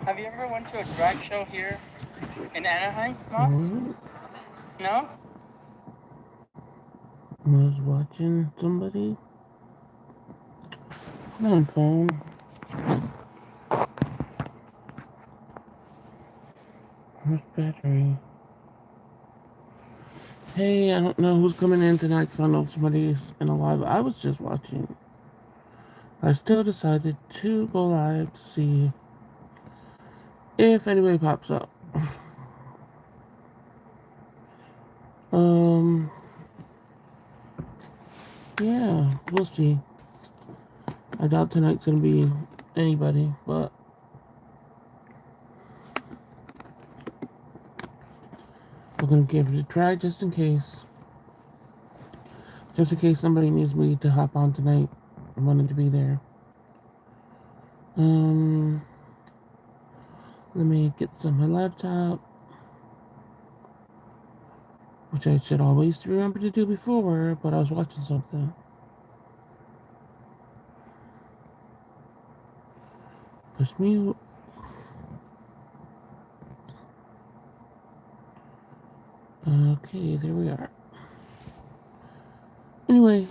Have you ever went to a drag show here in Anaheim, Moss? What? No? I was watching somebody on phone. Where's battery? Hey, I don't know who's coming in tonight because I know somebody's in a live. I was just watching. I still decided to go live to see if anybody pops up. Um, yeah, we'll see. I doubt tonight's gonna be anybody, but we're gonna give it a try just in case. Just in case somebody needs me to hop on tonight. I wanted to be there. Um, Let me get some my laptop, which I should always remember to do before, but I was watching something. Push mute. Okay, there we are. Anyway,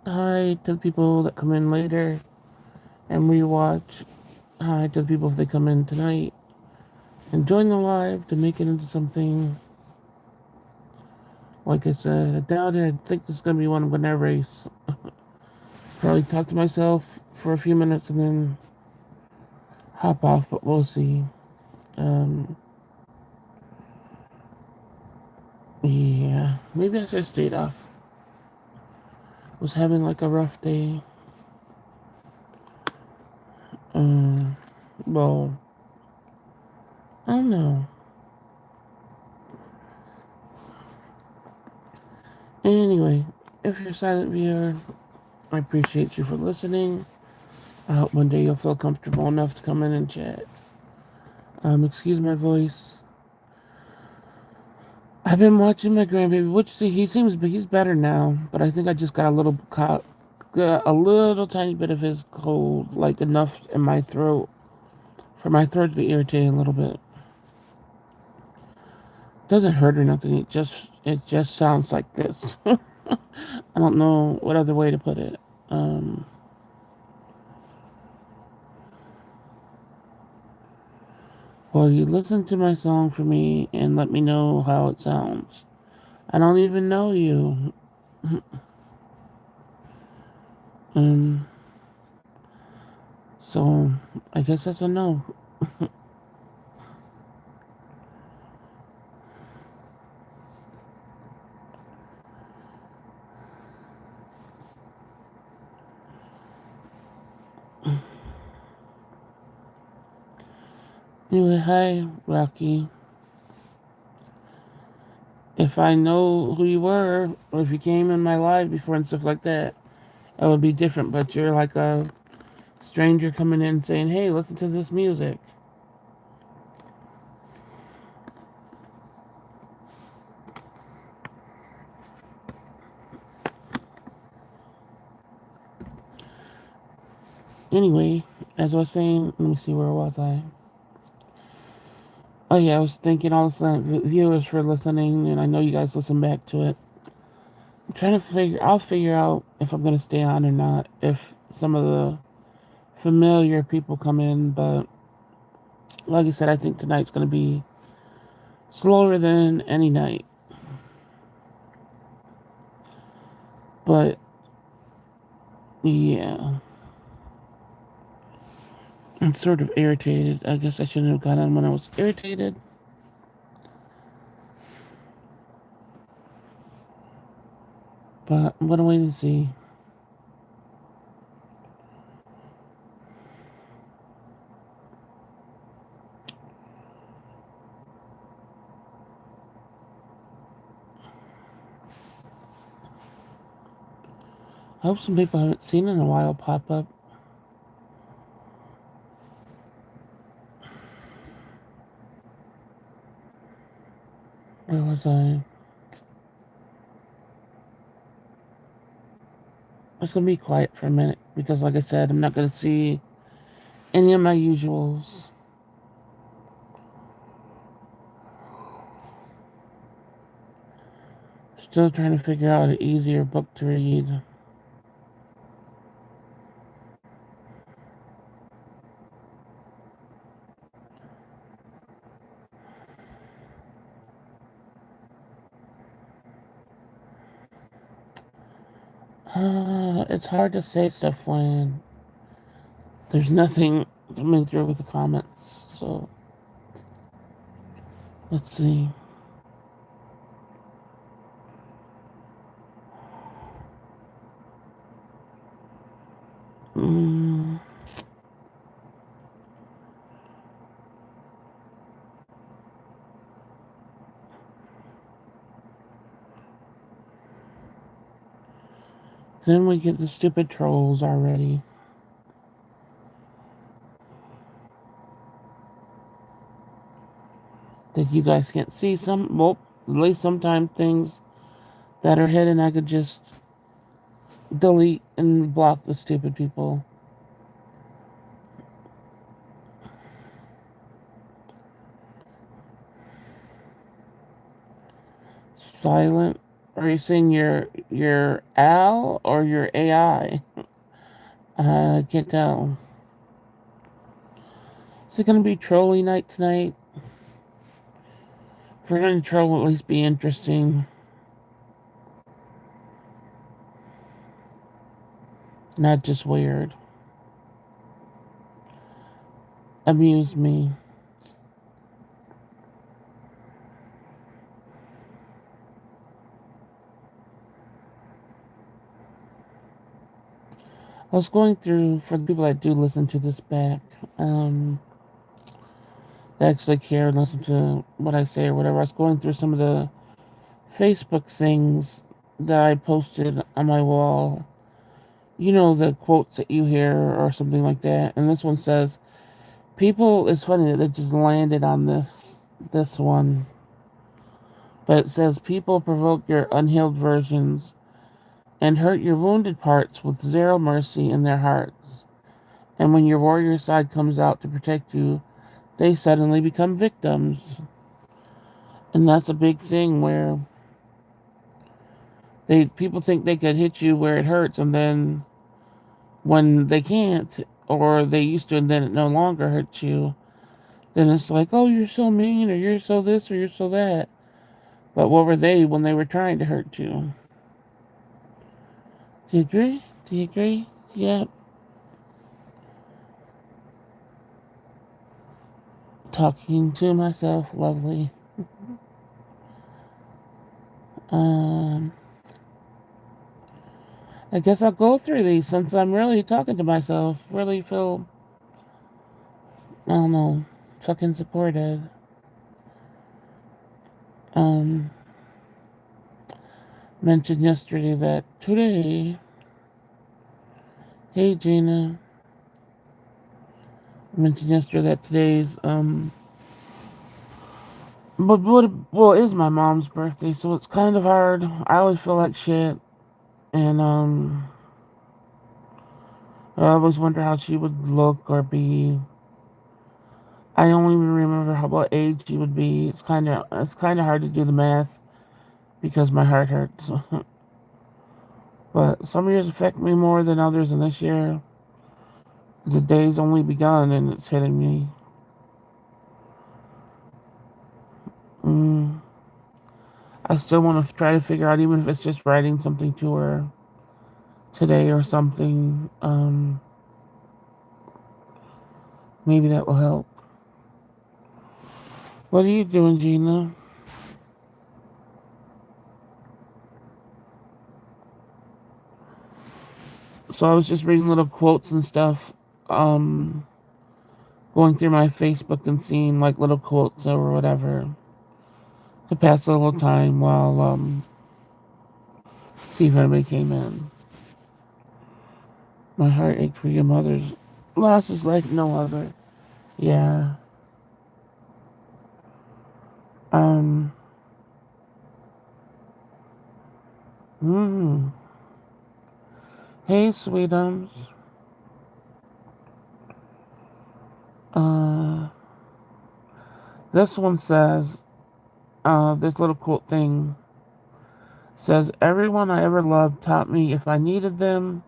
hi to the people that come in later and rewatch. Hi to the people if they come in tonight and join the live to make it into something. Like I said, I doubt it. I think this is going to be one I'm going to erase. Probably talk to myself for a few minutes and then hop off, but we'll see. Um, yeah, maybe I should have stayed off. Was having like a rough day. Um, well, I don't know. Anyway, if you're a silent viewer, I appreciate you for listening. I hope one day you'll feel comfortable enough to come in and chat. Excuse my voice. I've been watching my grandbaby, which see he's better now, but I think I just got a little tiny bit of his cold, like enough in my throat for my throat to be irritating a little bit. Doesn't hurt or nothing. It just sounds like this. I don't know what other way to put it. Um, well, you listen to my song for me and let me know how it sounds. I don't even know you. Um, so I guess that's a no. Anyway, hi, Rocky. If I know who you were, or if you came in my live before and stuff like that, it would be different. But you're like a stranger coming in saying, hey, listen to this music. Anyway, as I was saying, let me see, where was I? Oh yeah, I was thanking all the viewers for listening, and I know you guys listen back to it. I'm trying to I'll figure out if I'm gonna stay on or not, if some of the familiar people come in, but like I said, I think tonight's gonna be slower than any night. But yeah, I'm sort of irritated. I guess I shouldn't have got on when I was irritated. But I'm gonna wait and see. I hope some people I haven't seen in a while pop up. Where was I? I'm just gonna be quiet for a minute because, like I said, I'm not gonna see any of my usuals. still trying to figure out an easier book to read. It's hard to say stuff when there's nothing coming through with the comments. So, let's see. Mm. Then we get the stupid trolls already. That you guys can't see some, well, at least sometimes things that are hidden I could just delete and block the stupid people. Silent. Are you saying your Al or your AI? I can't tell. Is it gonna be trolley night tonight? If we're gonna troll, at least be interesting. Not just weird. Amuse me. I was going through, for the people that do listen to this back, that actually care and listen to what I say or whatever, I was going through some of the Facebook things that I posted on my wall. You know, the quotes that you hear or something like that. And this one says, people, it's funny that it just landed on this one. But it says, people provoke your unhealed versions and hurt your wounded parts with zero mercy in their hearts. And when your warrior side comes out to protect you, they suddenly become victims. And that's a big thing where people think they could hit you where it hurts, and then when they can't, or they used to and then it no longer hurts you, then it's like, oh, you're so mean, or you're so this, or you're so that. But what were they when they were trying to hurt you? Do you agree? Do you agree? Yep. Talking to myself, lovely. I guess I'll go through these since I'm really talking to myself. Really feel, I don't know, fucking supported. Mentioned yesterday that today, hey Gina, mentioned yesterday that today's, well, it is my mom's birthday, so it's kind of hard. I always feel like shit, and, I always wonder how she would look or be. I don't even remember what age she would be. It's kind of hard to do the math because my heart hurts. But some years affect me more than others, and this year, the day's only begun and it's hitting me. I still want to try to figure out, even if it's just writing something to her today or something. Maybe that will help. What are you doing, Gina? So I was just reading little quotes and stuff, going through my Facebook and seeing like little quotes or whatever to pass a little time while see if anybody came in. My heart ache for your mother's loss is like no other. Yeah. Um. Hey, sweetums. This one says, this little quote thing. Says everyone I ever loved taught me if I needed them,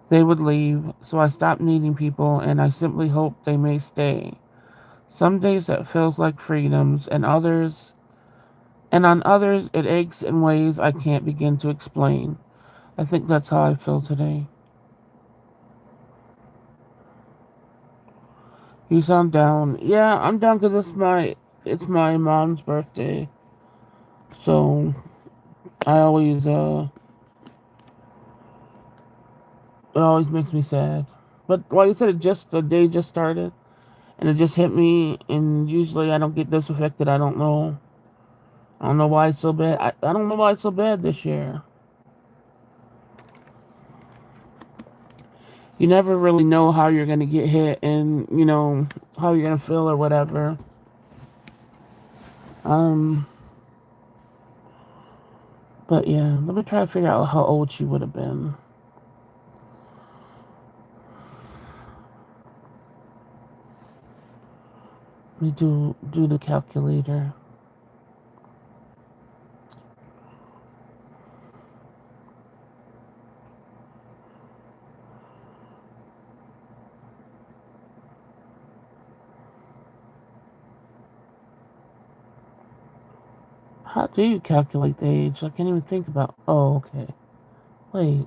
they would leave, so I stopped needing people and I simply hope they may stay. Some days it feels like freedoms, and on others it aches in ways I can't begin to explain. I think that's how I feel today. You sound down. Yeah, I'm down because it's my mom's birthday, so I always it always makes me sad. But like I said, the day just started, and it just hit me. And usually I don't get this affected. I don't know. I don't know why it's so bad. I don't know why it's so bad this year. You never really know how you're gonna get hit, and how you're gonna feel or whatever. Um, but yeah, let me try to figure out how old she would have been. Let me do the calculator. How do you calculate the age? I can't even think about. Oh, okay. Wait.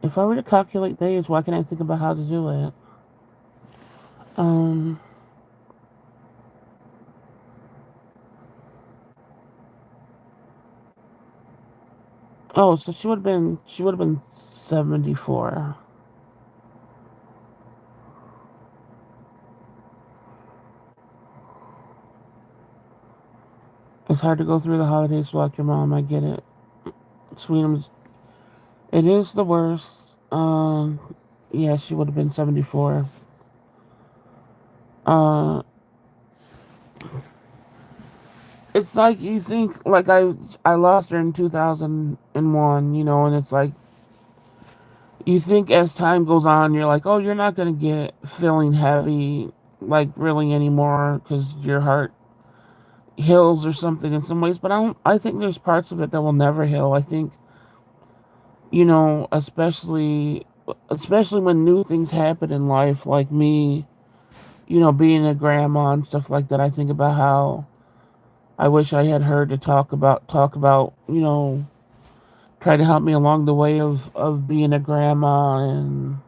If I were to calculate the age, why can't I think about how to do it? Um. Oh, so she would have been 74. It's hard to go through the holidays without your mom. I get it. Sweetums. It is the worst. Yeah, she would have been 74. Uh, it's like you think like I lost her in 2001, and it's like you think as time goes on, you're like, oh, you're not gonna get feeling heavy like really anymore because your heart heals or something in some ways. But I don't. I think there's parts of it that will never heal. I think especially when new things happen in life, like me, being a grandma and stuff like that. I think about how I wish I had her to talk about, try to help me along the way of being a grandma, and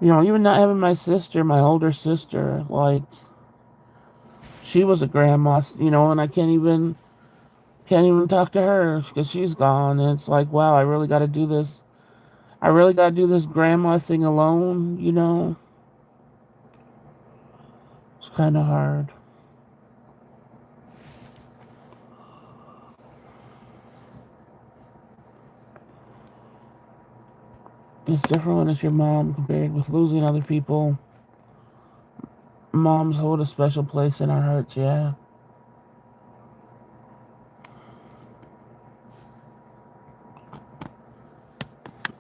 even not having my older sister, like she was a grandma, and I can't even talk to her because she's gone, and it's like, wow, I really got to do this. I really got to do this grandma thing alone. It's kind of hard. It's different when it's your mom compared with losing other people. Moms hold a special place in our hearts, yeah.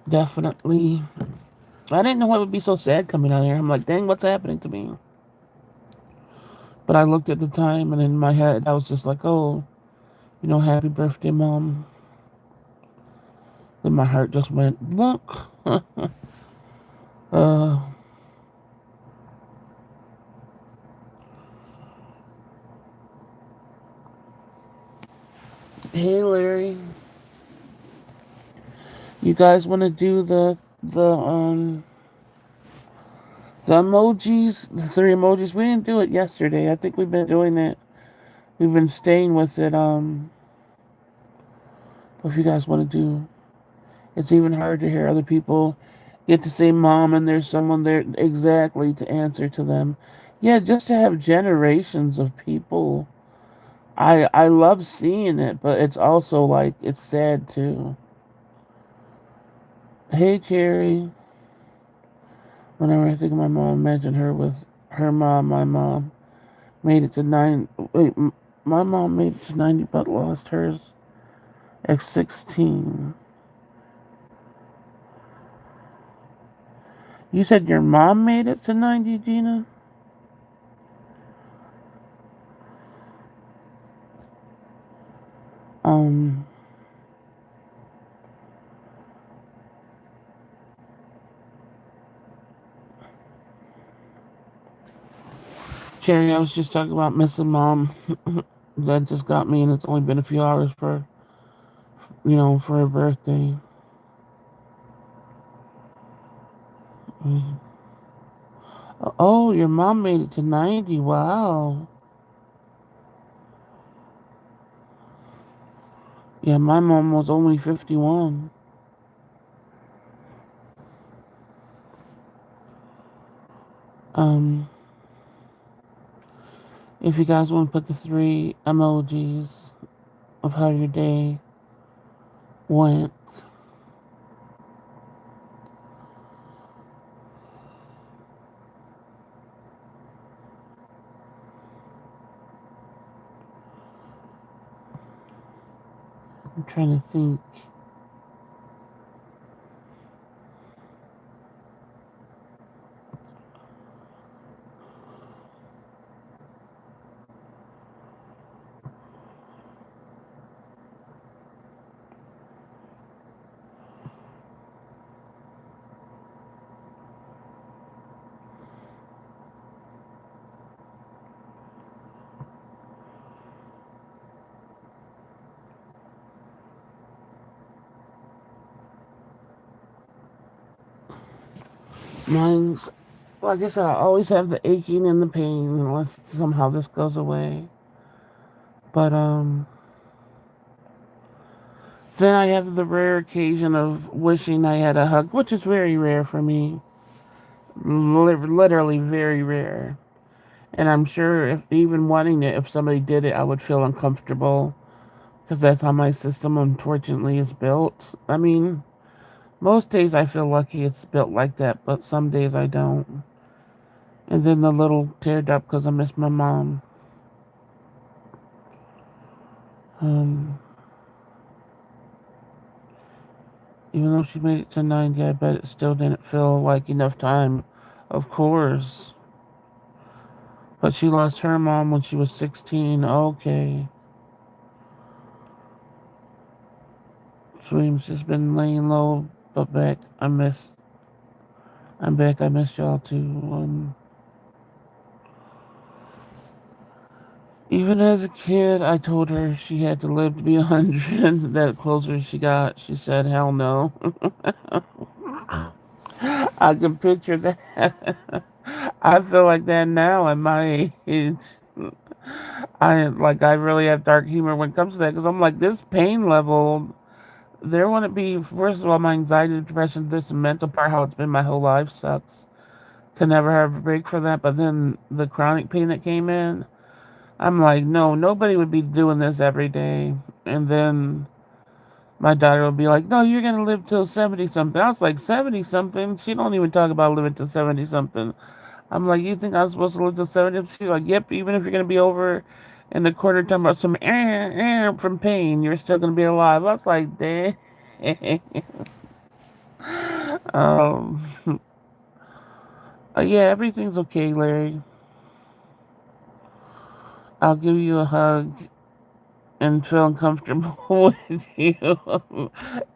Definitely. I didn't know I would be so sad coming out here. I'm like, dang, what's happening to me? But I looked at the time, and in my head, I was just like, oh, happy birthday, mom. Then my heart just went, look. uh, hey, Larry. You guys want to do the emojis, the three emojis? We didn't do it yesterday. I think we've been doing it. We've been staying with it. If you guys want to do, it's even hard to hear other people get to say mom and there's someone there exactly to answer to them. Yeah, just to have generations of people. I love seeing it, but it's also like it's sad too. Hey Cherry. Whenever I think of my mom, imagine her with her mom. My mom made it to nine. Wait, my mom made it to 90, but lost hers at 16. You said your mom made it to 90, Gina? Um, Cherry, I was just talking about missing mom. That just got me, and it's only been a few hours for her birthday. Mm. Oh, your mom made it to 90. Wow. Yeah, my mom was only 51. Um, if you guys want to put the three emojis of how your day went. I'm trying to think. Mine's, like I said, I always have the aching and the pain unless somehow this goes away. But, then I have the rare occasion of wishing I had a hug, which is very rare for me. Literally very rare. And I'm sure if even wanting it, if somebody did it, I would feel uncomfortable because that's how my system unfortunately is built. I mean, most days I feel lucky it's built like that, but some days I don't. And then the little teared up because I miss my mom. Um, even though she made it to 90, I bet it still didn't feel like enough time. Of course. But she lost her mom when she was 16. Okay. Sweet's just been laying low, but back. I'm back. I miss y'all too. Even as a kid, I told her she had to live to be 100. The closer she got, she said, hell no. I can picture that. I feel like that now at my age. I really have dark humor when it comes to that because I'm like, this pain level, there wouldn't be, first of all, my anxiety, depression, this mental part, how it's been my whole life sucks to never have a break for that. But then the chronic pain that came in, I'm like, no, nobody would be doing this every day. And then my daughter would be like, no, you're going to live till 70 something. I was like, 70 something? She don't even talk about living till 70 something. I'm like, you think I'm supposed to live till 70? She's like, yep, even if you're going to be over in the corner talking about some from pain, you're still going to be alive. I was like, damn. um, yeah, everything's okay, Larry. I'll give you a hug and feel uncomfortable with you.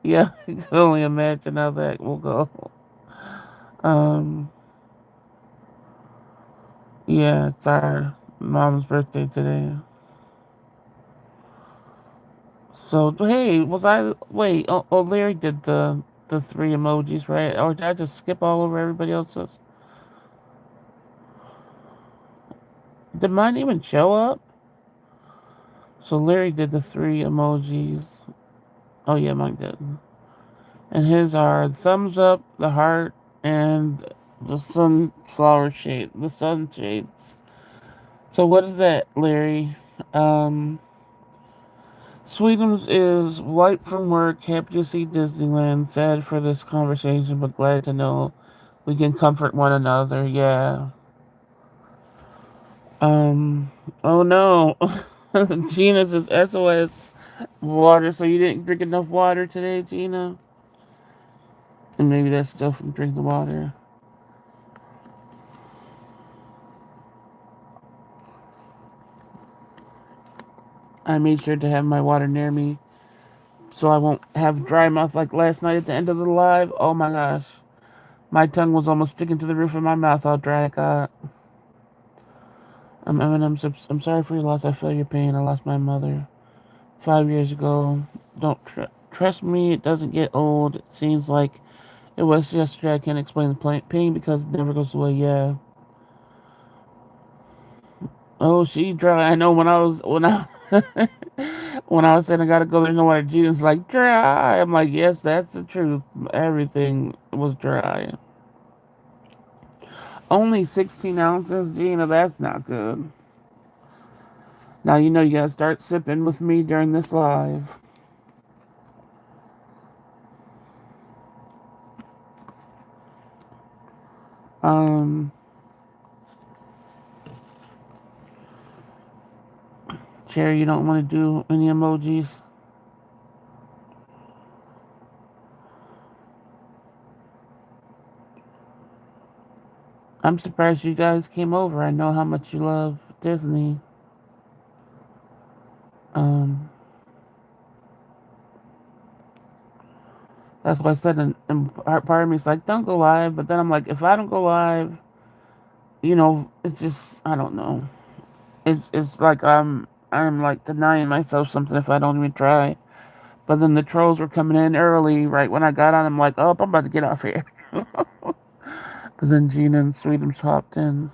Yeah, I can only imagine how that will go. Um, yeah, it's our mom's birthday today. So hey, wait? Oh, Larry did the three emojis, right? Or did I just skip all over everybody else's? Did mine even show up? So Larry did the three emojis. Oh yeah, mine did. And his are thumbs up, the heart, and the sunflower shape, the sun shades. So what is that, Larry? Um, Sweetums is wiped from work, happy to see Disneyland, sad for this conversation, but glad to know we can comfort one another. Yeah. Um. Oh no. Gina says SOS water. So you didn't drink enough water today, Gina? And maybe that's still from drinking water. I made sure to have my water near me so I won't have dry mouth like last night at the end of the live. Oh my gosh. My tongue was almost sticking to the roof of my mouth, how dry it got. I'm sorry for your loss. I feel your pain. I lost my mother 5 years ago. Don't trust me. It doesn't get old. It seems like it was yesterday. I can't explain the pain because it never goes away. Yeah. Oh, she dry. I know when I when I was saying I gotta go, there's no water. Jesus like dry. I'm like, yes, that's the truth. Everything was dry. Only 16 ounces, Gina. That's not good. Now you know you gotta start sipping with me during this live. Um, Cherry, you don't want to do any emojis? I'm surprised you guys came over. I know how much you love Disney. Um, that's what I said, and part of me is like, don't go live. But then I'm like, if I don't go live, it's just I don't know. It's like I'm like denying myself something if I don't even try. But then the trolls were coming in early, right when I got on. I'm like, oh, I'm about to get off here. But then Gina and Sweetums hopped in.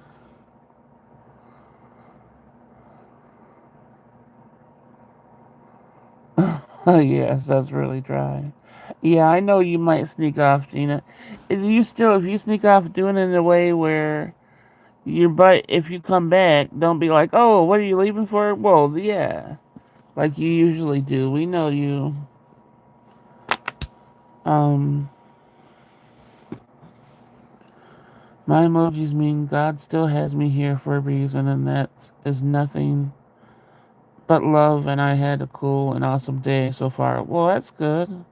Oh yes, that's really dry. Yeah, I know you might sneak off, Gina. If you sneak off, doing it in a way where if you come back, don't be like, oh, what are you leaving for? Well, yeah, like you usually do. We know you. Um, my emojis mean God still has me here for a reason, and that is nothing but love. And I had a cool and awesome day so far. Well, that's good.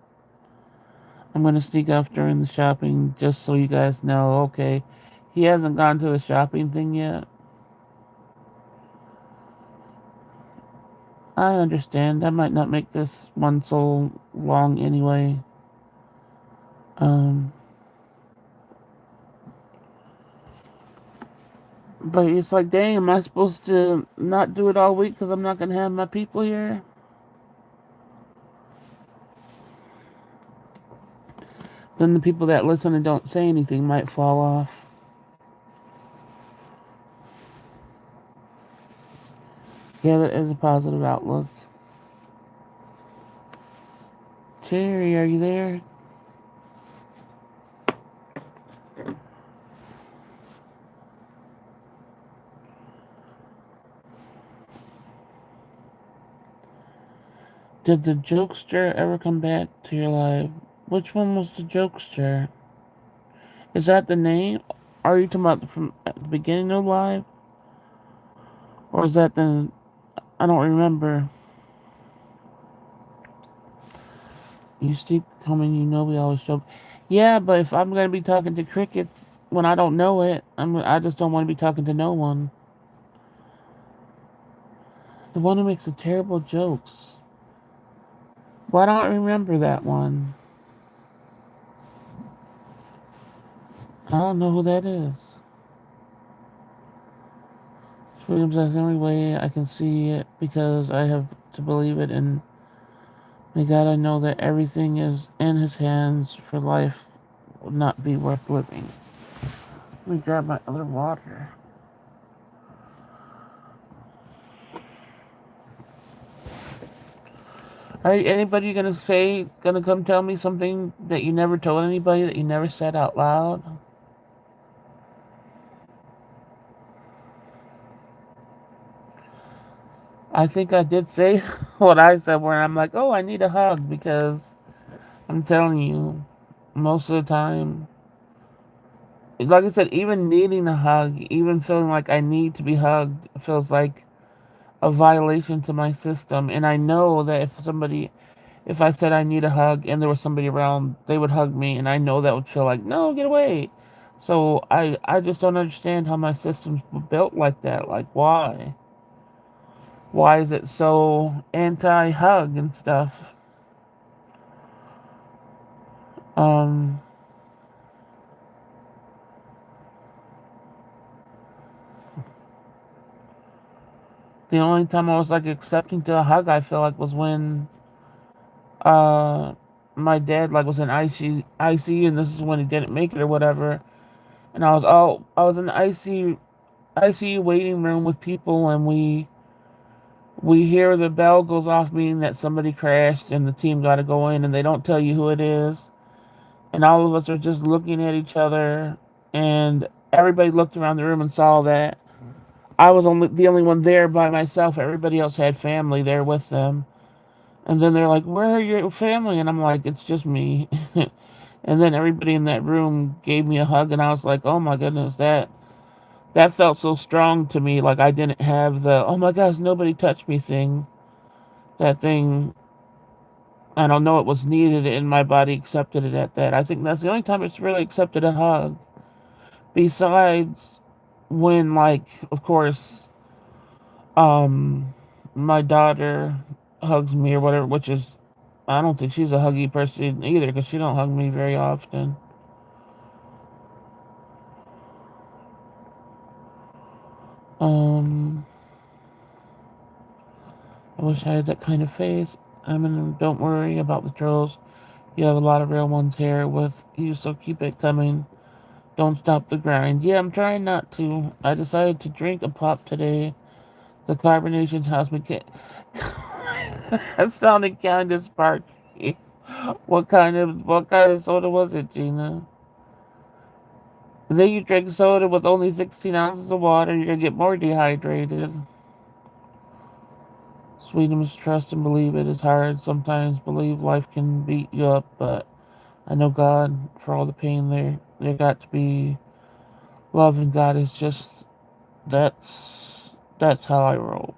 I'm gonna sneak off during the shopping just so you guys know. Okay, he hasn't gone to the shopping thing yet. I understand. I might not make this one so long anyway. Um, but it's like, dang, am I supposed to not do it all week because I'm not gonna have my people here? Then the people that listen and don't say anything might fall off. Yeah, that is a positive outlook. Cherry, are you there? Did the jokester ever come back to your life? Which one was the jokester? Is that the name? Are you talking about from at the beginning of live? Or is that the... I don't remember. You keep coming, we always joke. Yeah, but if I'm gonna be talking to crickets when I don't know it, I just don't want to be talking to no one. The one who makes the terrible jokes. Well, I don't remember that one. I don't know who that is. Williams, that's the only way I can see it because I have to believe it, and may God, I know that everything is in His hands for life would not be worth living. Let me grab my other water. Are anybody gonna come tell me something that you never told anybody, that you never said out loud? I think I did say what I said, where I'm like, oh, I need a hug, because I'm telling you, most of the time, like I said, even needing a hug, even feeling like I need to be hugged, feels like a violation to my system. And I know that if I said I need a hug and there was somebody around, they would hug me, and I know that would feel like, no, get away. So I just don't understand how my system's built like that. Like, why? Why is it so anti-hug and stuff? Um, the only time I was like accepting to a hug, I feel like was when uh my dad like was in ICU, and this is when he didn't make it or whatever. And I was in the ICU waiting room with people, and we hear the bell goes off, meaning that somebody crashed and the team got to go in, and they don't tell you who it is. And all of us are just looking at each other, and everybody looked around the room and saw that I was only the only one there by myself. Everybody else had family there with them. And then they're like, "Where are your family?" And I'm like, "It's just me." And then everybody in that room gave me a hug, and I was like, "Oh my goodness, that felt so strong to me. Like I didn't have the oh my gosh, nobody touched me thing. That thing, I don't know, it was needed, and my body accepted it at that. I think that's the only time it's really accepted a hug. Besides when, like, of course, my daughter hugs me or whatever, which is, I don't think she's a huggy person either because she don't hug me very often. Um, I wish I had that kind of faith. Don't worry about the trolls. You have a lot of real ones here with you, so keep it coming. Don't stop the grind. Yeah, I'm trying not to. I decided to drink a pop today. The carbonation helps me get. That sounded kind of sparky. What kind of soda was it, Gina? And then you drink soda with only 16 ounces of water, you're gonna get more dehydrated. Sweetums, trust and believe it is hard. Sometimes believe life can beat you up, but I know God for all the pain there. There got to be love, and God is just that's how I roll.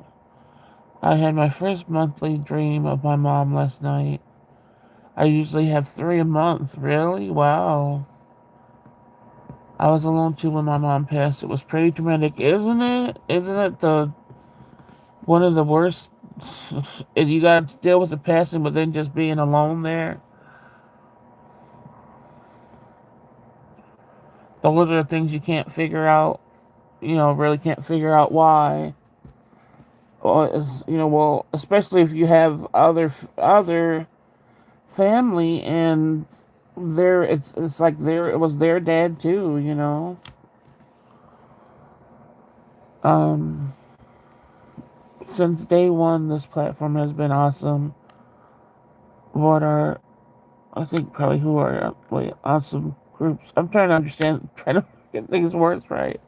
I had my first monthly dream of my mom last night. I usually have three a month. Really? Wow. I was alone too when my mom passed. It was pretty traumatic, isn't it? Isn't it the one of the worst? If you got to deal with the passing, but then just being alone there. Those are the things you can't figure out. Really can't figure out why. Well, especially if you have other family, and it's like it was their dad too. Um, since day one, this platform has been awesome. What are I think probably who are awesome groups? I'm trying to understand, trying to get these words right.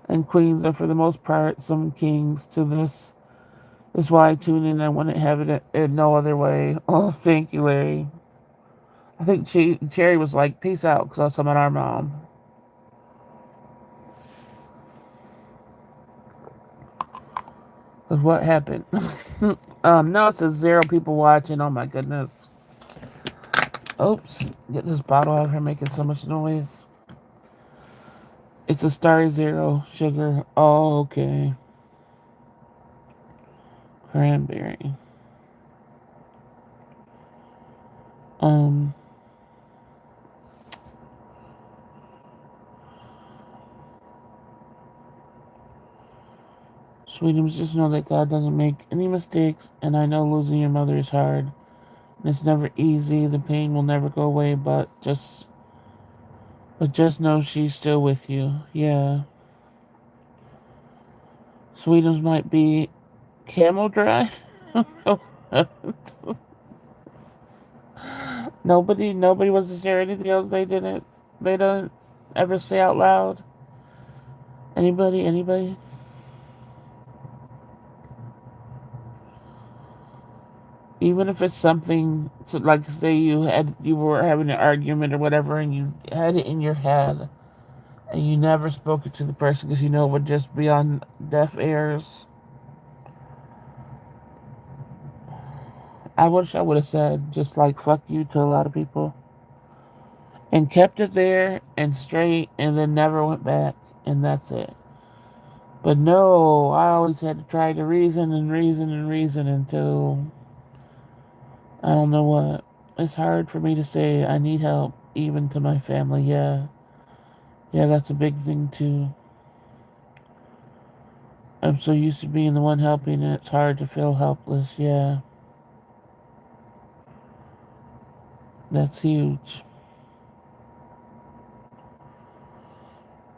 And queens are for the most part some kings to this. Is why I tune in. I wouldn't have it in no other way. Oh, thank you, Larry. I think Cherry was like, "Peace out," because I was talking about our mom. Because what happened? Now it says 0 people watching. Oh my goodness. Oops. Get this bottle out of here making so much noise. It's a Starry Zero sugar. Oh, okay. Cranberry. Um. Sweetums, just know that God doesn't make any mistakes, and I know losing your mother is hard. And it's never easy. The pain will never go away, but just know she's still with you. Yeah. Sweetums might be camel dry. Nobody wants to share anything else they don't ever say out loud. Anybody? Even if it's something like, say you were having an argument or whatever, and you had it in your head, and you never spoke it to the person because it would just be on deaf ears. I wish I would have said just like "fuck you" to a lot of people, and kept it there and straight, and then never went back, and that's it. But no, I always had to try to reason and reason and reason until I don't know what. It's hard for me to say I need help, even to my family. Yeah. Yeah, that's a big thing too. I'm so used to being the one helping, and it's hard to feel helpless. Yeah, that's huge.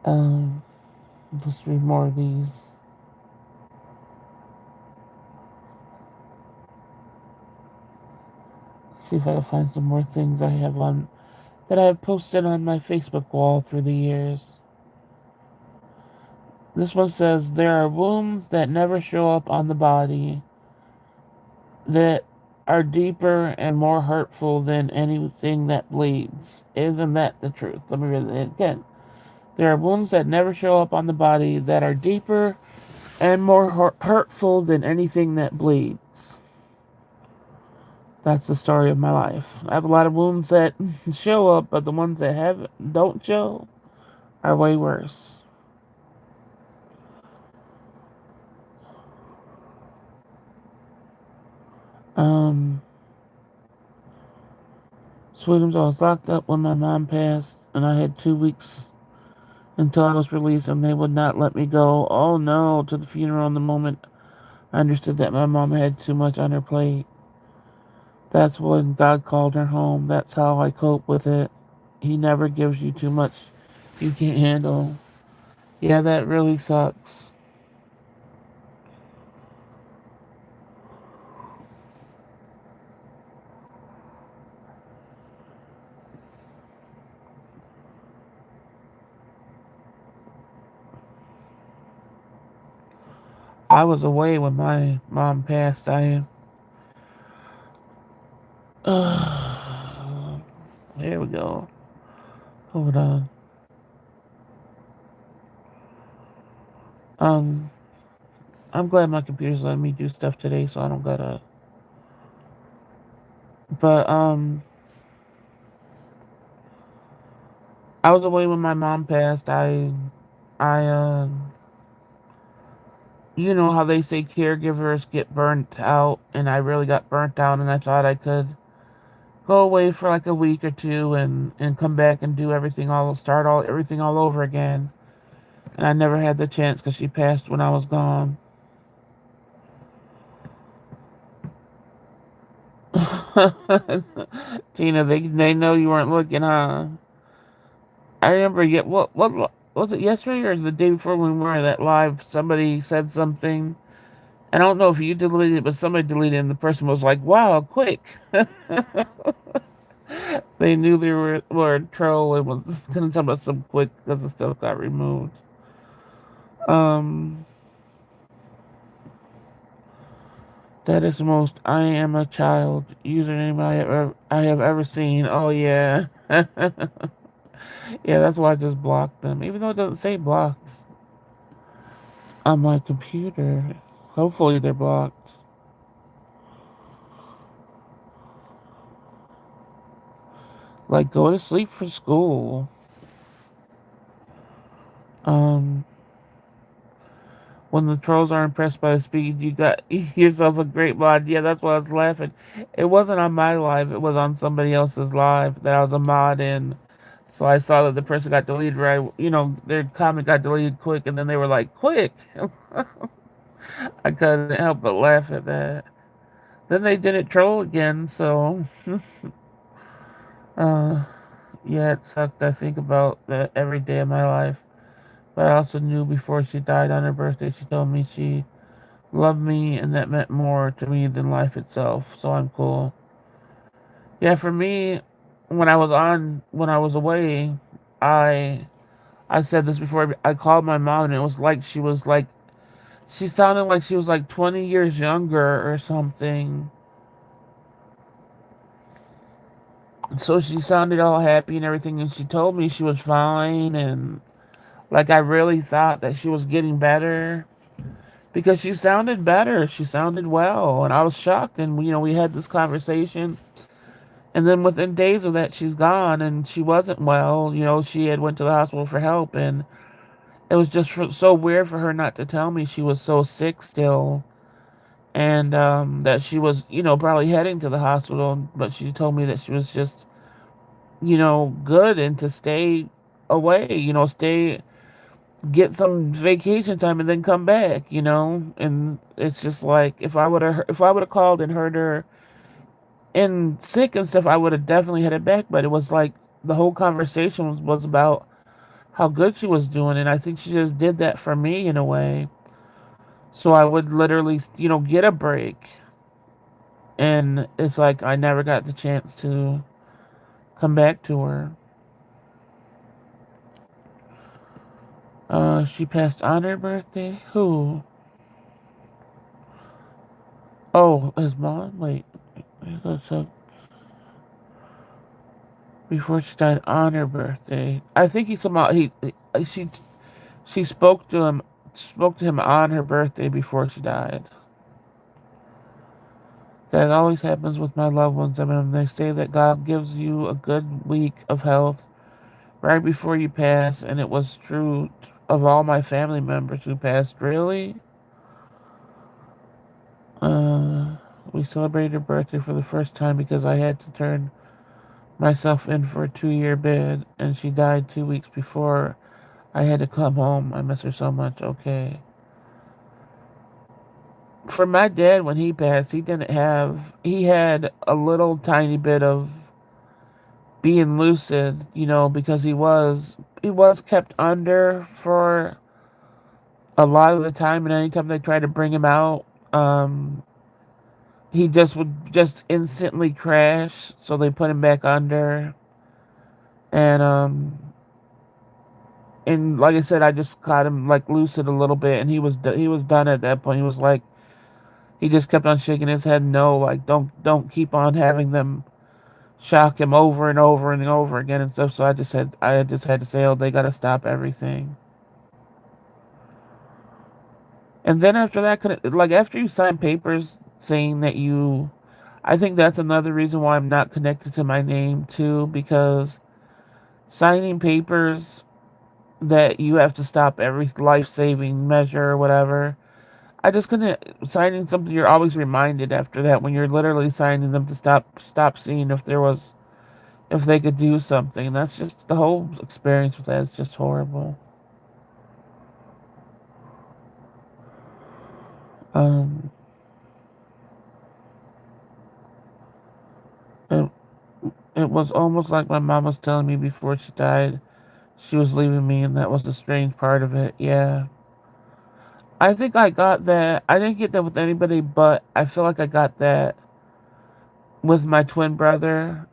Um, let's read more of these. See if I can find some more things I have on that I have posted on my Facebook wall through the years. This one says there are wounds that never show up on the body that are deeper and more hurtful than anything that bleeds. Isn't that the truth? Let me read it again. There are wounds that never show up on the body that are deeper and more hurtful than anything that bleeds. That's the story of my life. I have a lot of wounds that show up, but the ones that don't show are way worse. Um, Sweetums, I was locked up when my mom passed, and I had 2 weeks until I was released, and they would not let me go. Oh no, to the funeral. In the moment I understood that my mom had too much on her plate. That's when God called her home. That's how I cope with it. He never gives you too much you can't handle. Yeah, that really sucks. I was away when my mom passed. Here we go. Hold on. Um, I'm glad my computer's letting me do stuff today, so I don't gotta. But I was away when my mom passed. I you know how they say caregivers get burnt out, and I really got burnt out, and I thought I could go away for like a week or two and come back and do everything all over again. And I never had the chance because she passed when I was gone. Tina, they know you weren't looking, huh? I remember what was it yesterday or the day before when we were that live? Somebody said something. I don't know if you deleted it, but somebody deleted it, and the person was like, "Wow, quick!" They knew they were a troll and was gonna tell us some quick because the stuff got removed. Um, that is the most I am a child username I have ever seen. Oh yeah, yeah. That's why I just blocked them, even though it doesn't say blocked on my computer. Hopefully they're blocked. Like go to sleep for school. Um, when the trolls are impressed by the speed, you got yourself a great mod. Yeah, that's why I was laughing. It wasn't on my live, it was on somebody else's live that I was a mod in. So I saw that the person got deleted right, their comment got deleted quick, and then they were like, quick! I couldn't help but laugh at that. Then they didn't troll again, so, uh, yeah, it sucked. I think about that every day of my life. But I also knew before she died on her birthday, she told me she loved me, and that meant more to me than life itself. So I'm cool. Yeah, for me, when I was away, I I said this before. I called my mom, and it was like she sounded like she was like 20 years younger or something. So she sounded all happy and everything, and she told me she was fine, and like I really thought that she was getting better because she sounded better. She sounded well, and I was shocked. And we had this conversation, and then within days of that, she's gone, and she wasn't well. She had went to the hospital for help, it was just so weird for her not to tell me she was so sick still, and that she was, probably heading to the hospital, but she told me that she was just, good and to stay away, stay, get some vacation time and then come back, and it's just like if I would have called and heard her in sick and stuff, I would have definitely had it back, but it was like the whole conversation was about how good she was doing, and I think she just did that for me in a way. So I would literally, get a break. And it's like I never got the chance to come back to her. She passed on her birthday? Who? Oh, his mom? Wait. So before she died on her birthday. I think he somehow she spoke to him on her birthday before she died. That always happens with my loved ones. I mean, they say that God gives you a good week of health right before you pass, and it was true of all my family members who passed. Really? Uh, we celebrated her birthday for the first time because I had to turn myself in for a 2-year bid, and she died 2 weeks before I had to come home. I miss her so much. Okay. For my dad, when he passed, he had a little tiny bit of being lucid, because he was kept under for a lot of the time, and anytime they tried to bring him out, he just would just instantly crash. So they put him back under, and like I said, I just caught him like lucid a little bit, and he was done at that point. He was like, he just kept on shaking his head. No, like don't keep on having them shock him over and over and over again and stuff. So I just had to say, oh, they got to stop everything. And then after that, like after you sign papers saying that I think that's another reason why I'm not connected to my name too, because signing papers that you have to stop every life-saving measure or whatever. I just couldn't signing something you're always reminded after that when you're literally signing them to stop seeing if they could do something. That's just the whole experience with that is just horrible. Um, it, it was almost like my mom was telling me before she died she was leaving me, and that was the strange part of it. Yeah. I think I got that. I didn't get that with anybody, but I feel like I got that with my twin brother.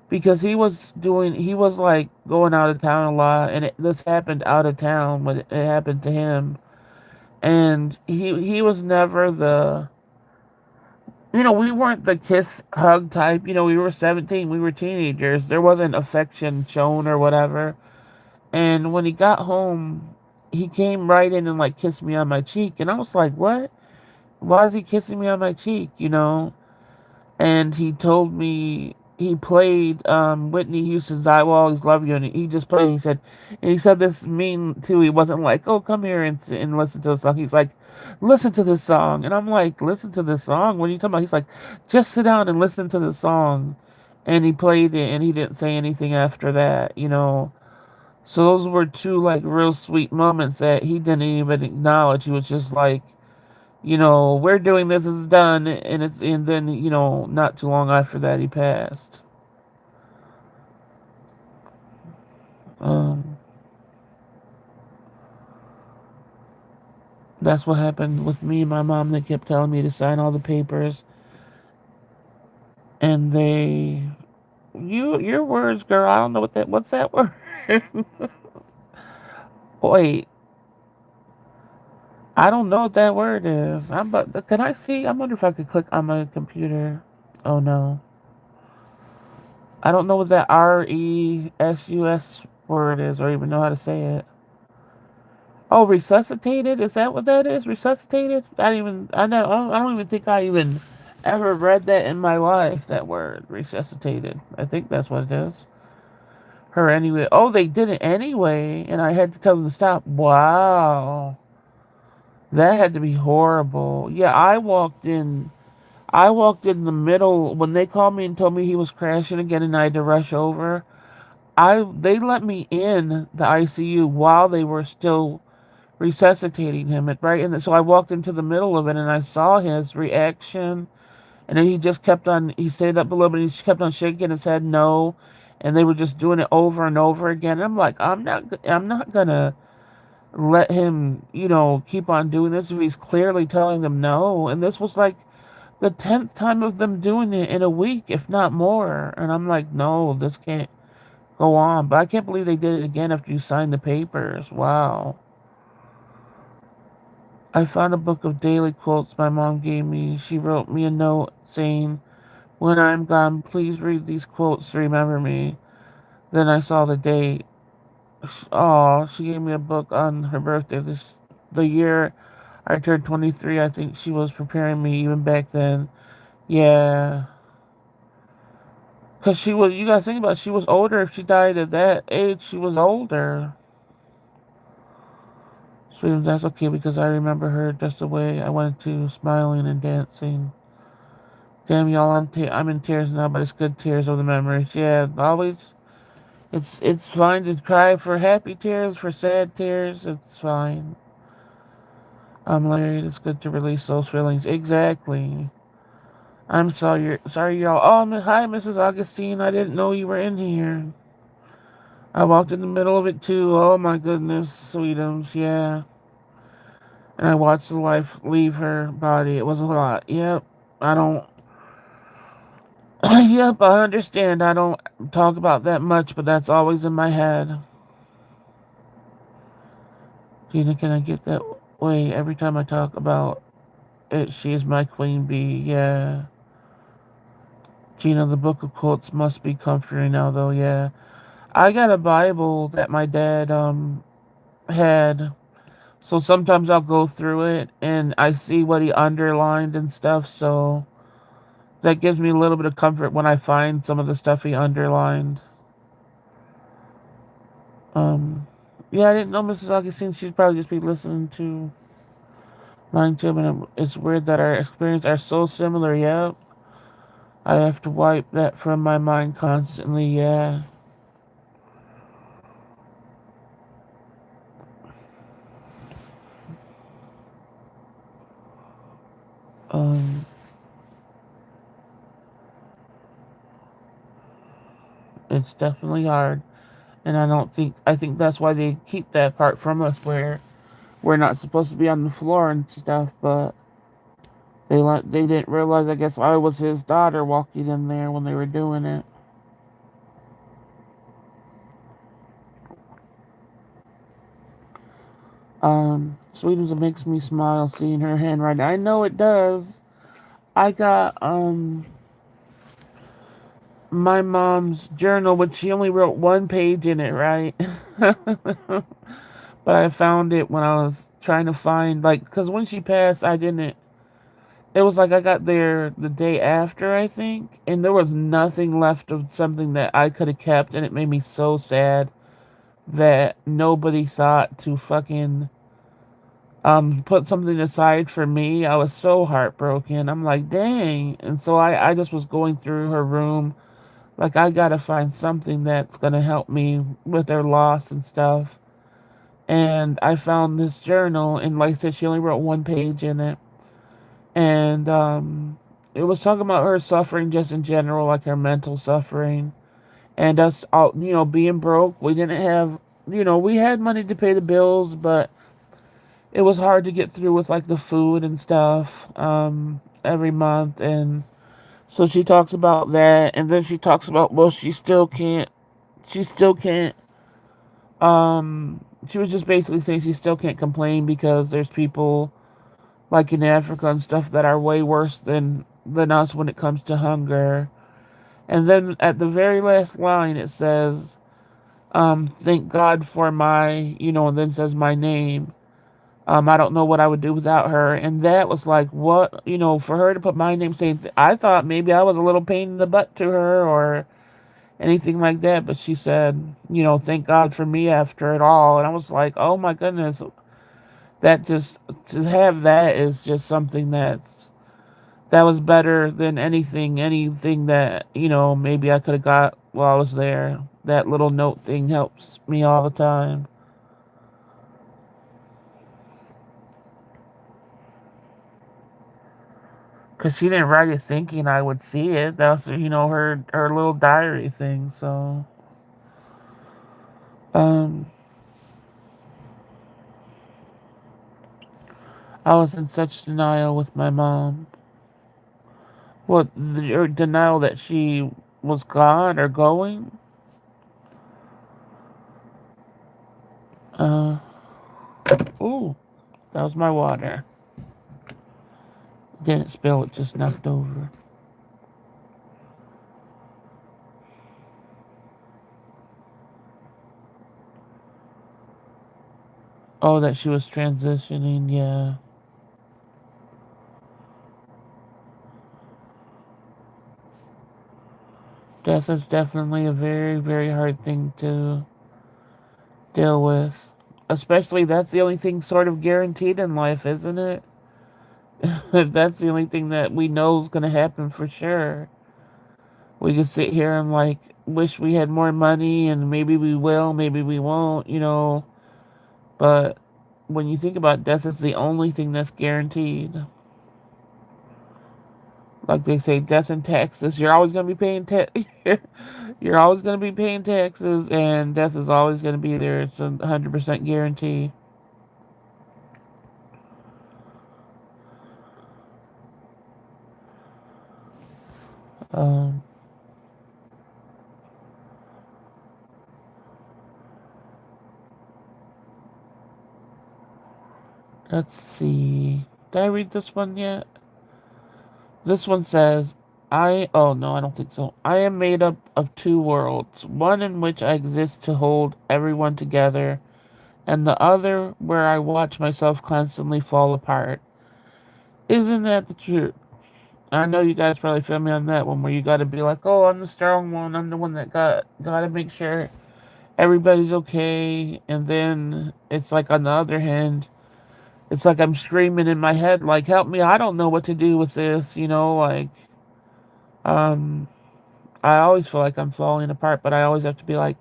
Because he was like going out of town a lot, and this happened out of town when it happened to him. And he was never we weren't the kiss hug type. We were 17, we were teenagers. There wasn't affection shown or whatever. And when he got home, he came right in and like kissed me on my cheek, and I was like, "What? Why is he kissing me on my cheek?" And he told me he played Whitney Houston's "I Will Always Love You," and he just played. He said this mean too. He wasn't like, "Oh, come here and listen to the song." He's like, "Listen to this song," and I'm like, "Listen to this song? What are you talking about?" He's like, "Just sit down and listen to the song," and he played it, and he didn't say anything after that. So those were two like real sweet moments that he didn't even acknowledge. He was just like, we're doing this, is done, and then not too long after that he passed. Um, that's what happened with me and my mom. They kept telling me to sign all the papers, and your words, girl. I don't know what's that word. Wait, I don't know what that word is. Can I see? I wonder if I could click on my computer. Oh no. I don't know what that RESUS word is or even know how to say it. Oh, resuscitated? Is that what that is? Resuscitated? I don't even think I even ever read that in my life, that word, resuscitated. I think that's what it is. her anyway. Oh, they did it anyway, and I had to tell them to stop. Wow. That had to be horrible. Yeah, I walked in the middle when they called me and told me he was crashing again and I had to rush over. They let me in the ICU while they were still resuscitating him, right? And so I walked into the middle of it and I saw his reaction, and then he just kept on. He stayed up a little bit. He just kept on shaking his head no, and they were just doing it over and over again. And I'm like, I'm not gonna let him, keep on doing this if he's clearly telling them no. And this was like the 10th time of them doing it in a week, if not more. And I'm like, no, this can't go on. But I can't believe they did it again after you signed the papers. Wow. I found a book of daily quotes my mom gave me. She wrote me a note saying, when I'm gone, please read these quotes to remember me. Then I saw the date. Oh, she gave me a book on her birthday. The year I turned 23. I think she was preparing me even back then. Yeah. Because you gotta think about it, she was older. If she died at that age, she was older. So that's okay because I remember her just the way I went to smiling and dancing. Damn y'all, I'm in tears now, but it's good tears of the memories. Yeah, always. It's fine to cry for happy tears, for sad tears. It's fine. I'm married. It's good to release those feelings. Exactly. I'm sorry, y'all. Oh, hi, Mrs. Augustine. I didn't know you were in here. I walked in the middle of it too. Oh my goodness, sweetums, yeah. And I watched the life leave her body. It was a lot. Yep. I don't. Yep, I understand. I don't talk about that much, but that's always in my head. Gina, can I get that way every time I talk about it? She is my queen bee. Yeah. Gina, the book of quotes must be comforting now, though. Yeah. I got a Bible that my dad had. So sometimes I'll go through it and I see what he underlined and stuff. So that gives me a little bit of comfort when I find some of the stuff he underlined. Um, yeah, I didn't know Mrs. Augustine. She'd probably just be listening to mine too. And it's weird that our experiences are so similar. Yeah, I have to wipe that from my mind constantly. Yeah. Um, it's definitely hard, and I think that's why they keep that part from us, where we're not supposed to be on the floor and stuff, but they didn't realize. I guess I was his daughter walking in there when they were doing it. Sweetums, it makes me smile seeing her handwriting. I know it does. I got my mom's journal, which she only wrote one page in it, right? But I found it when I was trying to find, like, because when she passed, I didn't. It was like I got there the day after, I think, and there was nothing left of something that I could have kept, and it made me so sad that nobody thought to fucking put something aside for me. I was so heartbroken. I'm like, dang. And so I just was going through her room. Like, I gotta find something that's gonna help me with their loss and stuff. And I found this journal, and like I said, she only wrote one page in it. And it was talking about her suffering just in general, like her mental suffering. And us all, being broke. We didn't have, we had money to pay the bills, but it was hard to get through with like the food and stuff every month. And so she talks about that, and then she talks about, well, she still can't she was just basically saying she still can't complain because there's people like in Africa and stuff that are way worse than us when it comes to hunger. And then at the very last line it says, thank God for my, and then says my name. I don't know what I would do without her. And that was like, what, for her to put my name saying, I thought maybe I was a little pain in the butt to her, or, anything like that. But she said, thank God for me after it all. And I was like, oh my goodness, that just to have that is just something that was better than anything that maybe I could have got while I was there. That little note thing helps me all the time. Cause she didn't write it thinking I would see it. That was, her little diary thing. So, um, I was in such denial with my mom. What, denial that she was gone or going? Uh, ooh, that was my water. Didn't spill, it just knocked over. Oh, that she was transitioning, yeah. Death is definitely a very, very hard thing to deal with. Especially, that's the only thing sort of guaranteed in life, isn't it? That's the only thing that we know is going to happen for sure. We can sit here and, like, wish we had more money, and maybe we will, maybe we won't. But when you think about death, it's the only thing that's guaranteed. Like they say, death and taxes. You're always going to be paying You're always going to be paying taxes, and death is always going to be there. It's a 100% guarantee. Um, let's see. Did I read this one yet? This one says, oh no, I don't think so. I am made up of two worlds, one in which I exist to hold everyone together, and the other where I watch myself constantly fall apart. Isn't that the truth? I know you guys probably feel me on that one, where you gotta be like, oh, I'm the strong one, I'm the one that gotta make sure everybody's okay, and then it's like on the other hand, it's like I'm screaming in my head, like, help me, I don't know what to do with this, like, um, I always feel like I'm falling apart, but I always have to be like,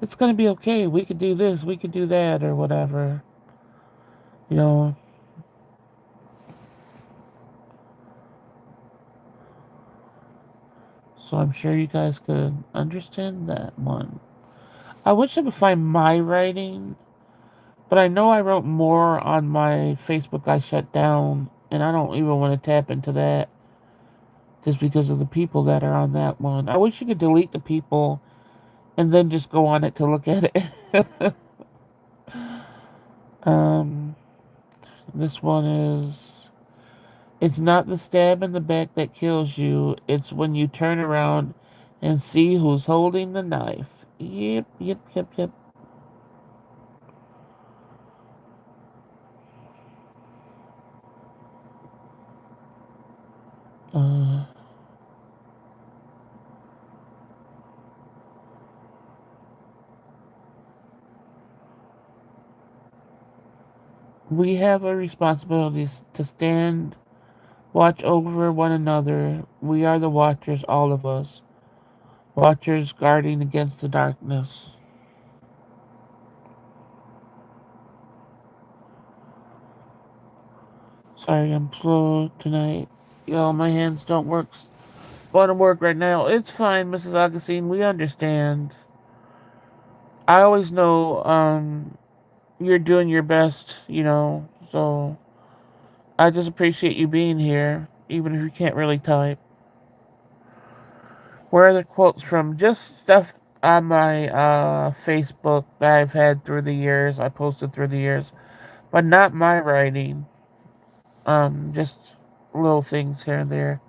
it's gonna be okay, we could do this, we could do that, or whatever, you know. So I'm sure you guys could understand that one. I wish I could find my writing, but I know I wrote more on my Facebook I shut down, and I don't even want to tap into that just because of the people that are on that one. I wish you could delete the people and then just go on it to look at it. um, this one is. It's not the stab in the back that kills you, it's when you turn around and see who's holding the knife. Yep, yep, yep, yep. Uh, we have a responsibility to stand watch over one another. We are the watchers, all of us. Watchers guarding against the darkness. Sorry, I'm slow tonight. Yo, my hands don't want to work right now. It's fine, Mrs. Augustine. We understand. I always know, you're doing your best. So I just appreciate you being here, even if you can't really type. Where are the quotes from? Just stuff on my Facebook that I've had through the years. I posted through the years, but not my writing. Just little things here and there.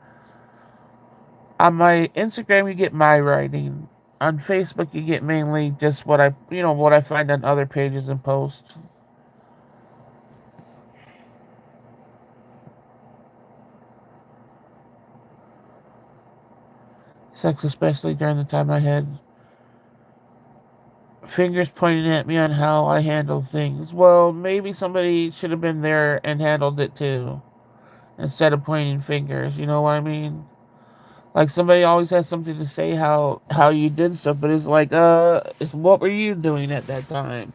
On my Instagram, you get my writing. On Facebook, you get mainly just what I find on other pages and posts. sex, especially during the time I had fingers pointing at me on how I handled things. Well, maybe somebody should have been there and handled it too, instead of pointing fingers. You know what I mean? Like somebody always has something to say how you did stuff, but it's like, what were you doing at that time?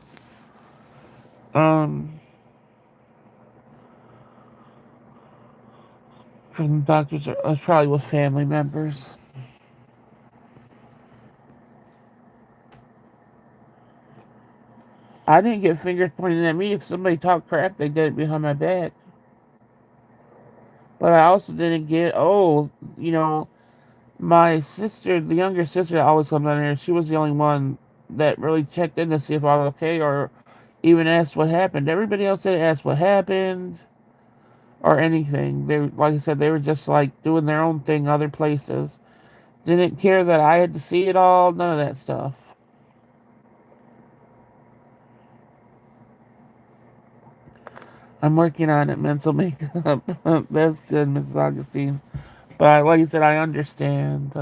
Um, from the doctors, I was probably with family members. I didn't get fingers pointed at me. If somebody talked crap, they did it behind my back. But I also didn't get, you know, my sister, the younger sister that always comes down here, she was the only one that really checked in to see if I was okay or even asked what happened. Everybody else didn't ask what happened or anything. They, like I said, they were just like doing their own thing other places. Didn't care that I had to see it all, none of that stuff. I'm working on it, mental makeup. That's good, Mrs. Augustine. But like I said, I understand,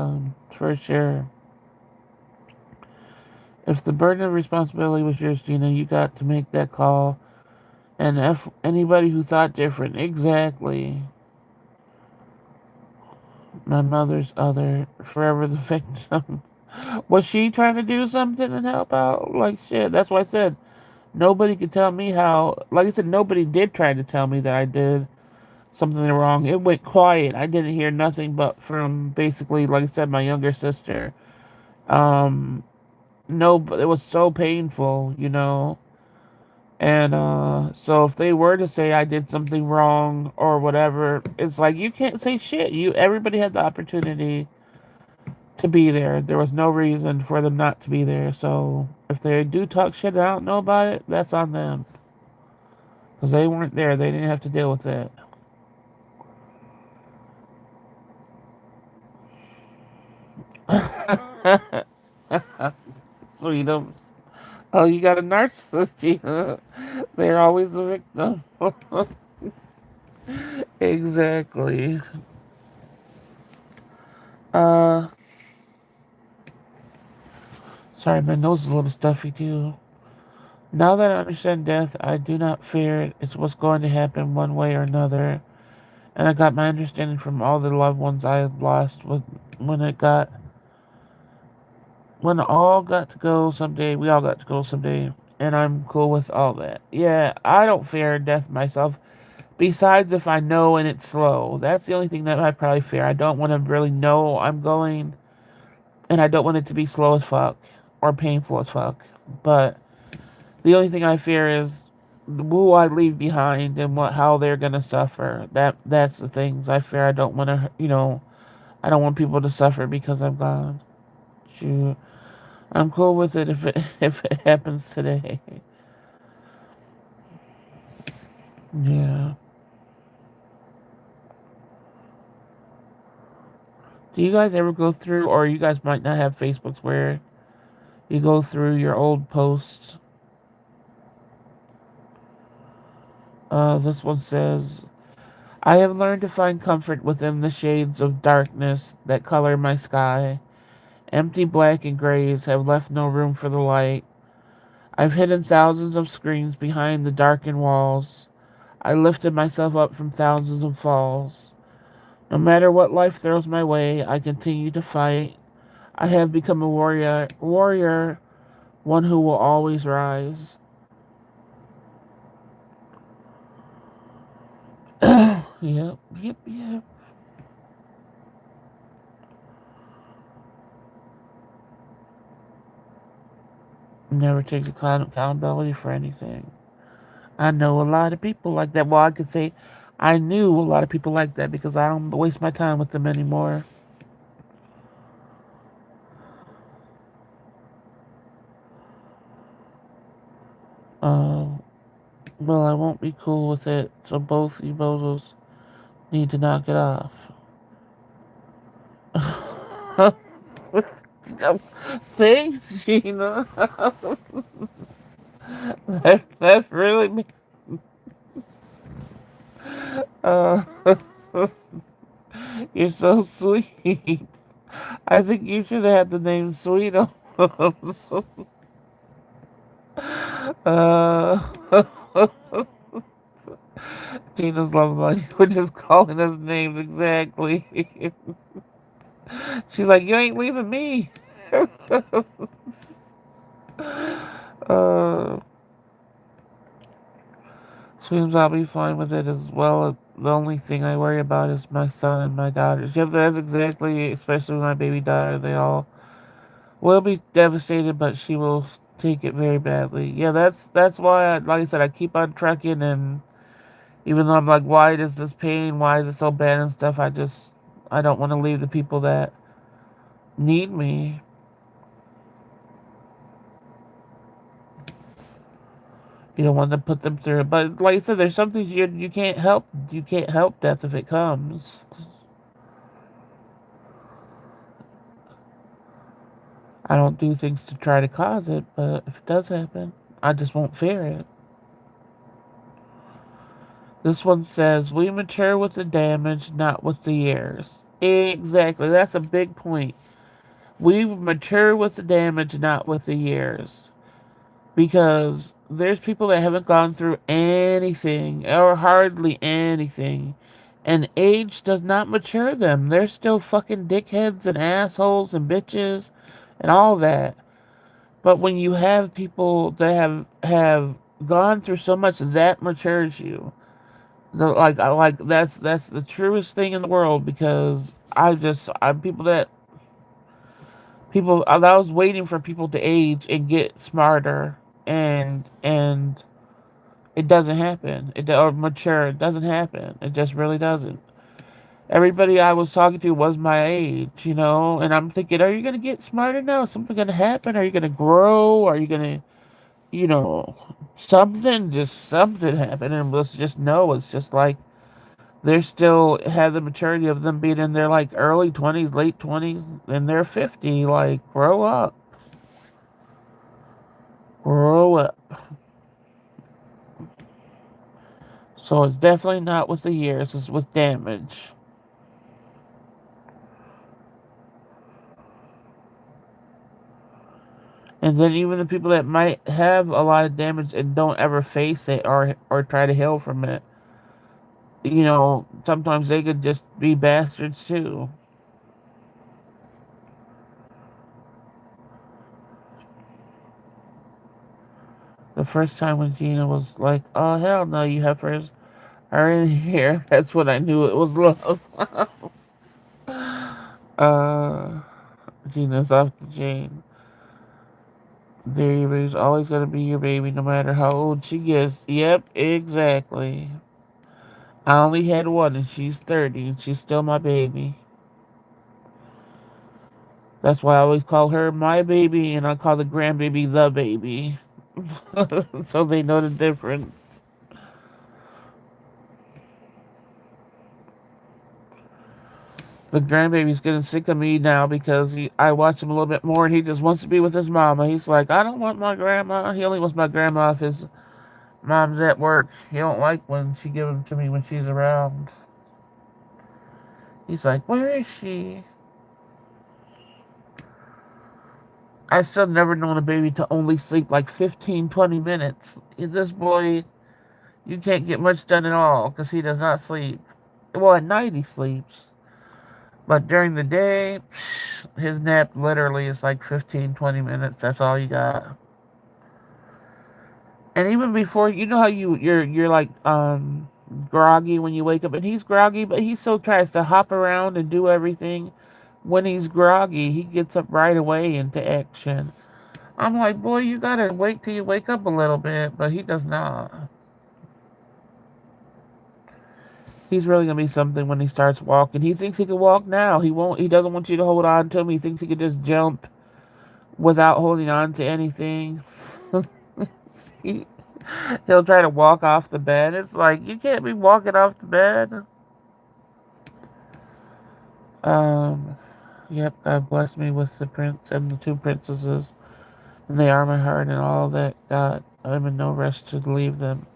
for sure. If the burden of responsibility was yours, Gina, you got to make that call. And if anybody who thought different, exactly. My mother's other, forever the victim. Was she trying to do something and help out? Like shit. That's why I said nobody could tell me how. Like I said, nobody did try to tell me that I did something wrong. It went quiet. I didn't hear nothing but from basically, like I said, my younger sister. Um, no, but it was so painful, you know. And so if they were to say I did something wrong or whatever, it's like you can't say shit. Everybody had the opportunity to be there. There was no reason for them not to be there. So if they do talk shit and I don't know about it, that's on them. Because they weren't there. They didn't have to deal with it. Freedom. Oh, you got a narcissist, Gina. They're always the victim. Exactly. Uh, Sorry, my nose is a little stuffy too. Now that I understand death, I do not fear it. It's what's going to happen one way or another. And I got my understanding from all the loved ones I had lost when it got when all got to go someday. We all got to go someday, and I'm cool with all that. Yeah, I don't fear death myself. Besides, if I know and it's slow, that's the only thing that I probably fear. I don't want to really know I'm going, and I don't want it to be slow as fuck or painful as fuck. But the only thing I fear is who I leave behind and how they're gonna suffer. That's the things I fear. I don't want to, I don't want people to suffer because I'm gone. Shoot, I'm cool with it if it if it happens today. Yeah. Do you guys ever go through, or you guys might not have Facebooks where you go through your old posts? This one says, I have learned to find comfort within the shades of darkness that color my sky. Empty black and grays have left no room for the light. I've hidden thousands of screens behind the darkened walls. I lifted myself up from thousands of falls. No matter what life throws my way, I continue to fight. I have become a warrior, one who will always rise. Yep. Never takes accountability for anything. I know a lot of people like that. Well, I could say I knew a lot of people like that because I don't waste my time with them anymore. Uh, well, I won't be cool with it, so both you bozos need to knock it off. Thanks, Gina. that really. Uh, you're so sweet. I think you should have had the name Sweetums. uh, Gina's love language is calling us names exactly. She's like, you ain't leaving me. uh, Seems I'll be fine with it as well. The only thing I worry about is my son and my daughter. Yep, that's exactly, especially my baby daughter. They all will be devastated, but she will take it very badly. Yeah, that's why, like I said, I keep on trucking, and even though I'm like, why is this pain? Why is it so bad and stuff? I don't want to leave the people that need me. You don't want to put them through it. But like I said, there's some things you can't help. You can't help death if it comes. I don't do things to try to cause it, but if it does happen, I just won't fear it. This one says, we mature with the damage, not with the years. Exactly. That's a big point. We mature with the damage, not with the years. Because there's people that haven't gone through anything, or hardly anything, and age does not mature them. They're still fucking dickheads and assholes and bitches and all that. But when you have people that have gone through so much, that matures you. That's the truest thing in the world, because I'm people I was waiting for people to age and get smarter, and it doesn't happen. Or mature. It doesn't happen. It just really doesn't. Everybody I was talking to was my age, and I'm thinking, are you gonna get smarter now? Is something gonna happen? Are you gonna grow? Are you gonna, something happen? And let's just know it's just like they still have the maturity of them being in their like early 20s, late 20s, and they're 50. Like, grow up. Grow up. So it's definitely not with the years, it's with damage. And then even the people that might have a lot of damage and don't ever face it or try to heal from it, sometimes they could just be bastards too. The first time when Gina was like, oh hell no, you heifers are in here, that's when I knew it was love. uh, Gina's off the chain. Your baby's always gonna be your baby no matter how old she gets. Yep, exactly. I only had one and she's 30 and she's still my baby. That's why I always call her my baby and I call the grandbaby the baby. So they know the difference. The grandbaby's getting sick of me now because I watch him a little bit more and he just wants to be with his mama. He's like, I don't want my grandma. He only wants my grandma if his mom's at work. He don't like when she gives them to me when she's around. He's like, where is she? I still never known a baby to only sleep like 15, 20 minutes. This boy, you can't get much done at all because he does not sleep. Well, at night he sleeps. But during the day, his nap literally is like 15, 20 minutes. That's all you got. And even before, you know how you're like groggy when you wake up, and he's groggy, but he still tries to hop around and do everything. When he's groggy, he gets up right away into action. I'm like, boy, you gotta wait till you wake up a little bit, but he does not. He's really gonna be something when he starts walking. He thinks he can walk now. He won't. He doesn't want you to hold on to him. He thinks he can just jump without holding on to anything. he, he'll try to walk off the bed. It's like, you can't be walking off the bed. Yep. God bless me with the prince and the two princesses, and they are my heart and all that. God, I'm in no rush to leave them.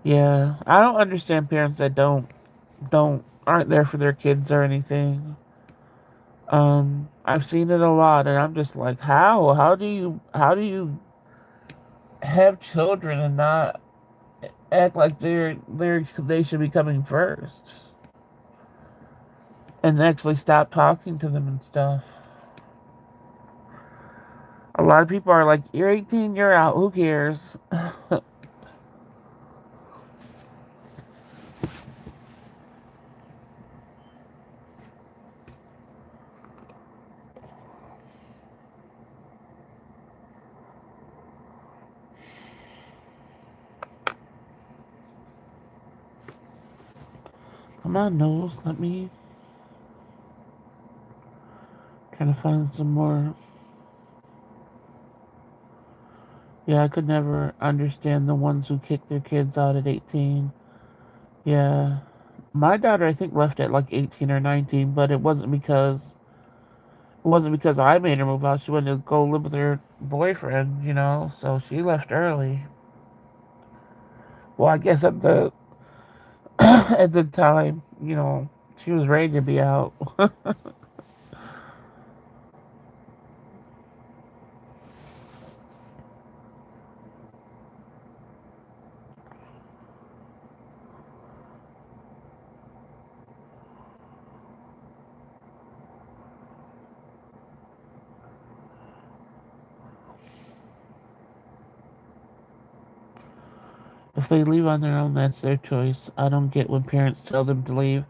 Yeah, I don't understand parents that aren't there for their kids or anything. I've seen it a lot, and I'm just like, how? How do you have children and not act like they should be coming first, and actually stop talking to them and stuff. A lot of people are like, "You're 18, you're out. Who cares?" Come on, Knowles, let me trying to find some more. Yeah, I could never understand the ones who kick their kids out at 18. Yeah. My daughter, I think, left at like 18 or 19, but it wasn't because I made her move out. She wanted to go live with her boyfriend, so she left early. Well, I guess at the at the time, she was ready to be out. If they leave on their own, that's their choice. I don't get when parents tell them to leave.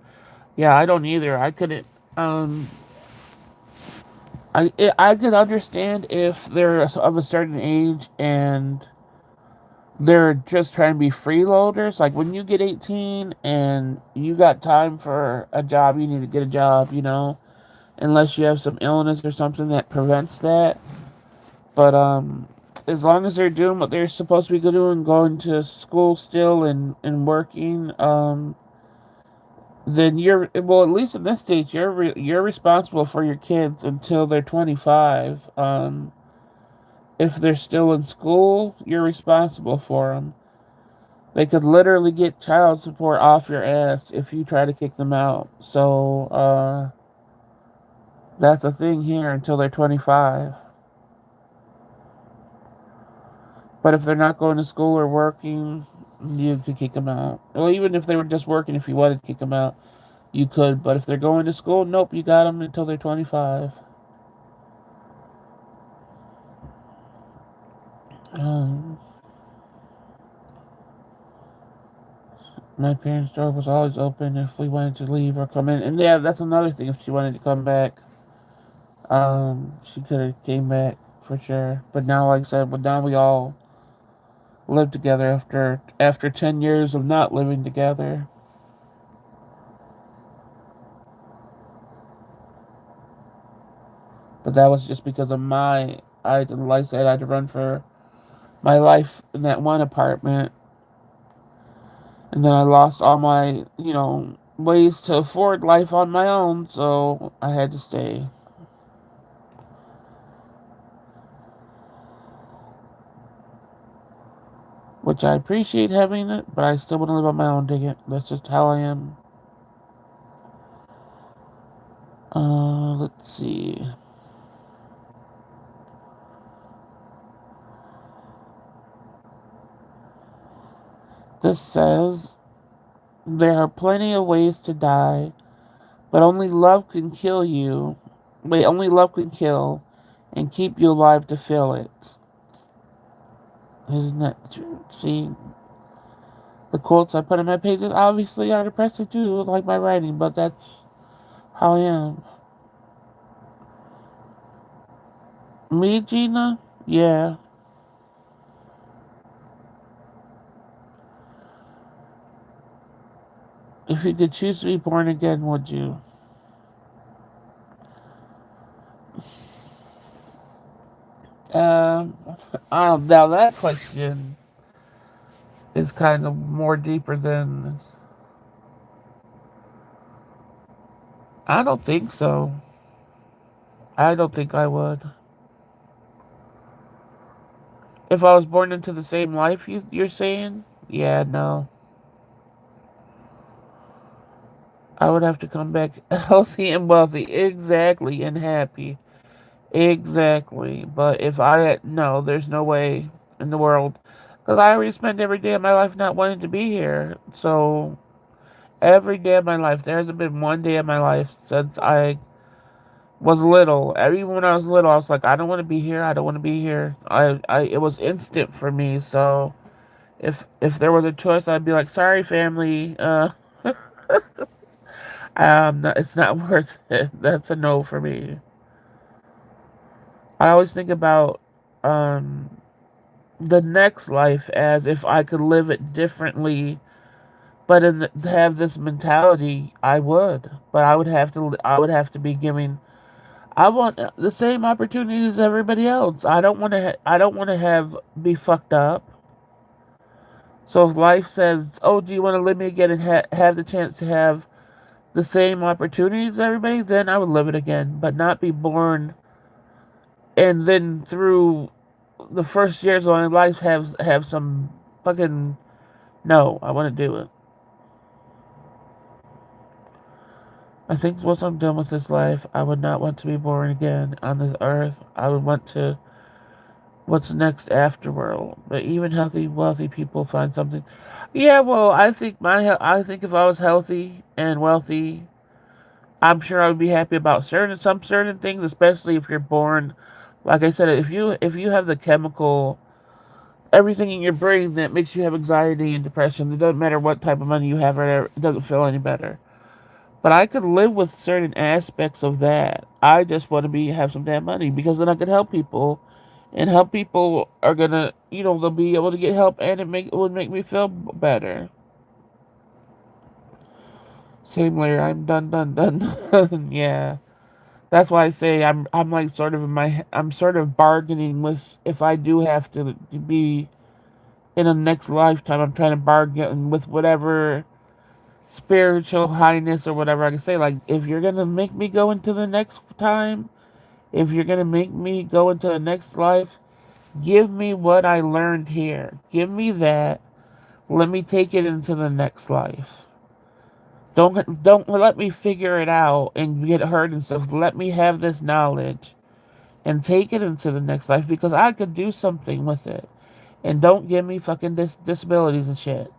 Yeah, I don't either. I couldn't. Um, I could understand if they're of a certain age and they're just trying to be freeloaders. Like when you get 18 and you got time for a job, you need to get a job. Unless you have some illness or something that prevents that. But as long as they're doing what they're supposed to be doing, going to school still and working, then well, at least in this stage, you're responsible for your kids until they're 25. If they're still in school, you're responsible for them. They could literally get child support off your ass if you try to kick them out. So that's a thing here until they're 25. But if they're not going to school or working, you could kick them out. Well, even if they were just working, if you wanted to kick them out, you could. But if they're going to school, nope, you got them until they're 25. Um, my parents' door was always open if we wanted to leave or come in. And yeah, that's another thing. If she wanted to come back, she could have came back for sure. But now, like I said, now we all live together after 10 years of not living together. But that was just because of like I said, I had to run for my life in that one apartment, and then I lost all my ways to afford life on my own, so I had to stay. Which I appreciate having it, but I still want to live on my own. Dig it. That's just how I am. Let's see. This says there are plenty of ways to die, but only love can kill you. Wait, only love can kill and keep you alive to feel it. Isn't that true? See, the quotes I put on my pages obviously are depressing too, like my writing, but that's how I am. Me, Gina? Yeah. If you could choose to be born again, would you? Um, now that question is kind of more deeper than. I don't think so. I don't think I would. If I was born into the same life you're saying? Yeah, no. I would have to come back healthy and wealthy. Exactly. And happy. Exactly. But if I had, no, there's no way in the world. Because I already spent every day of my life not wanting to be here. So, every day of my life, there hasn't been one day of my life since I was little. Even when I was little, I was like, I don't want to be here. I don't want to be here. It was instant for me. So, if there was a choice, I'd be like, sorry, family. It's not worth it. That's a no for me. I always think about um the next life as if I could live it differently, but to have this mentality, I would. But I would have to be giving. I want the same opportunities as everybody else. I don't want to. I don't want to have be fucked up. So if life says, "Oh, do you want to live me again and have the chance to have the same opportunities as everybody?" Then I would live it again, but not be born and then through the first years of my life have some fucking no. I want to do it. I think once I'm done with this life, I would not want to be born again on this earth. I would want to what's next afterworld. But even healthy, wealthy people find something. Yeah, well, I think if I was healthy and wealthy, I'm sure I would be happy about certain things, especially if you're born. Like I said, if you have the chemical everything in your brain that makes you have anxiety and depression, it doesn't matter what type of money you have, or it doesn't feel any better. But I could live with certain aspects of that. I just want to be have some damn money because then I could help people, and help people are gonna, they'll be able to get help, and it would make me feel better. Same layer. I'm done, done, done. Yeah, that's why I say I'm like sort of I'm sort of bargaining with if I do have to be in a next lifetime. I'm trying to bargain with whatever spiritual highness or whatever I can say. Like, if you're gonna make me go into the next time, if you're gonna make me go into the next life, give me what I learned here. Give me that. Let me take it into the next life. Don't let me figure it out and get hurt and stuff. Let me have this knowledge and take it into the next life because I could do something with it. And don't give me fucking disabilities and shit.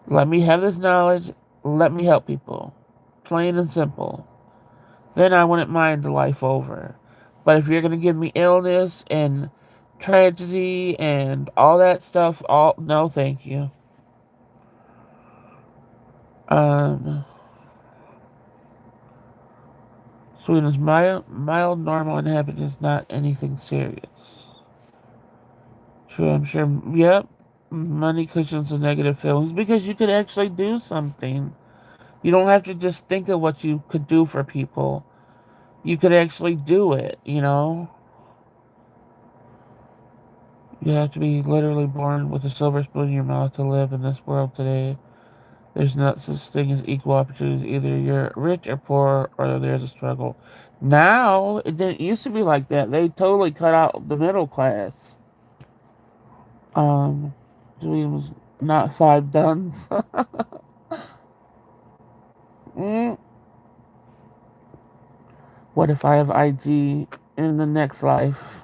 Let me have this knowledge. Let me help people. Plain and simple. Then I wouldn't mind the life over. But if you're going to give me illness and tragedy and all that stuff, no, thank you. Um, Sweden's mild, normal, and happy is not anything serious. True, I'm sure. Yep. Money cushions the negative feelings because you could actually do something. You don't have to just think of what you could do for people. You could actually do it. You have to be literally born with a silver spoon in your mouth to live in this world today. There's not such thing as equal opportunities. Either you're rich or poor, or there's a struggle. Now, it didn't used to be like that. They totally cut out the middle class. Um, Sweden was not five duns. Mm. What if I have IG in the next life?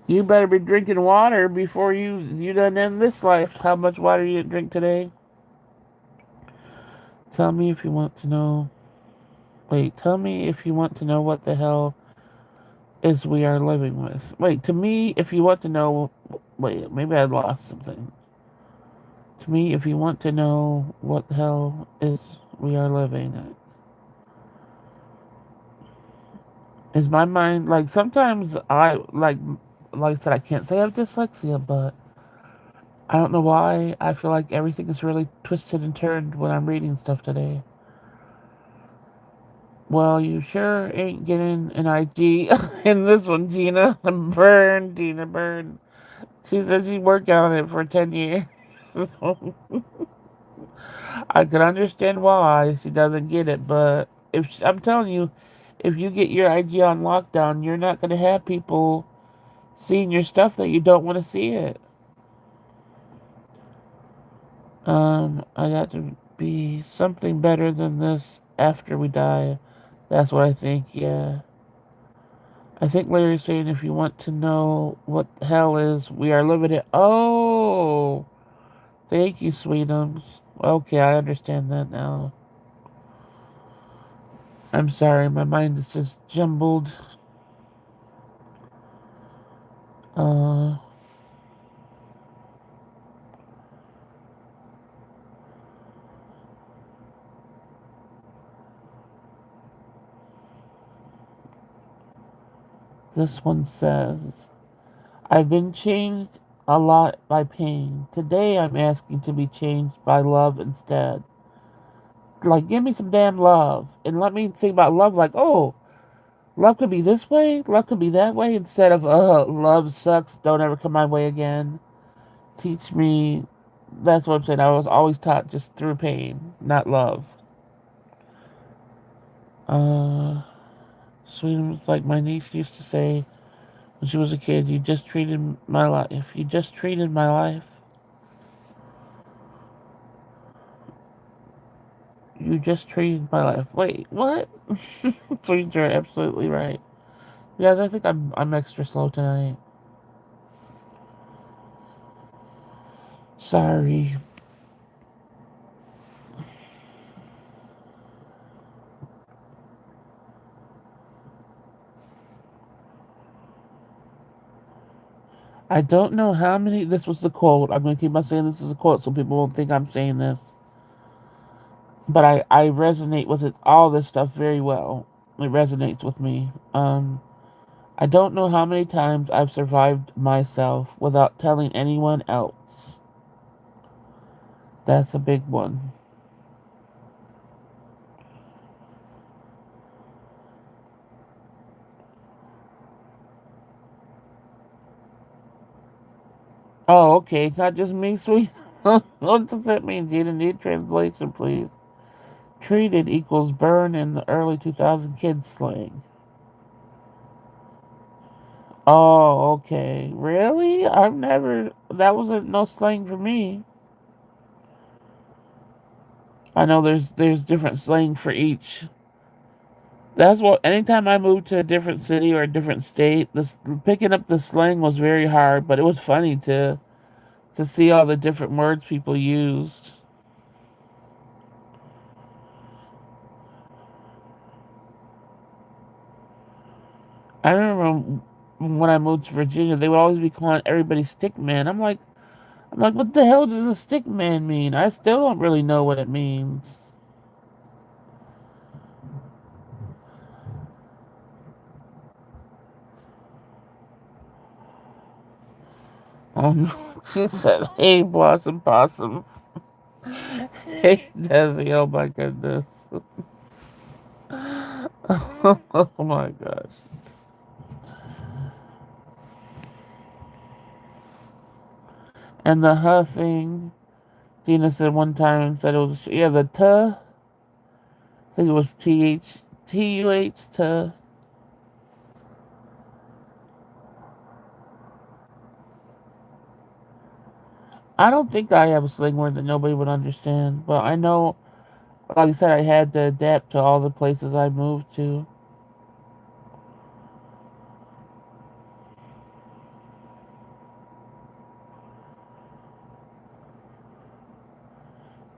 You better be drinking water before you done end this life. How much water you drink today? Tell me if you want to know. Wait, tell me if you want to know what the hell is we are living with. Wait, to me, if you want to know. Wait, maybe I lost something. To me, if you want to know what the hell is we are living, is my mind like sometimes like I said, I can't say I have dyslexia, but I don't know why I feel like everything is really twisted and turned when I'm reading stuff today. Well, you sure ain't getting an IG in this one, Gina. Burn, Gina, burn. She said she worked on it for 10 years. I could understand why she doesn't get it, but I'm telling you, if you get your IG on lockdown, you're not going to have people seeing your stuff that you don't want to see it. I got to. be something better than this after we die. That's what I think, yeah. I think Larry's saying if you want to know what hell is, we are living it. Oh! Thank you, Sweetums. Okay, I understand that now. I'm sorry, my mind is just jumbled. Uh, this one says, I've been changed a lot by pain. Today I'm asking to be changed by love instead. Like, give me some damn love. And let me think about love like, oh, love could be this way, love could be that way, instead of, love sucks, don't ever come my way again. Teach me. That's what I'm saying. I was always taught just through pain, not love. Uh, Sweetums, like my niece used to say when she was a kid, you just treated my life. You just treated my life. You just treated my life. Wait, what? Sweetums are absolutely right. Guys, I think I'm extra slow tonight. Sorry. I don't know how many. This was the quote. I'm going to keep on saying this is a quote so people won't think I'm saying this. But I resonate with it, all this stuff very well. It resonates with me. I don't know how many times I've survived myself without telling anyone else. That's a big one. Oh, okay. It's not just me, sweet. What does that mean? Do you need translation, please? Treated equals burn in the early 2000 kids slang. Oh, okay. Really? I've never. That wasn't no slang for me. I know there's different slang for each. That's what. Anytime I moved to a different city or a different state, this picking up the slang was very hard, but it was funny to see all the different words people used. I remember when I moved to Virginia, they would always be calling everybody stick man. I'm like, what the hell does a stick man mean? I still don't really know what it means. She said, "Hey, Blossom Possum." Hey, Desi. Oh my goodness. Oh my gosh. And the huh thing, Dina said one time and said it was, yeah, the tuh. I think it was Tuh. Tuh. I don't think I have a slang word that nobody would understand, but I know, like I said, I had to adapt to all the places I moved to.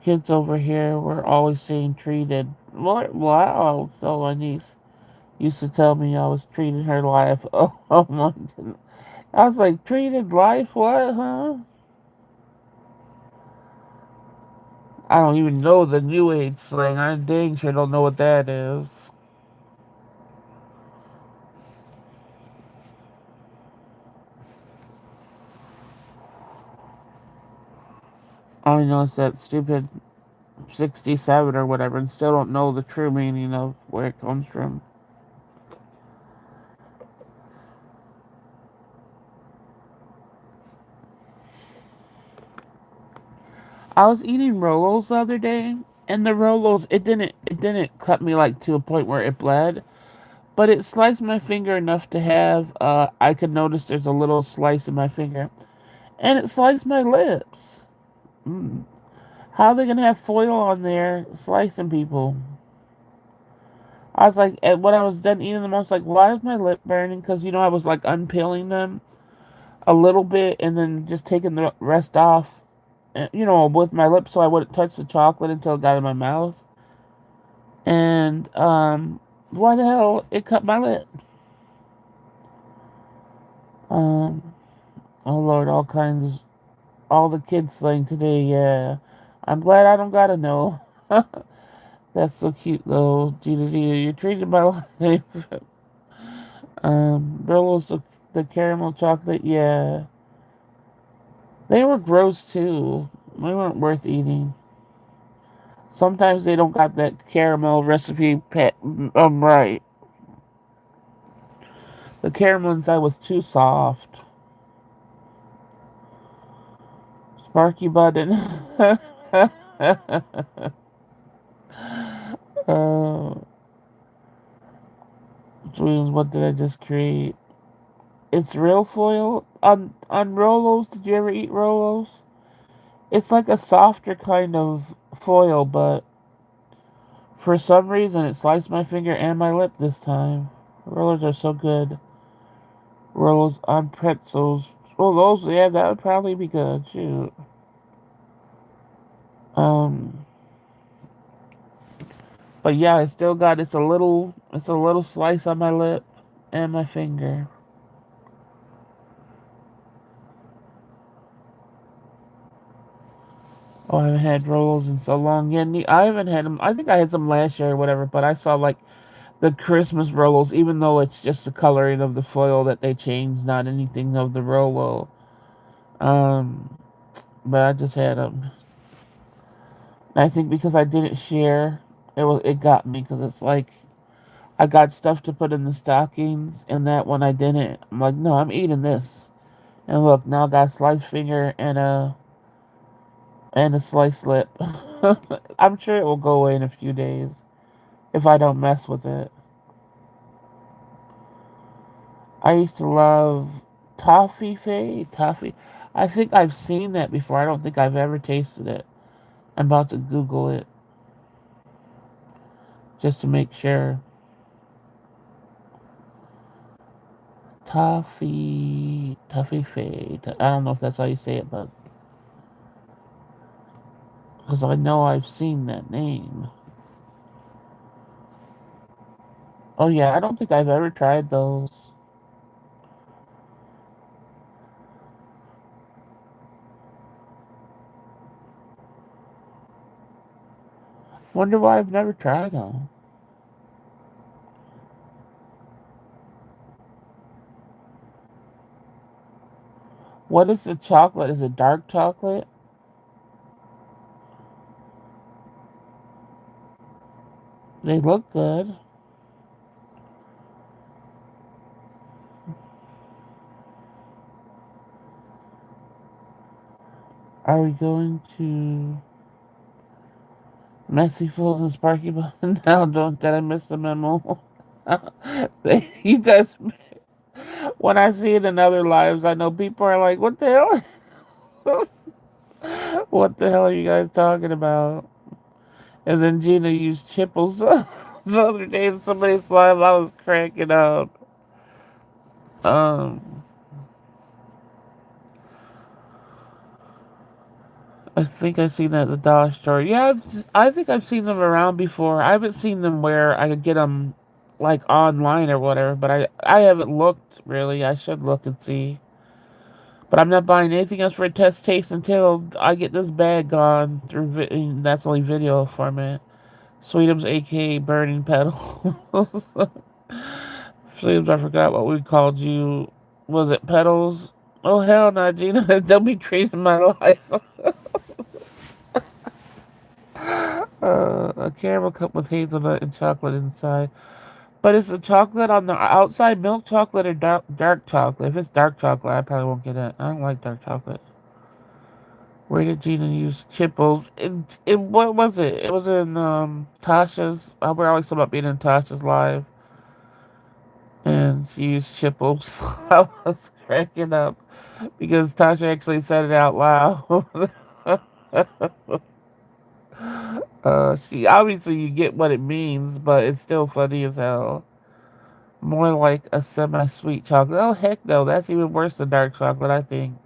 Kids over here were always saying treated. What? Wow. So my niece used to tell me I was treating her life. Oh my goodness. I was like, treated life? What, huh? I don't even know the new age slang. I dang sure don't know what that is. I know it's that stupid 67 or whatever and still don't know the true meaning of where it comes from. I was eating Rolos the other day, and the Rolos it didn't cut me like to a point where it bled, but it sliced my finger enough to have I could notice there's a little slice in my finger, and it sliced my lips. Mm. How are they gonna have foil on there slicing people? I was like, when I was done eating them, I was like, why is my lip burning? Because, I was like unpeeling them a little bit and then just taking the rest off, with my lips so I wouldn't touch the chocolate until it got in my mouth. And, why the hell it cut my lip? Um, oh Lord, all the kids slang today, yeah. I'm glad I don't gotta know. That's so cute though. Gina, you're treating my life. Brillos, the caramel chocolate, yeah. They were gross too. They weren't worth eating. Sometimes they don't got that caramel recipe right. The caramel inside was too soft. Sparky button. uh, what did I just create? It's real foil on Rolos. Did you ever eat Rolos? It's like a softer kind of foil, but for some reason it sliced my finger and my lip this time. Rollers are so good. Rolls on pretzels. Well, those, yeah, that would probably be good. Shoot. Um, but yeah, I still got it's a little slice on my lip and my finger. Oh, I haven't had rolls in so long. Yeah, I haven't had them. I think I had some last year or whatever, but I saw like the Christmas rolls, even though it's just the coloring of the foil that they changed, not anything of the Rolo. Um, but I just had them. And I think because I didn't share, it got me because it's like I got stuff to put in the stockings, and that one I didn't. I'm like, no, I'm eating this. And look, now I got a sliced finger and a sliced lip. I'm sure it will go away in a few days if I don't mess with it. I used to love toffee. I think I've seen that before. I don't think I've ever tasted it. I'm about to Google it just to make sure. Toffee. I don't know if that's how you say it, but because I know I've seen that name. Oh yeah, I don't think I've ever tried those. Wonder why I've never tried them. What is the chocolate? Is it dark chocolate? They look good. Are we going to Messy Fools and Sparky Bun? Now don't that I miss the memo. You guys, when I see it in other lives, I know people are like, "What the hell? What the hell are you guys talking about?" And then Gina used Chipples the other day in somebody's live. I was cracking up. Um, I think I've seen that at the dollar store. Yeah, I think I've seen them around before. I haven't seen them where I could get them like online or whatever, but I haven't looked really. I should look and see. But I'm not buying anything else for a test taste until I get this bag gone through. That's only video format. Sweetums, aka Burning Petals. Sweetums, I forgot what we called you. Was it Petals? Oh hell no, Gina! Don't be treating my life. A caramel cup with hazelnut and chocolate inside. But is the chocolate on the outside milk chocolate or dark chocolate? If it's dark chocolate, I probably won't get it. I don't like dark chocolate. Where did Gina use Chipples? What was it? It was in Tasha's. We're always talking about being in Tasha's live. And she used Chipples. I was cracking up because Tasha actually said it out loud. Obviously you get what it means, but it's still funny as hell. More like a semi-sweet chocolate. Oh heck no, that's even worse than dark chocolate. I think.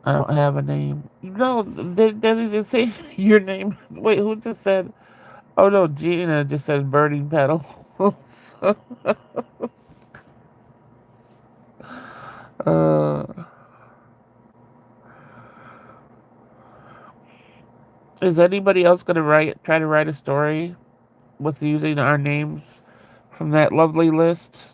I don't have a name. No, does he just say your name? Wait, who just said? Oh no, Gina just said burning petals. uh, is anybody else gonna try to write a story with using our names from that lovely list?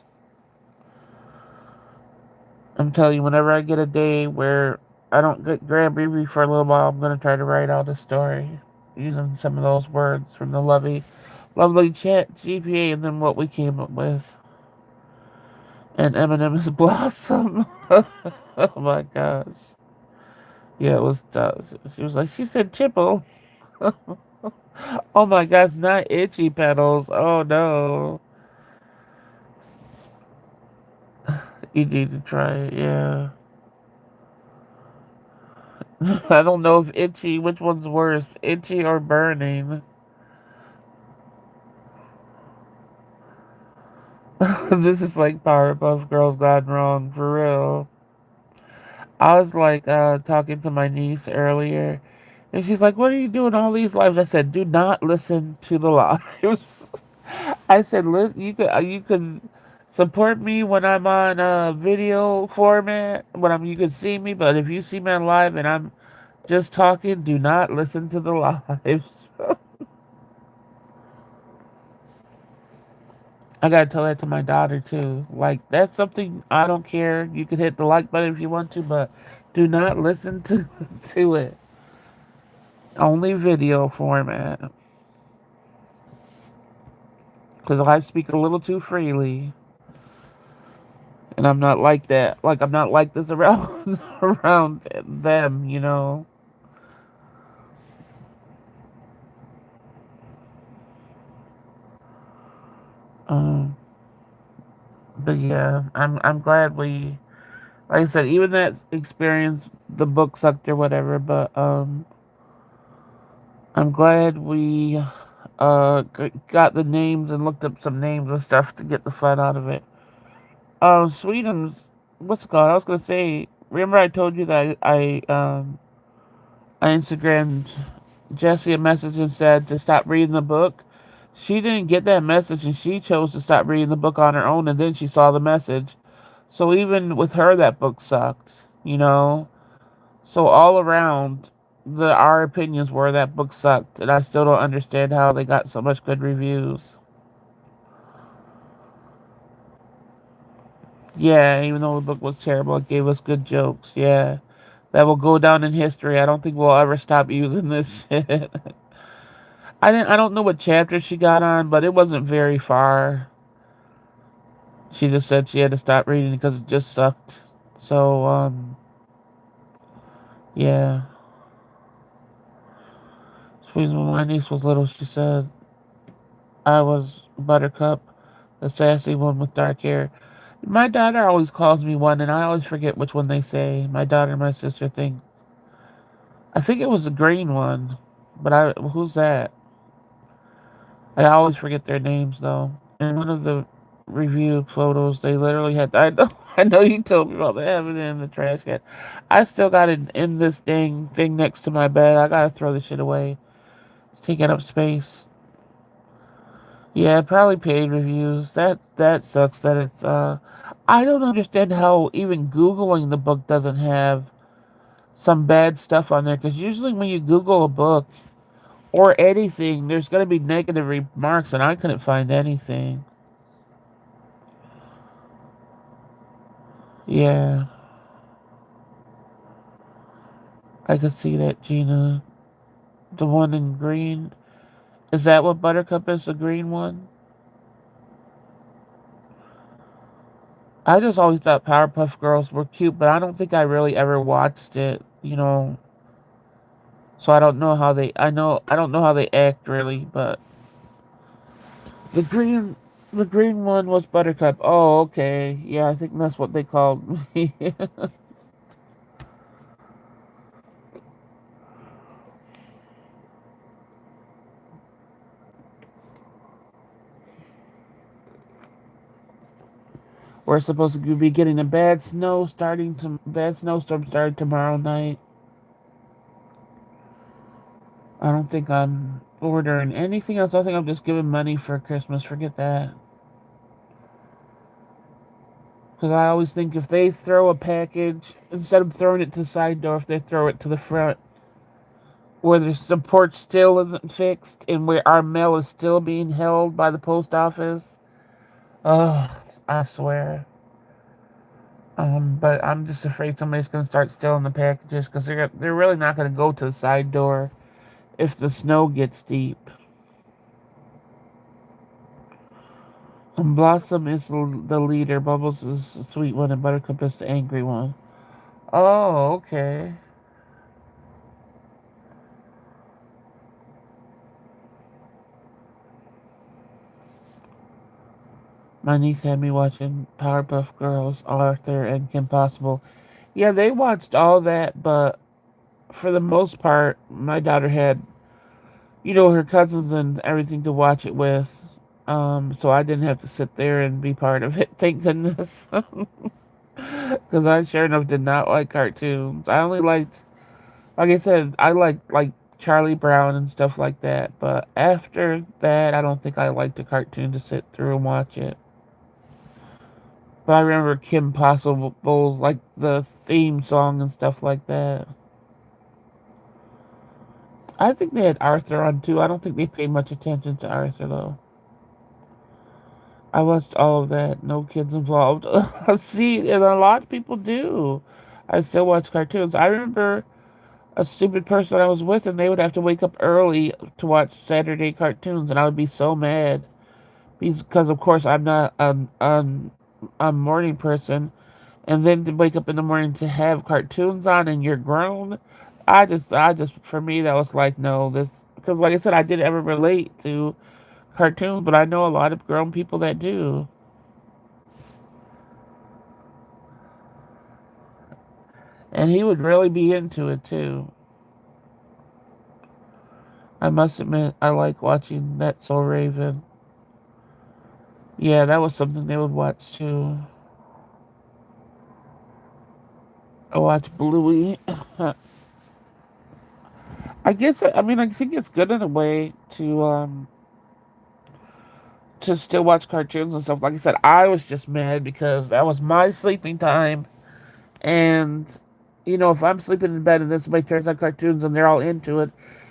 I'm telling you, whenever I get a day where I don't get grab Riri for a little while, I'm gonna try to write out a story using some of those words from the lovely chat GPA, and then what we came up with. And Eminem's Blossom. Oh my gosh. Yeah, it was tough. She was like, she said Chipple. Oh my gosh, not itchy petals. Oh no. You need to try it, yeah. I don't know if itchy, which one's worse, itchy or burning. This is like Powerpuff Girls gone wrong, for real. I was like talking to my niece earlier, and she's like, "What are you doing all these lives?" I said, "Do not listen to the lives." I said, "Listen, you could support me when I'm on video format, you can see me, but if you see me on live and I'm just talking, do not listen to the lives." I gotta tell that to my daughter too. Like that's something I don't care. You could hit the like button if you want to, but do not listen to to it. Only video format. Because I speak a little too freely. And I'm not like that. Like, I'm not like this around, around them, you know? Um, but yeah, I'm glad like I said, even that experience, the book sucked or whatever, but, I'm glad we, got the names and looked up some names and stuff to get the fun out of it. Sweden's, what's it called? I was gonna say, remember I told you that I Instagrammed Jessie a message and said to stop reading the book. She didn't get that message and she chose to stop reading the book on her own and then she saw the message. So even with her, that book sucked, you know? So all around, our opinions were that book sucked, and I still don't understand how they got so much good reviews. Yeah, even though the book was terrible, it gave us good jokes. Yeah, that will go down in history. I don't think we'll ever stop using this shit. I don't know what chapter she got on, but it wasn't very far. She just said she had to stop reading because it just sucked. So yeah. When my niece was little, she said I was Buttercup, the sassy one with dark hair. My daughter always calls me one, and I always forget which one they say. My daughter and my sister think. I think it was the green one, but who's that? I always forget their names though. In one of the review photos, they literally had. I know, I know you told me about that. Having it in the trash can. I still got it in this thing next to my bed. I gotta throw this shit away. It's taking up space. Yeah, probably paid reviews. That sucks. That it's. I don't understand how even googling the book doesn't have some bad stuff on there. Because usually when you Google a book or anything, there's gonna be negative remarks, and I couldn't find anything. Yeah, I could see that, Gina. The one in green. Is that what Buttercup is, the green one? I just always thought Powerpuff Girls were cute, but I don't think I really ever watched it, you know. So I don't know how I don't know how they act really, but the green the green one was Buttercup. Oh, okay. Yeah, I think that's what they called me. We're supposed to be getting a bad snowstorm starting tomorrow night. I don't think I'm ordering anything else. I think I'm just giving money for Christmas. Forget that. Because I always think if they throw a package, instead of throwing it to the side door, if they throw it to the front, where the support still isn't fixed and where our mail is still being held by the post office. Ugh, I swear. But I'm just afraid somebody's gonna start stealing the packages because they're really not gonna go to the side door if the snow gets deep. And Blossom is the leader, Bubbles is the sweet one, and Buttercup is the angry one. Oh, okay. My niece had me watching Powerpuff Girls, Arthur, and Kim Possible. Yeah, they watched all that, but for the most part, my daughter had, her cousins and everything to watch it with. So I didn't have to sit there and be part of it, thank goodness. Because I sure enough did not like cartoons. I only liked, like I said, I liked like Charlie Brown and stuff like that. But after that, I don't think I liked a cartoon to sit through and watch it. But I remember Kim Possible's like the theme song and stuff like that. I think they had Arthur on too. I don't think they paid much attention to Arthur though. I watched all of that. No kids involved. See, and a lot of people do. I still watch cartoons. I remember a stupid person I was with, and they would have to wake up early to watch Saturday cartoons, and I would be so mad because, of course, I'm not a morning person, and then to wake up in the morning to have cartoons on, and you're grown. For me, that was like, no, this, because, like I said, I didn't ever relate to cartoons, but I know a lot of grown people that do. And he would really be into it too. I must admit, I like watching That So Raven. Yeah, that was something they would watch too. I watch Bluey. I think it's good in a way to still watch cartoons and stuff. Like I said, I was just mad because that was my sleeping time, and if I'm sleeping in bed and then somebody turns on cartoons and they're all into it,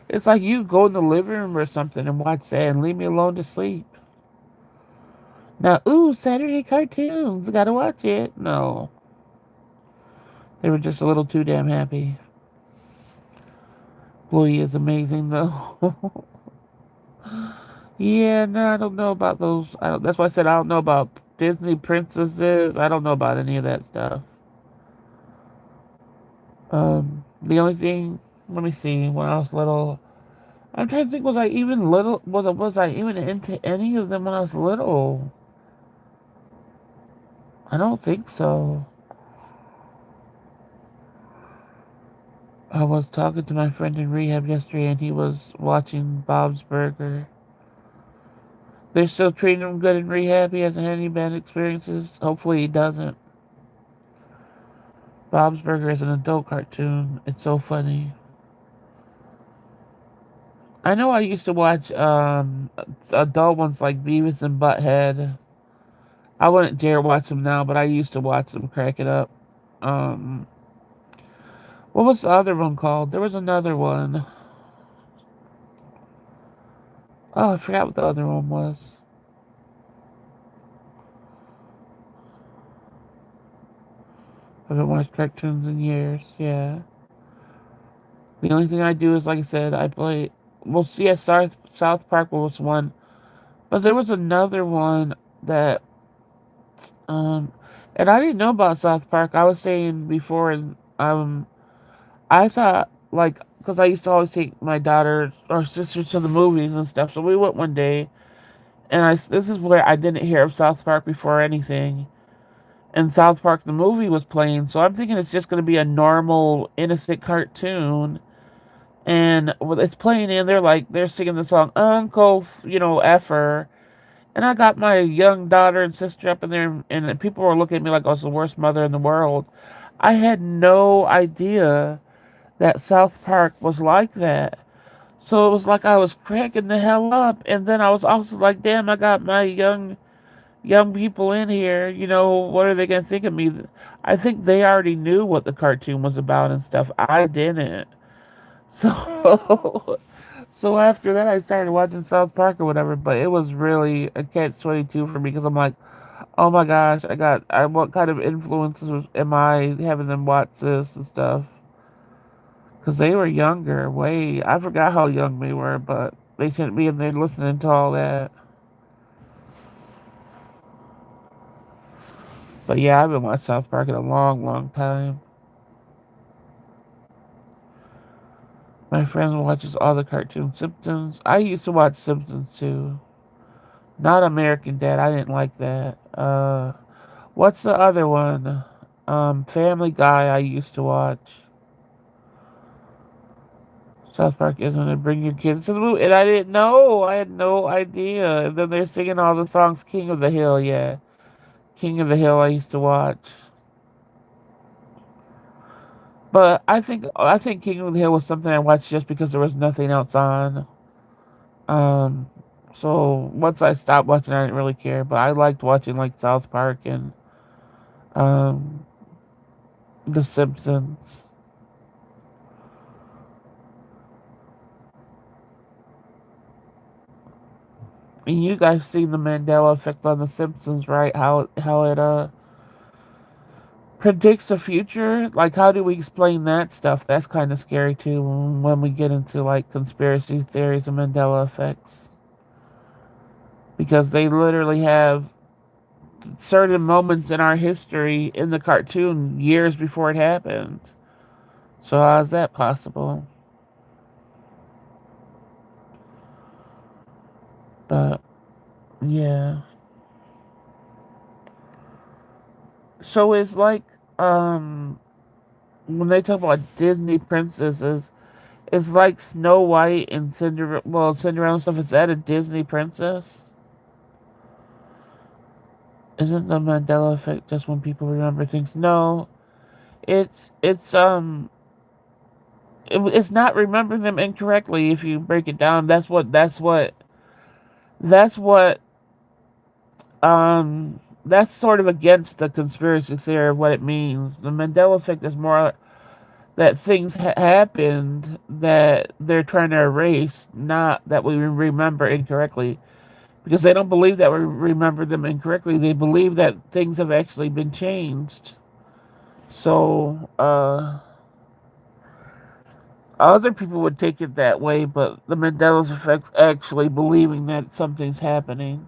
it's like you go in the living room or something and watch that and leave me alone to sleep. Now, ooh, Saturday cartoons, gotta watch it. No, they were just a little too damn happy. Bluey is amazing though. Yeah, no, I don't know about those. That's why I said I don't know about Disney princesses. I don't know about any of that stuff. The only thing, let me see, when I was little, I'm trying to think, was I even little? Was I even into any of them when I was little? I don't think so. I was talking to my friend in rehab yesterday, and he was watching Bob's Burger. They're still treating him good in rehab. He hasn't had any bad experiences. Hopefully, he doesn't. Bob's Burger is an adult cartoon. It's so funny. I know I used to watch adult ones like Beavis and Butthead. I wouldn't dare watch them now, but I used to watch them crack it up. Um, what was the other one called? There was another one. Oh, I forgot what the other one was. I haven't watched cartoons in years. Yeah. The only thing I do is, like I said, I play. Well, see, South Park was one, but there was another one that um, and I didn't know about South Park. I was saying before, and I thought like because I used to always take my daughter or sister to the movies and stuff. So we went one day, and this is where I didn't hear of South Park before anything. And South Park the movie was playing, so I'm thinking it's just going to be a normal, innocent cartoon. And it's playing, and they're singing the song Uncle, Effer, And I got my young daughter and sister up in there, and people were looking at me like I was the worst mother in the world. I had no idea that South Park was like that. So it was like I was cracking the hell up, and then I was also like, "Damn, I got my young people in here. You know, what are they gonna think of me?" I think they already knew what the cartoon was about and stuff. I didn't. So, so after that, I started watching South Park or whatever. But it was really a catch-22 for me because I'm like, oh my gosh, what kind of influences am I having them watch this and stuff? Because they were younger, way. I forgot how young they were, but they shouldn't be in there listening to all that. But yeah, I've been watching South Park in a long, long time. My friend watches all the cartoon Simpsons. I used to watch Simpsons too. Not American Dad. I didn't like that. What's the other one? Family Guy. I used to watch. South Park isn't it? Bring your kids to the movie, and I didn't know. I had no idea. And then they're singing all the songs. King of the Hill. Yeah, King of the Hill. I used to watch. But I think King of the Hill was something I watched just because there was nothing else on. Um, so once I stopped watching, I didn't really care. But I liked watching like South Park and um, The Simpsons. And you guys seen the Mandela effect on The Simpsons, right? How it predicts the future. Like, how do we explain that stuff? That's kind of scary too when we get into like conspiracy theories and Mandela effects, because they literally have certain moments in our history in the cartoon years before it happened. So how's that possible? But yeah. So it's like when they talk about Disney princesses, it's like Snow White and Cinderella. Well, Cinderella and stuff. Is that a Disney princess? Isn't the Mandela effect just when people remember things? No, it's not remembering them incorrectly. If you break it down, that's what that's sort of against the conspiracy theory of what it means. The Mandela effect is more that things happened that they're trying to erase, not that we remember incorrectly. Because they don't believe that we remember them incorrectly. They believe that things have actually been changed. So, other people would take it that way, but the Mandela's effect actually believing that something's happening.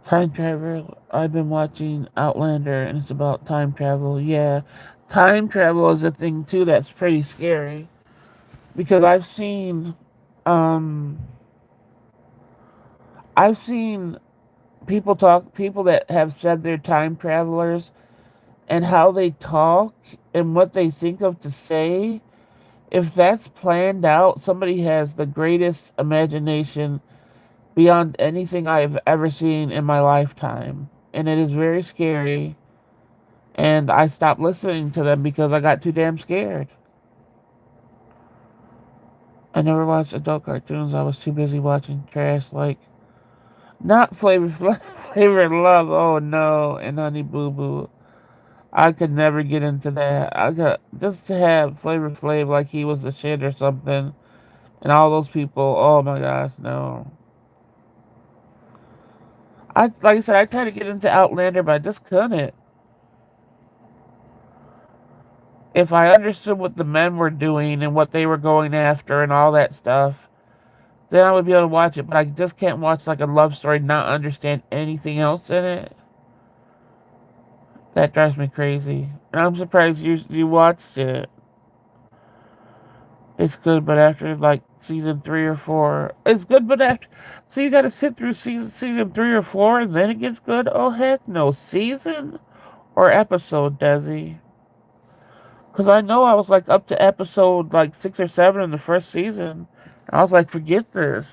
Time travel. I've been watching Outlander, and it's about time travel. Yeah, time travel is a thing too that's pretty scary because um, I've seen people that have said they're time travelers and how they talk and what they think of to say. If that's planned out, somebody has the greatest imagination beyond anything I've ever seen in my lifetime. And it is very scary. And I stopped listening to them because I got too damn scared. I never watched adult cartoons. I was too busy watching trash like not Flavor of Love. Oh no, and Honey Boo Boo. I could never get into that. I got just to have Flavor Flav like he was the shit or something, and all those people. Oh my gosh, no. I like I said, I tried to get into Outlander, but I just couldn't. If I understood what the men were doing and what they were going after and all that stuff, then I would be able to watch it. But I just can't watch like a love story, not understand anything else in it. That drives me crazy. And I'm surprised you watched it. It's good, but after like season 3 or 4, it's good, but after, so you got to sit through season 3 or 4, and then it gets good. Oh heck no, season or episode, Desi? Because I know I was like up to episode like 6 or 7 in the first season. I was like, forget this.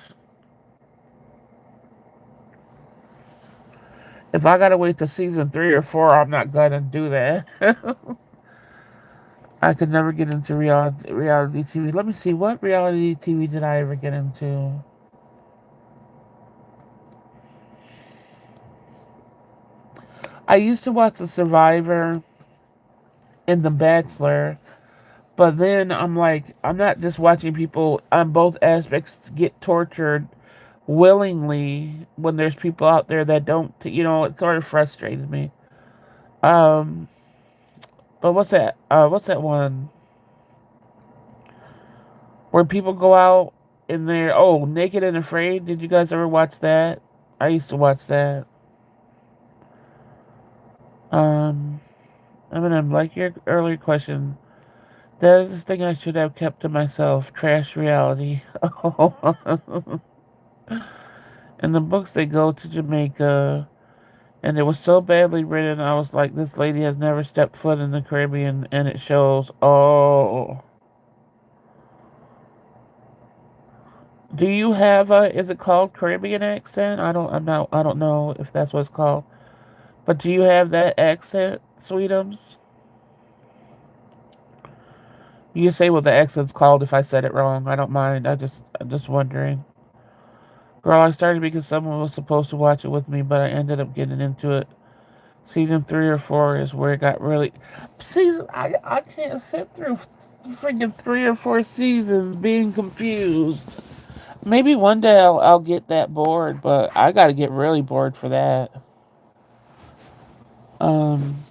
If I gotta wait to season 3 or 4, I'm not gonna do that. I could never get into reality TV. Let me see, what reality TV did I ever get into? I used to watch The Survivor and The Bachelor, but then I'm like, I'm not just watching people on both aspects get tortured willingly when there's people out there that don't, it sort of frustrated me. Um, but what's that? What's that one where people go out and they're Naked and Afraid? Did you guys ever watch that? I used to watch that. Um, I'm like your earlier question. That is the thing I should have kept to myself. Trash reality. In the books, they go to Jamaica, and it was so badly written. I was like, this lady has never stepped foot in the Caribbean, and it shows. Oh, do you have a? Is it called Caribbean accent? I don't know if that's what it's called. But do you have that accent, Sweetums? You say what the accent's called if I said it wrong. I don't mind. I'm just wondering. Girl, I started because someone was supposed to watch it with me, but I ended up getting into it. Season 3 or 4 is where it got really. I can't sit through freaking 3 or 4 seasons being confused. Maybe one day I'll get that bored, but I gotta get really bored for that. Um,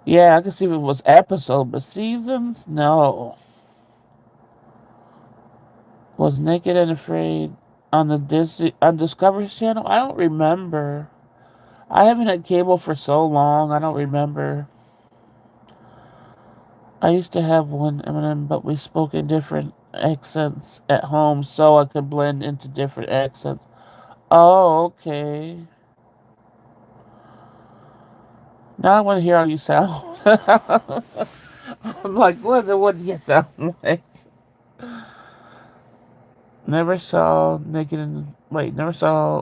yeah, I can see if it was episode, but seasons, no. Was Naked and Afraid on the Discovery's channel? I don't remember. I haven't had cable for so long. I don't remember. I used to have one Eminem, but we spoke in different accents at home, so I could blend into different accents. Oh, okay. Now I want to hear how you sound. I'm like, what do you sound like? Never saw Naked and wait, never saw.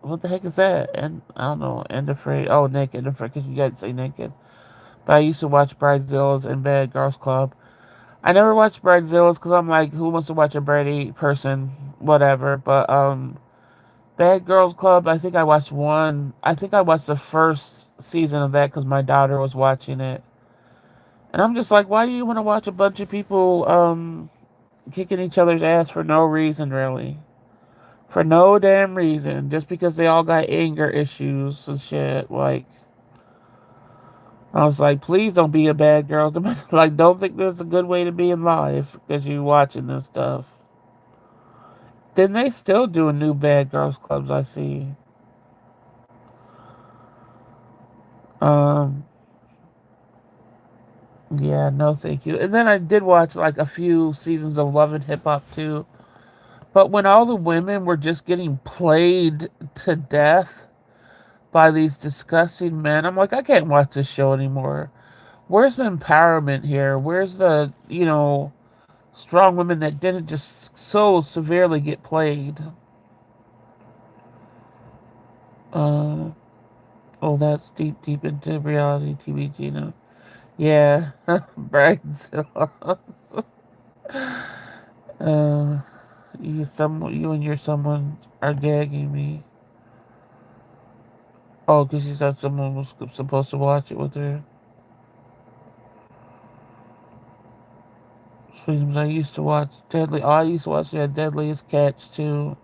What the heck is that? And I don't know. And Afraid. Oh, Naked and Afraid, because you guys say Naked. But I used to watch Bridezillas and Bad Girls Club. I never watched Bridezillas because I'm like, who wants to watch a bratty person? Whatever. But Bad Girls Club. I think I watched one. I think I watched the first season of that because my daughter was watching it. And I'm just like, why do you want to watch a bunch of people kicking each other's ass for no reason, really? For no damn reason, just because they all got anger issues and shit. Like, I was like, please don't be a bad girl. Like, don't think this is a good way to be in life because you're watching this stuff. Then they still doing new bad girls clubs, I see. Um, yeah, no, thank you. And then I did watch like a few seasons of Love and Hip Hop too. But when all the women were just getting played to death by these disgusting men, I'm like, I can't watch this show anymore. Where's the empowerment here? Where's the, strong women that didn't just so severely get played? Uh, oh, that's deep, deep into reality TV, Gina. Yeah, Bridezilla. uh, you and your someone are gagging me. Oh, because she said someone was supposed to watch it with her. Streams I used to watch Deadly. Oh, I used to watch Deadliest Catch too.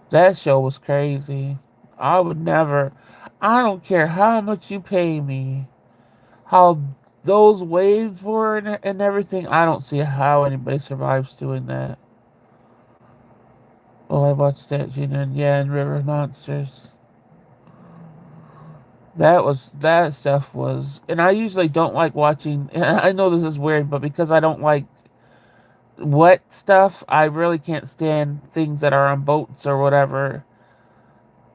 That show was crazy. I would never. I don't care how much you pay me. How those waves were and everything. I don't see how anybody survives doing that. Oh, I watched that, Gina. Yeah, and River Monsters. That stuff was, and I usually don't like watching. I know this is weird, but because I don't like wet stuff, I really can't stand things that are on boats or whatever.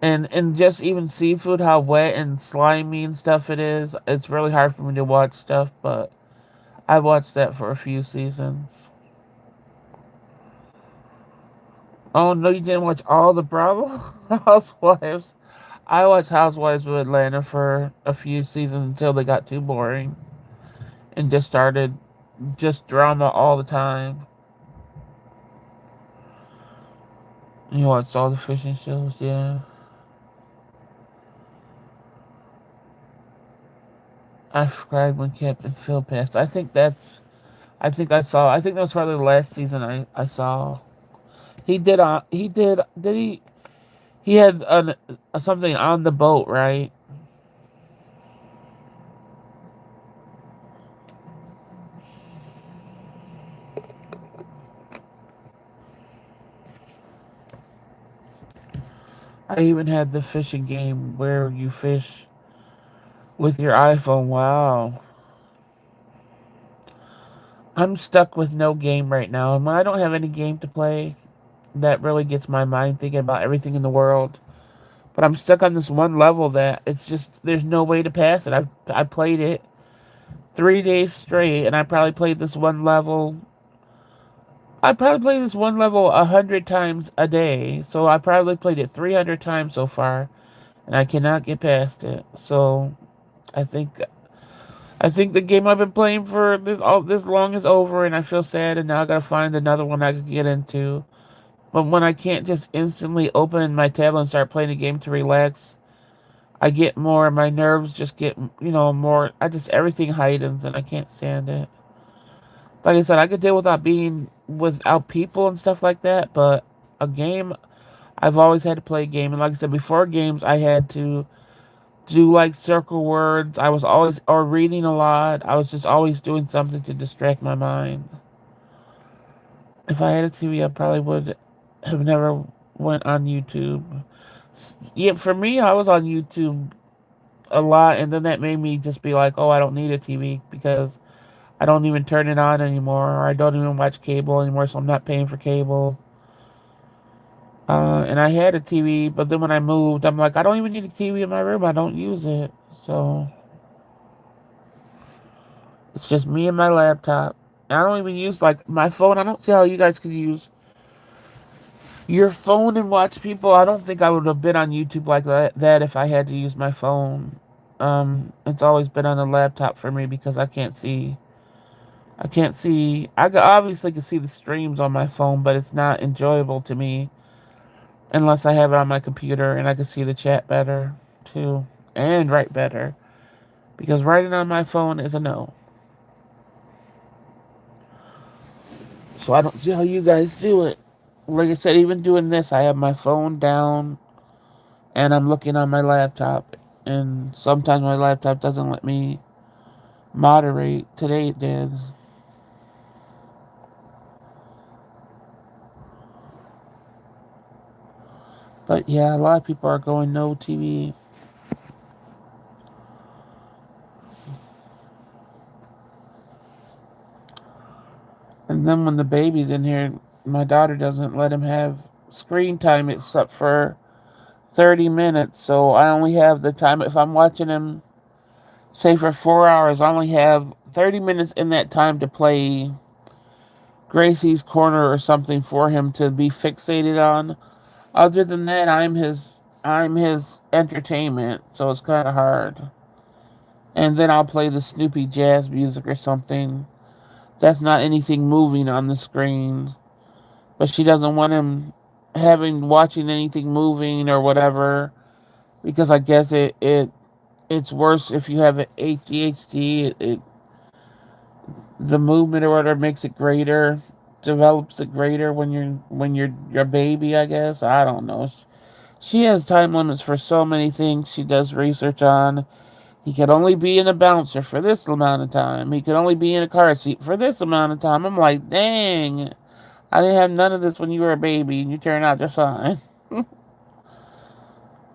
And just even seafood, how wet and slimy and stuff it is. It's really hard for me to watch stuff, but I watched that for a few seasons. Oh no, you didn't watch all the Bravo Housewives. I watched Housewives of Atlanta for a few seasons until they got too boring and just started just drama all the time. You watched all the fishing shows, yeah. I cried when Captain Phil passed. I think I saw. I think that was probably the last season I saw. He did. He did. Did he? He had something on the boat, right? I even had the fishing game where you fish with your iPhone. Wow. I'm stuck with no game right now, and when I don't have any game to play, that really gets my mind thinking about everything in the world. But I'm stuck on this one level that it's just there's no way to pass it. I played it 3 days straight, and I probably played this one level. I probably played this one level 100 times a day, so I probably played it 300 times so far, and I cannot get past it. So I think I think the game I've been playing for this long is over, and I feel sad, and now I gotta find another one I can get into. But when I can't just instantly open my tablet and start playing a game to relax, I get more. My nerves just get more. I just everything heightens, and I can't stand it. Like I said, I could deal without being without people and stuff like that, but a game, I've always had to play a game. And like I said, before games, I had to do like circle words. I was always or reading a lot. I was just always doing something to distract my mind. If I had a TV, I probably would have never went on YouTube. Yeah, for me, I was on YouTube a lot, and then that made me just be like, oh, I don't need a TV because I don't even turn it on anymore, or I don't even watch cable anymore, so I'm not paying for cable. And I had a TV, but then when I moved, I'm like, I don't even need a TV in my room. I don't use it. So it's just me and my laptop. I don't even use like my phone. I don't see how you guys could use your phone and watch people. I don't think I would have been on YouTube like that if I had to use my phone. It's always been on a laptop for me because I can't see. I can't see. Obviously can see the streams on my phone, but it's not enjoyable to me unless I have it on my computer and I can see the chat better too and write better. Because writing on my phone is a no. So I don't see how you guys do it. Like I said, even doing this, I have my phone down and I'm looking on my laptop. And sometimes my laptop doesn't let me moderate. Today it did. But yeah, a lot of people are going no TV. And then when the baby's in here, my daughter doesn't let him have screen time except for 30 minutes. So I only have the time, if I'm watching him, say for 4 hours, I only have 30 minutes in that time to play Gracie's Corner or something for him to be fixated on. Other than that, I'm his entertainment, so it's kind of hard. And then I'll play the Snoopy jazz music or something. That's not anything moving on the screen. But she doesn't want him watching anything moving or whatever because I guess it's worse if you have ADHD. The movement or whatever makes it greater, develops it greater when you're your baby. I guess I don't know. She has time limits for so many things she does research on. He could only be in a bouncer for this amount of time. He could only be in a car seat for this amount of time. I'm like, dang. I didn't have none of this when you were a baby and you turned out just fine.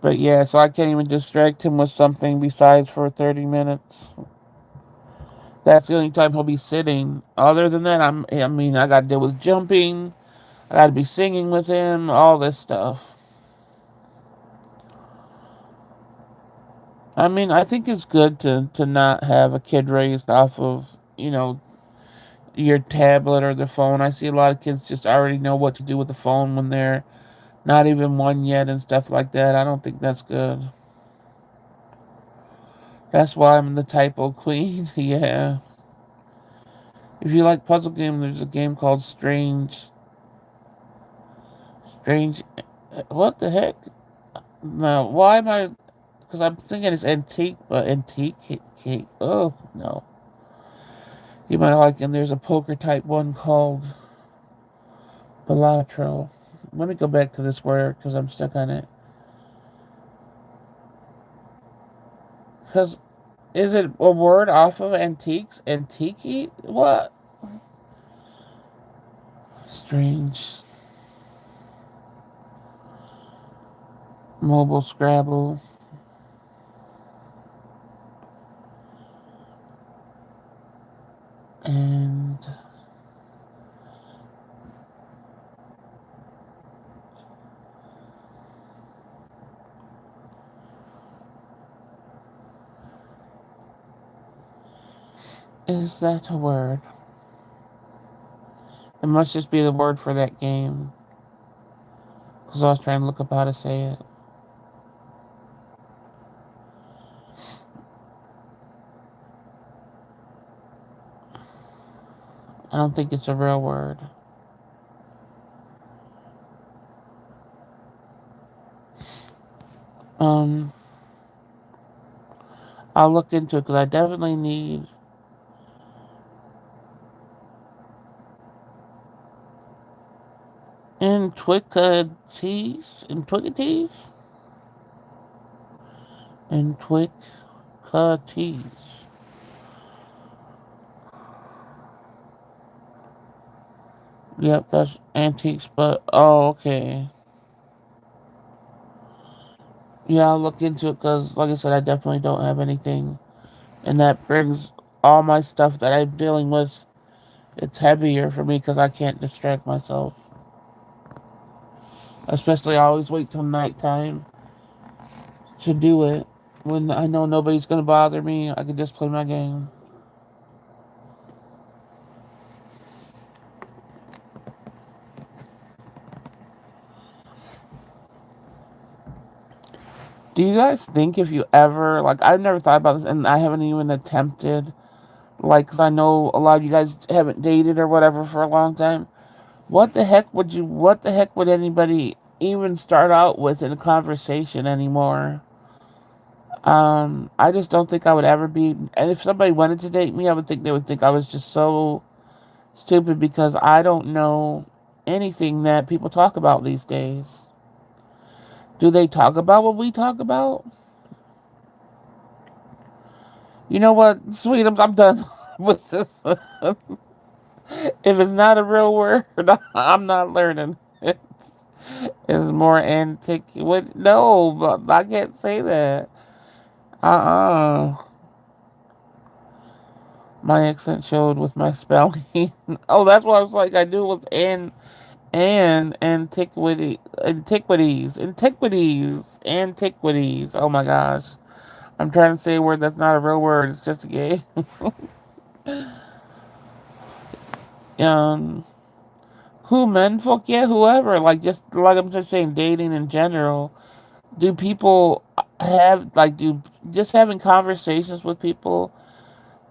But yeah, so I can't even distract him with something besides for 30 minutes. That's the only time he'll be sitting. Other than that, I gotta deal with jumping. I gotta be singing with him, all this stuff. I mean, I think it's good to not have a kid raised off of, your tablet or the phone. I see a lot of kids just already know what to do with the phone when they're not even one yet and stuff like that. I don't think that's good. That's why I'm the typo queen. Yeah. If you like puzzle game, there's a game called Strange. What the heck? No, why am I? Because I'm thinking it's antique, but antique. Oh no. You might like, and there's a poker type one called Balatro. Let me go back to this word because I'm stuck on it. Because is it a word off of antiques? Antique? What? Strange. Mobile Scrabble. And is that a word? It must just be the word for that game. Because I was trying to look up how to say it. I don't think it's a real word. Um, I'll look into it because I definitely need. Intwicatees? Intwicatees? Intwicatees. Yep, that's antiques, but oh, okay. Yeah, I'll look into it because, like I said, I definitely don't have anything, and that brings all my stuff that I'm dealing with. It's heavier for me because I can't distract myself. Especially, I always wait till nighttime to do it. When I know nobody's gonna bother me, I can just play my game. Do you guys think if you ever, like, I've never thought about this and I haven't even attempted, like, because I know a lot of you guys haven't dated or whatever for a long time. What the heck would anybody even start out with in a conversation anymore? I just don't think I would ever be, and if somebody wanted to date me, I would think they would think I was just so stupid because I don't know anything that people talk about these days. Do they talk about what we talk about? You know what, Sweetums, I'm done with this. If it's not a real word, I'm not learning. It's more antique. What? No, but I can't say that. Uh-uh. My accent showed with my spelling. Oh, that's why I was like, I knew it was and antiquities. Oh my gosh. I'm trying to say a word that's not a real word. It's just a game. um, who menfolk? Yeah, whoever. Like just like I'm just saying, dating in general. Do people have like do just having conversations with people?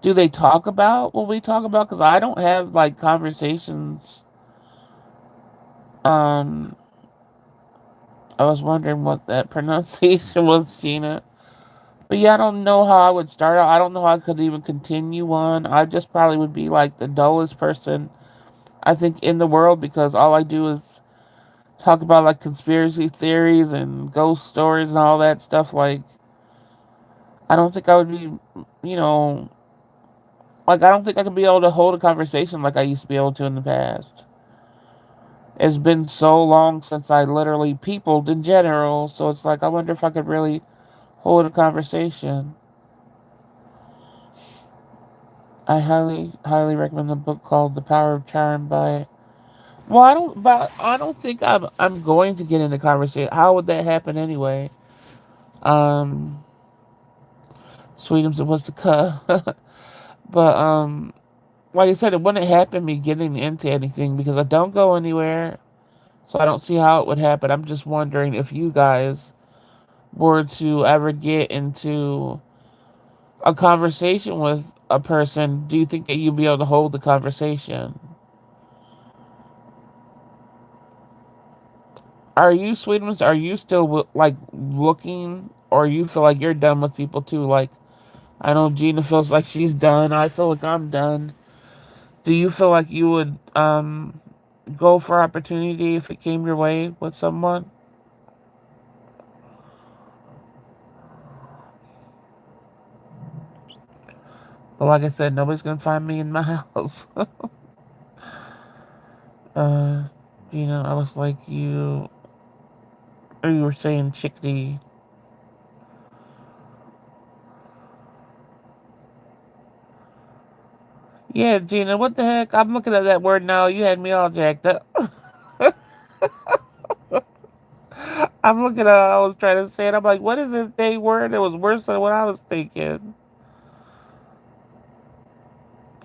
Do they talk about what we talk about? Because I don't have like conversations. Um, I was wondering what that pronunciation was, Gina. But yeah, I don't know how I would start out. I don't know how I could even continue one. I just probably would be like the dullest person I think in the world because all I do is talk about like conspiracy theories and ghost stories and all that stuff. Like, I don't think I would be, you know, like I don't think I could be able to hold a conversation like I used to be able to in the past. It's been so long since I literally peopled in general, so it's like I wonder if I could really hold a conversation. I highly recommend the book called The Power of Charm by. Well, I don't think I'm going to get into conversation. How would that happen anyway? Um, Sweetums it was to cut. But like I said, it wouldn't happen me getting into anything because I don't go anywhere. So I don't see how it would happen. I'm just wondering if you guys were to ever get into a conversation with a person, do you think that you'd be able to hold the conversation? Are you, Sweetums, are you still like looking, or you feel like you're done with people too? Like, I know Gina feels like she's done. I feel like I'm done. Do you feel like you would go for opportunity if it came your way with someone? But like I said, nobody's gonna find me in my house. uh, Gina, I was like you, or you were saying chickadee. Yeah, Gina, what the heck? I'm looking at that word now. You had me all jacked up. I'm looking at I was trying to say it. I'm like, what is this dang word? It was worse than what I was thinking.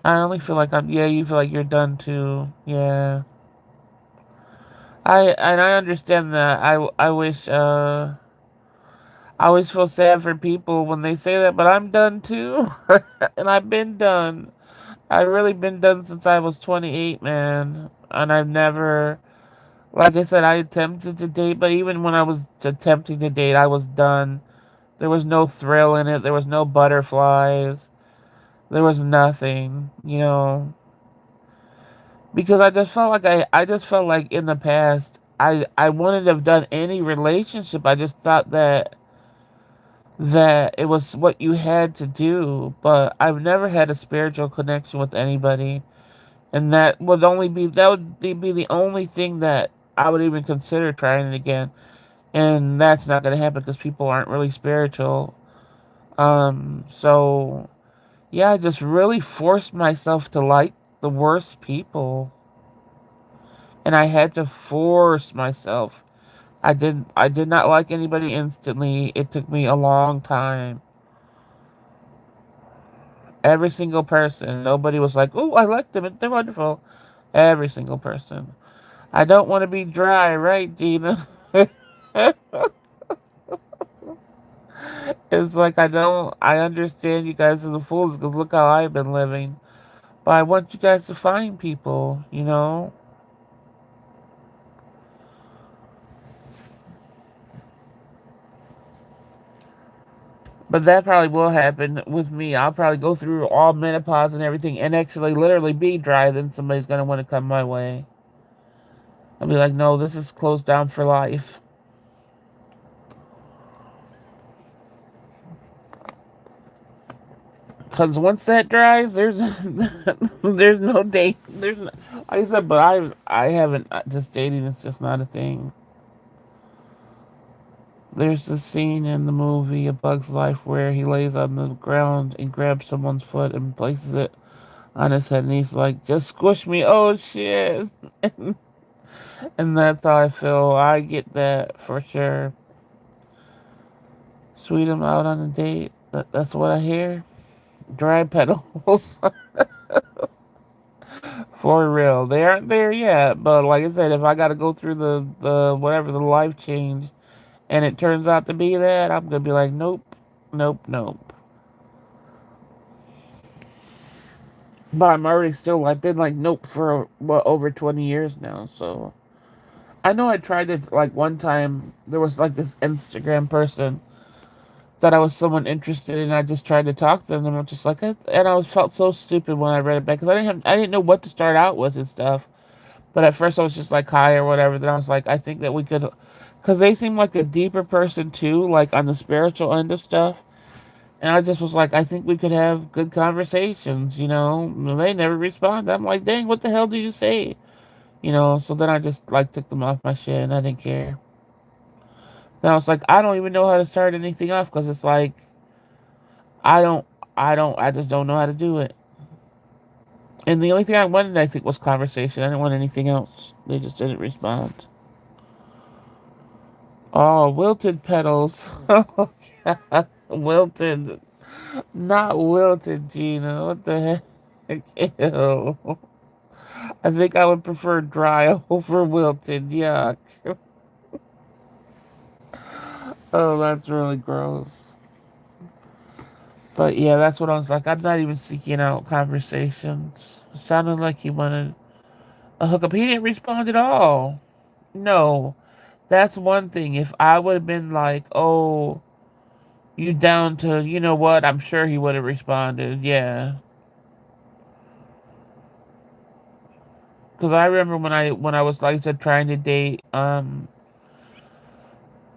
I only feel like I'm, yeah, you feel like you're done too. Yeah. I understand that. I wish, I always feel sad for people when they say that, but I'm done too. And I've been done. I've really been done since I was 28, man. And I've never, like I said, I attempted to date, but even when I was attempting to date, I was done. There was no thrill in it. There was no butterflies. There was nothing, because I just felt like I just felt like in the past, I wouldn't have done any relationship. I just thought that it was what you had to do, but I've never had a spiritual connection with anybody, and that would be the only thing that I would even consider trying it again, and that's not going to happen because people aren't really spiritual. So yeah, I just really forced myself to like the worst people, and I had to force myself. I did not like anybody instantly. It took me a long time. Every single person. Nobody was like, "Oh, I like them. They're wonderful." Every single person. I don't want to be dry, right, Gina? It's like I don't. I understand you guys are the fools because look how I've been living. But I want you guys to find people. But that probably will happen with me. I'll probably go through all menopause and everything and actually literally be dry. Then somebody's going to want to come my way. I'll be like, no, this is closed down for life. Because once that dries, there's no date. There's no, like I said, but I haven't, just dating is just not a thing. There's this scene in the movie A Bug's Life where he lays on the ground and grabs someone's foot and places it on his head, and he's like, "Just squish me, oh shit!" And that's how I feel. I get that for sure. Sweet him out on a date. That's what I hear. Dry petals. For real. They aren't there yet, but like I said, if I gotta go through the whatever the life change and it turns out to be that, I'm gonna be like, nope, nope, nope. But I'm already still I've been like nope for what over 20 years now, so I know I tried it like one time there was like this Instagram person that I was someone interested in. I just tried to talk to them and I'm just like and I was felt so stupid when I read it back because I didn't know what to start out with and stuff. But at first I was just like hi or whatever. Then I was like, I think that we could, because they seem like a deeper person too, like on the spiritual end of stuff. And I just was like, I think we could have good conversations. And they never respond. I'm like, dang, what the hell do you say? So then I just like took them off my shit and I didn't care. Then I was like, I don't even know how to start anything off because it's like, I don't, I just don't know how to do it. And the only thing I wanted, I think, was conversation. I didn't want anything else. They just didn't respond. Oh, wilted petals. Oh, God. Wilted. Not wilted, Gina. What the heck? Ew. I think I would prefer dry over wilted. Yuck. Oh, that's really gross. But yeah, that's what I was like. I'm not even seeking out conversations. It sounded like he wanted a hookup. He didn't respond at all. No. That's one thing. If I would have been like, oh, you down to, you know what, I'm sure he would have responded. Yeah. Because I remember when I was, like I said, trying to date,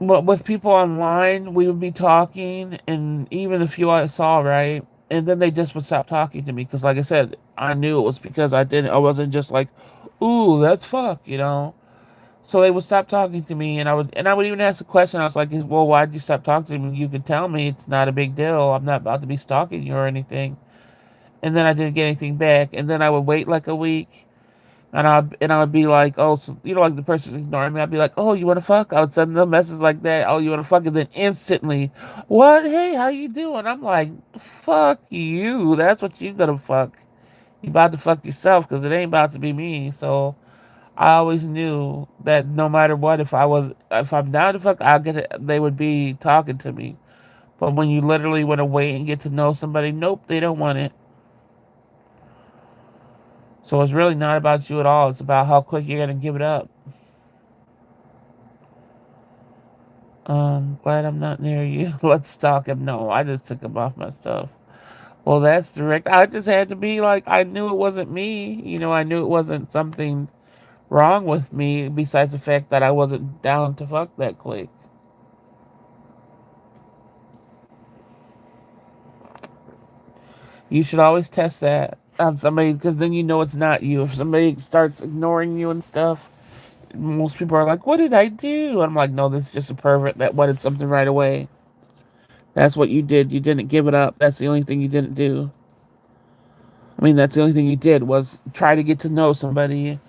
but with people online, we would be talking, and even the few I saw, right? And then they just would stop talking to me because, like I said, I knew it was because I wasn't just like, ooh, that's fuck, you know. So they would stop talking to me, and I would even ask a question. I was like, well, why'd you stop talking to me? You could tell me it's not a big deal. I'm not about to be stalking you or anything. And then I didn't get anything back, and then I would wait like a week. And I would be like, oh, so, like the person's ignoring me. I'd be like, oh, you want to fuck? I would send them a message like that. Oh, you want to fuck? And then instantly, what? Hey, how you doing? I'm like, fuck you. That's what you gonna fuck. You about to fuck yourself because it ain't about to be me. So I always knew that no matter what, if I'm down to fuck, I'll get it. They would be talking to me. But when you literally want to wait and get to know somebody, nope, they don't want it. So it's really not about you at all. It's about how quick you're gonna give it up. Glad I'm not near you. Let's stalk him. No, I just took him off my stuff. Well, that's direct. I just had to be like, I knew it wasn't me. I knew it wasn't something wrong with me besides the fact that I wasn't down to fuck that quick. You should always test that on somebody because then you know it's not you. If somebody starts ignoring you and stuff, most people are like, what did I do? I'm like, no, this is just a pervert that wanted something right away. That's what you did. You didn't give it up. That's the only thing you didn't do. I mean, that's the only thing you did was try to get to know somebody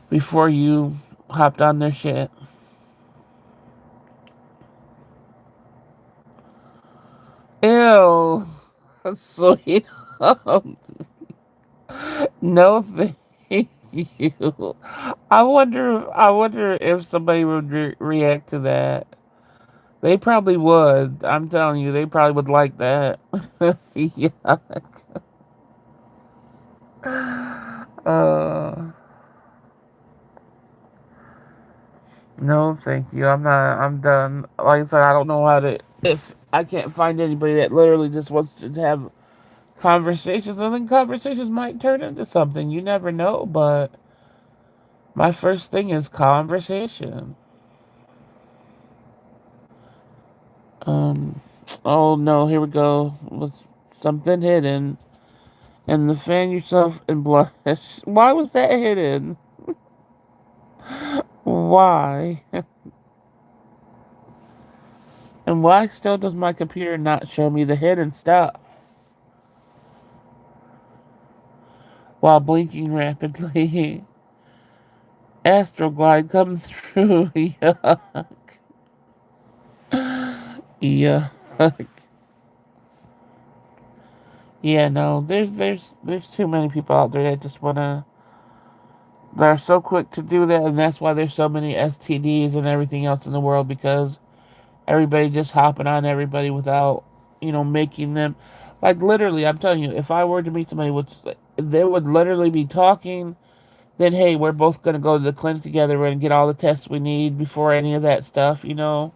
before you hopped on their shit. Ew. Sweet. No, thank you. I wonder if somebody would react to that. They probably would. I'm telling you, they probably would like that. Yeah. Uh, no, thank you. I'm not. I'm done. Like I said, I don't know how to. If I can't find anybody that literally just wants to have conversations, and then conversations might turn into something. You never know. But my first thing is conversation. Um. Oh no, here we go. With something hidden. And the fan yourself in blush. Why was that hidden? Why? And why still does my computer not show me the hidden stuff while blinking rapidly? Astroglide comes through. Yuck. Yuck. Yeah, no, there's too many people out there that just wanna. They're so quick to do that, and that's why there's so many STDs and everything else in the world because everybody just hopping on everybody without, making them. Like, literally, I'm telling you, if I were to meet somebody, which they would literally be talking, then hey, we're both going to go to the clinic together. We're going to get all the tests we need before any of that stuff. And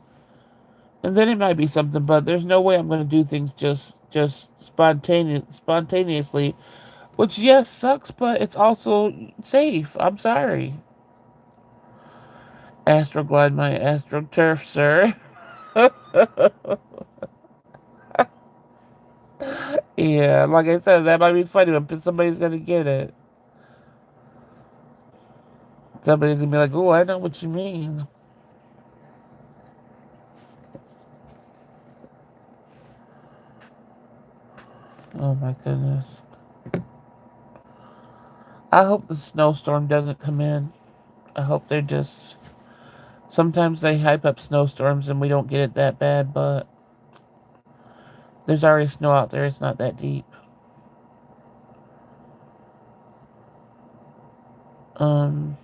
then it might be something, but there's no way I'm going to do things just spontaneously, which, yes, sucks, but it's also safe. I'm sorry. Astroglide my AstroTurf, sir. Yeah, like I said, that might be funny, but somebody's gonna get it. Somebody's gonna be like, "Oh, I know what you mean." Oh my goodness. I hope the snowstorm doesn't come in. I hope they're just. Sometimes they hype up snowstorms and we don't get it that bad, but There's already snow out there. It's not that deep. Um,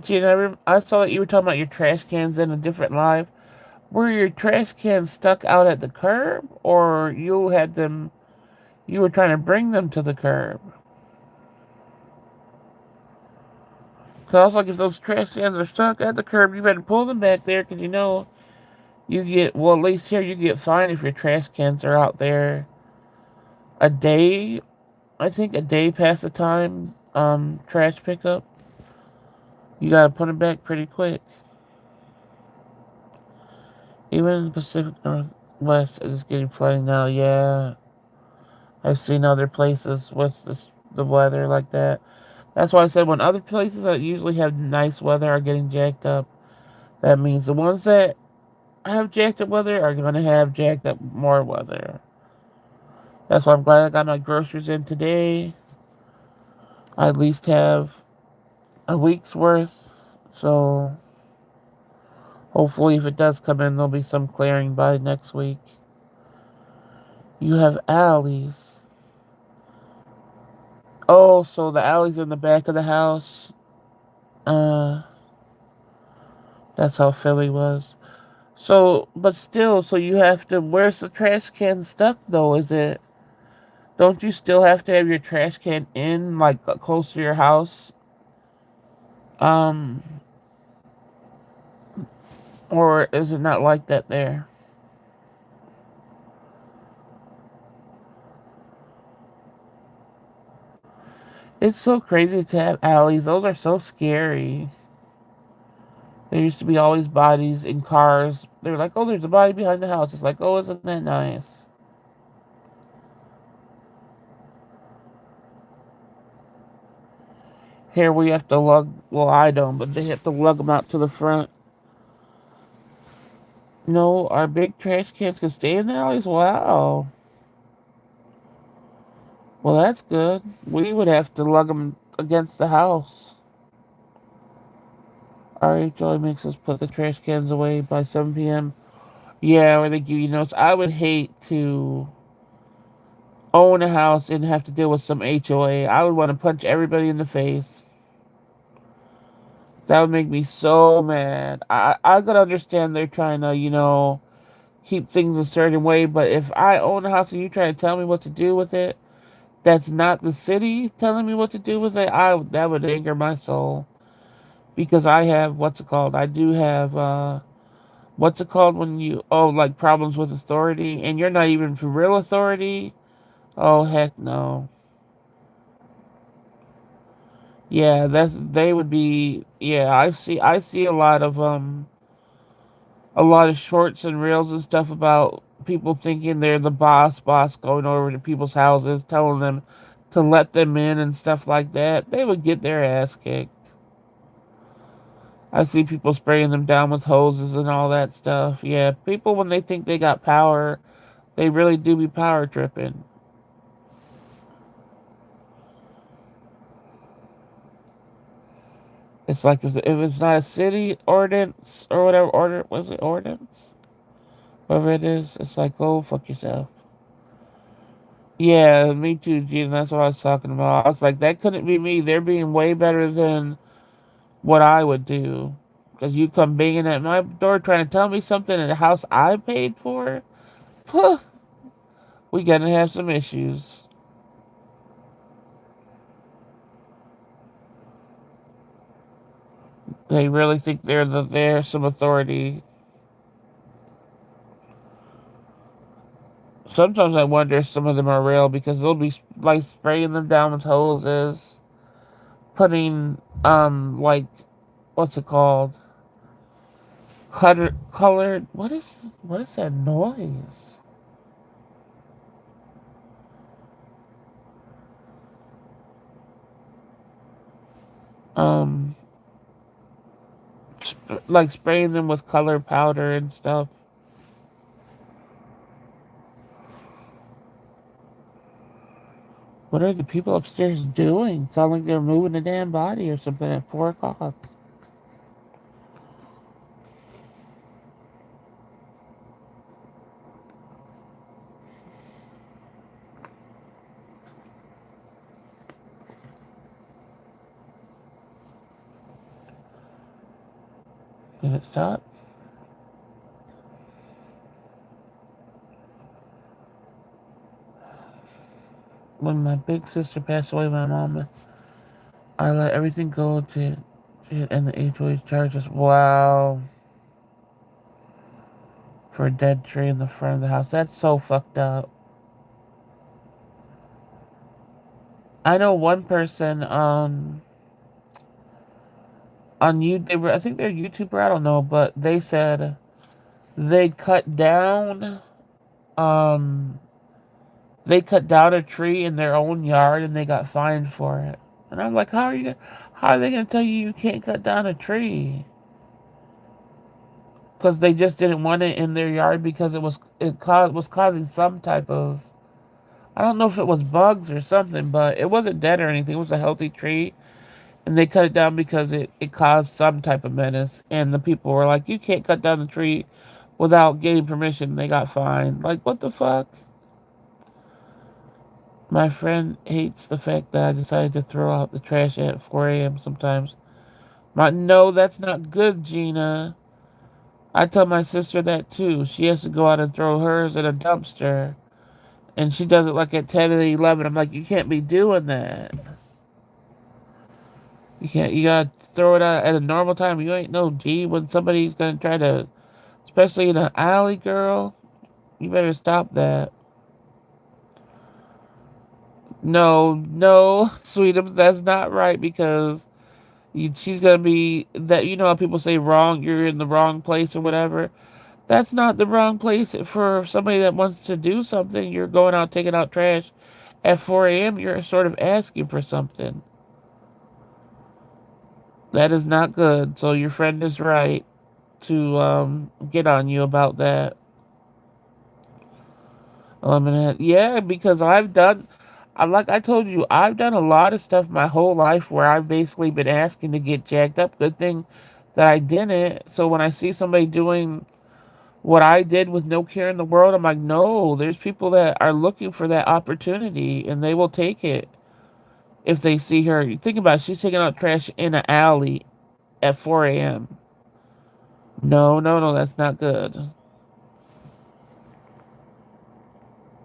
Gene, I saw that you were talking about your trash cans in a different live. Were your trash cans stuck out at the curb, or you had them? You were trying to bring them to the curb. Cause I was like, if those trash cans are stuck at the curb, you better pull them back there, cause you get, well, at least here you get fined if your trash cans are out there a day. I think a day past the time trash pickup. You gotta put them back pretty quick. Even in the Pacific Northwest, it's getting flooding now. Yeah, I've seen other places with the weather like that. That's why I said when other places that usually have nice weather are getting jacked up, that means the ones that have jacked up weather are going to have jacked up more weather. That's why I'm glad I got my groceries in today. I at least have a week's worth. So hopefully, if it does come in, there'll be some clearing by next week. You have alleys. Oh, so the alley's in the back of the house. Uh, that's how Philly was. So, but still, so you have to. Where's the trash can stuck though? Is it? Don't you still have to have your trash can in, like, close to your house? Um, or is it not like that there? It's so crazy to have alleys. Those are so scary. There used to be always bodies in cars. They were like, oh, there's a body behind the house. It's like, oh, isn't that nice? Here we have to lug, well, I don't, but they have to lug them out to the front. No, our big trash cans can stay in the alleys? Wow. Well, that's good. We would have to lug them against the house. RHOA makes us put the trash cans away by 7 p.m. Yeah, or they give you notes. I would hate to own a house and have to deal with some HOA. I would want to punch everybody in the face. That would make me so mad. I could understand they're trying to, keep things a certain way, but if I own a house and you try to tell me what to do with it, that's not the city telling me what to do with it, that would anger my soul. Because I have, what's it called? I do have, what's it called when like problems with authority, and you're not even for real authority? Oh, heck no. Yeah, they would be, yeah, I see a lot of shorts and reels and stuff about people thinking they're the boss going over to people's houses, telling them to let them in and stuff like that. They would get their ass kicked. I see people spraying them down with hoses and all that stuff. Yeah, people when they think they got power, they really do be power tripping. It's like if it's not a city ordinance or whatever was it ordinance? Whatever it is, it's like, oh, fuck yourself. Yeah, me too, Gene. That's what I was talking about. I was like, that couldn't be me. They're being way better than what I would do. Because you come banging at my door trying to tell me something in a house I paid for? Huh, we gotta have some issues. They really think they're some authority. Sometimes I wonder if some of them are real because they'll be like spraying them down with hoses, putting like what's it called? Colored. What is that noise? Um, like spraying them with color powder and stuff. What are the people upstairs doing? Sound like they're moving a damn body or something at 4 o'clock. Did it stop? When my big sister passed away, my mom, I let everything go to and the HOH charges. Wow. For a dead tree in the front of the house. That's so fucked up. I know one person on you they were I think they're a YouTuber, I don't know, but they said they cut down um they cut down a tree in their own yard and they got fined for it. And I'm like, how are they gonna tell you you can't cut down a tree? Because they just didn't want it in their yard because was causing some type of, I don't know if it was bugs or something, but it wasn't dead or anything. It was a healthy tree, and they cut it down because it caused some type of menace. And the people were like, "You can't cut down the tree without getting permission." They got fined. Like, what the fuck? My friend hates the fact that I decided to throw out the trash at 4 a.m. sometimes. No, that's not good, Gina. I tell my sister that too. She has to go out and throw hers in a dumpster. And she does it like at 10 and 11. I'm like, you can't be doing that. You gotta throw it out at a normal time. You ain't no G when somebody's gonna try to, especially in an alley, girl. You better stop that. No, sweetums, that's not right because she's gonna be that. You know how people say wrong, you're in the wrong place or whatever. That's not the wrong place for somebody that wants to do something. You're going out taking out trash at 4 a.m. You're sort of asking for something. That is not good. So your friend is right to get on you about that. Eliminate. Yeah, because like I told you, I've done a lot of stuff my whole life where I've basically been asking to get jacked up. Good thing that I didn't. So when I see somebody doing what I did with no care in the world, I'm like, no, there's people that are looking for that opportunity and they will take it if they see her. Think about it, she's taking out trash in an alley at 4 a.m. No, that's not good.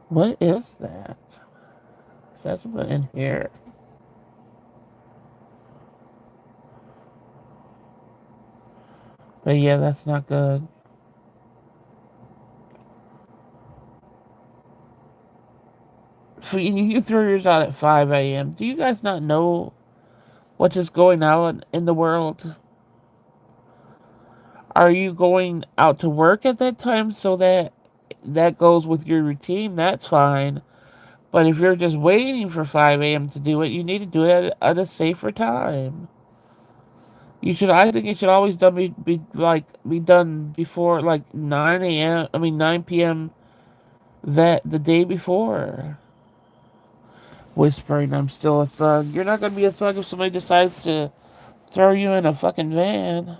What is that? Is that something in here? But yeah, that's not good. So you throw yours out at 5 a.m. Do you guys not know what is going on in the world? Are you going out to work at that time so that goes with your routine? That's fine. But if you're just waiting for 5 a.m. to do it, you need to do it at a safer time. I think it should always be done before like 9 a.m. I mean 9 p.m. that the day before. Whispering, I'm still a thug. You're not gonna be a thug if somebody decides to throw you in a fucking van.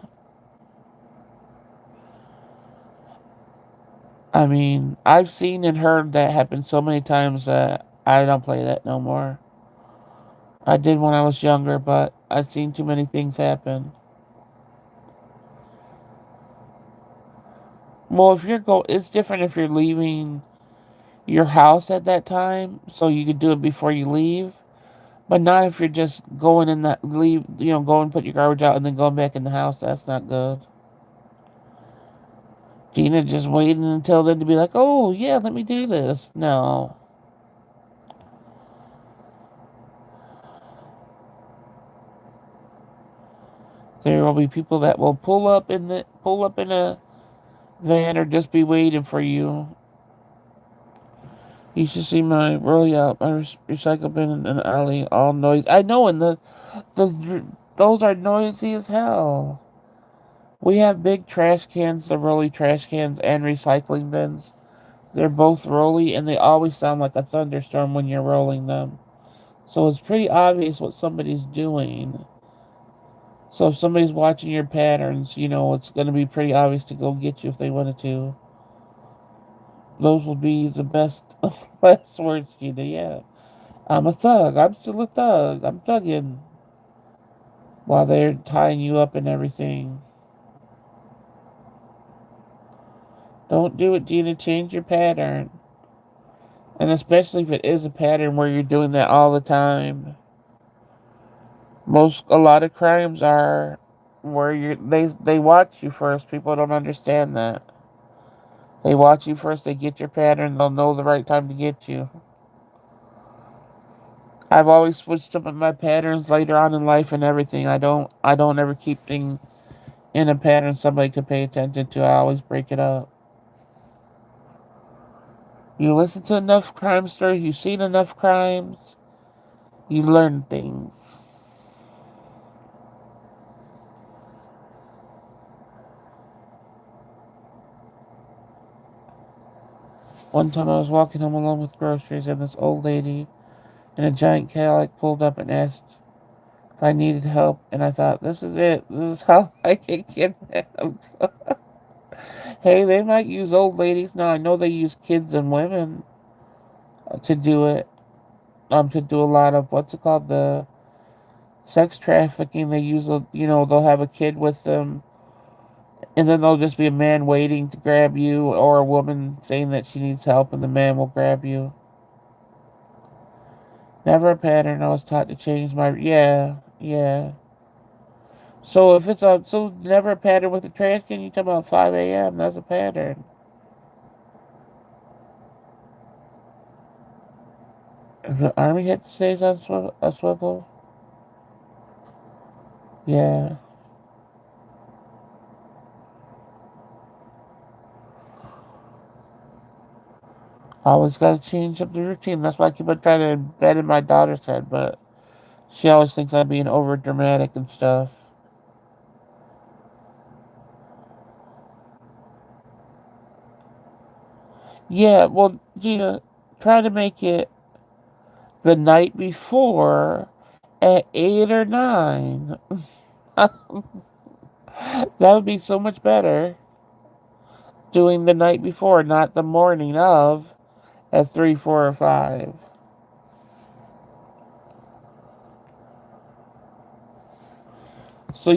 I mean, I've seen and heard that happen so many times that I don't play that no more. I did when I was younger, but I've seen too many things happen. Well, it's different if you're leaving your house at that time, so you could do it before you leave. But not if you're just going in that leave, go and put your garbage out and then going back in the house. That's not good. Gina just waiting until then to be like, oh yeah, let me do this. No. There will be people that will pull up in a van or just be waiting for you. You should see my rolling out my recycle bin in the alley, all noise. I know, and those are noisy as hell. We have big trash cans, the rolly trash cans, and recycling bins. They're both rolly, and they always sound like a thunderstorm when you're rolling them. So it's pretty obvious what somebody's doing. So if somebody's watching your patterns, it's going to be pretty obvious to go get you if they wanted to. Those will be the best last words, Gina. Yeah. I'm a thug. I'm still a thug. I'm thugging. While they're tying you up and everything. Don't do it, Gina. Change your pattern. And especially if it is a pattern where you're doing that all the time. A lot of crimes are where they watch you first. People don't understand that. They watch you first, they get your pattern, they'll know the right time to get you. I've always switched up my patterns later on in life and everything. I don't ever keep things in a pattern somebody could pay attention to. I always break it up. You listen to enough crime stories, you've seen enough crimes, you learn things. One time I was walking home alone with groceries and this old lady in a giant Cadillac pulled up and asked if I needed help, and I thought, this is it. This is how I get kidnapped. Hey, they might use old ladies now. I know they use kids and women to do it. To do a lot of what's it called, the sex trafficking. They use they'll have a kid with them, and then there'll just be a man waiting to grab you, or a woman saying that she needs help, and the man will grab you. Never a pattern. I was taught to change my yeah. So if it's a so never a pattern with the trash can. You talk about 5 a.m. That's a pattern. If the army head stays on a swivel, yeah. Always got to change up the routine. That's why I keep on trying to embed in my daughter's head, but she always thinks I'm being over dramatic and stuff. Yeah, well, Gina, try to make it the night before at 8 or 9. That would be so much better. Doing the night before, not the morning of at 3, 4, or 5. So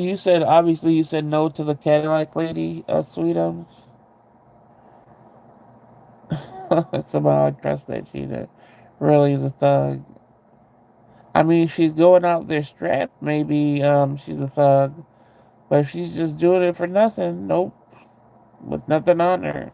obviously you said no to the Cadillac lady, Sweetums. Somehow I trust that she really is a thug. I mean, if she's going out there strapped, maybe she's a thug. But if she's just doing it for nothing, nope, with nothing on her.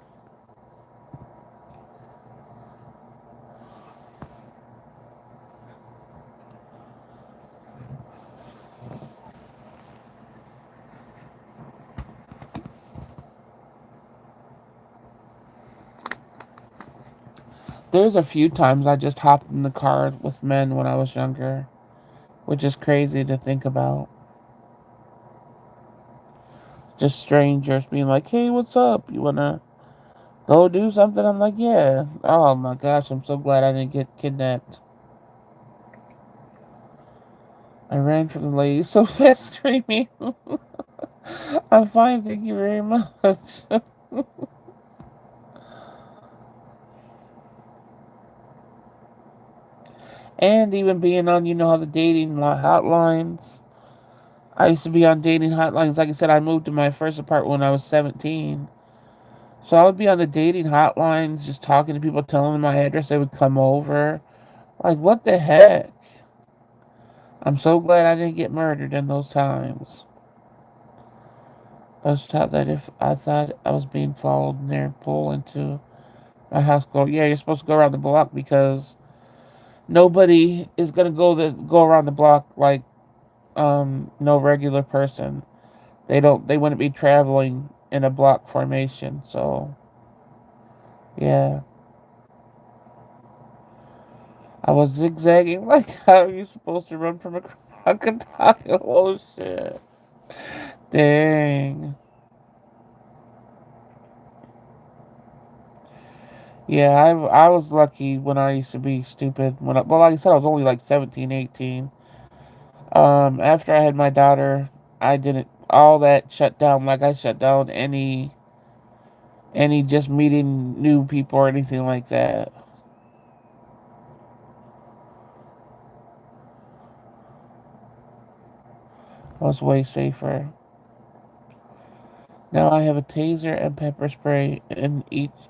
There's a few times I just hopped in the car with men when I was younger, which is crazy to think about. Just strangers being like, "Hey, what's up? You wanna go do something?" I'm like, "Yeah." Oh my gosh, I'm so glad I didn't get kidnapped. I ran from the lady so fast, screaming, "I'm fine, thank you very much." And even being on, how the dating hotlines. I used to be on dating hotlines. Like I said, I moved to my first apartment when I was 17. So I would be on the dating hotlines, just talking to people, telling them my address. They would come over. Like, what the heck? I'm so glad I didn't get murdered in those times. I was taught that if I thought I was being followed and they'd pull into my house, go, yeah, you're supposed to go around the block because nobody is gonna go around the block like no regular person. They wouldn't be traveling in a block formation. So yeah, I was zigzagging. Like, how are you supposed to run from a crocodile? Oh shit! Dang. Yeah, I was lucky when I used to be stupid. Well, like I said, I was only like 17, 18. After I had my daughter, I didn't all that shut down. Like I shut down any just meeting new people or anything like that. I was way safer. Now I have a taser and pepper spray in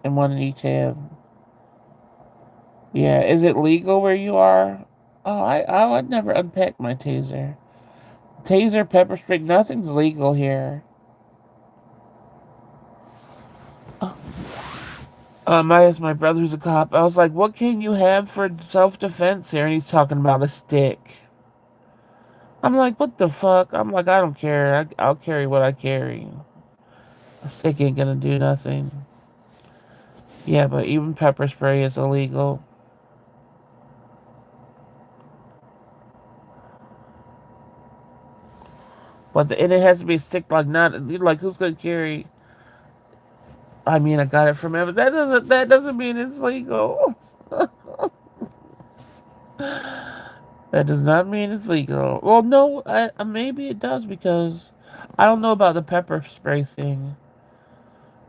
one in each hand. Yeah, is it legal where you are? Oh, I would never unpack my taser. Taser, pepper spray, nothing's legal here. I asked my brother who's a cop. I was like, "What can you have for self-defense here?" And he's talking about a stick. I'm like, "What the fuck?" I'm like, "I don't care. I'll carry what I carry. A stick ain't gonna do nothing." Yeah, but even pepper spray is illegal. And it has to be a stick, like not like who's gonna carry? I mean, I got it from him, but that doesn't mean it's legal. That does not mean it's legal. Well, no, maybe it does because I don't know about the pepper spray thing,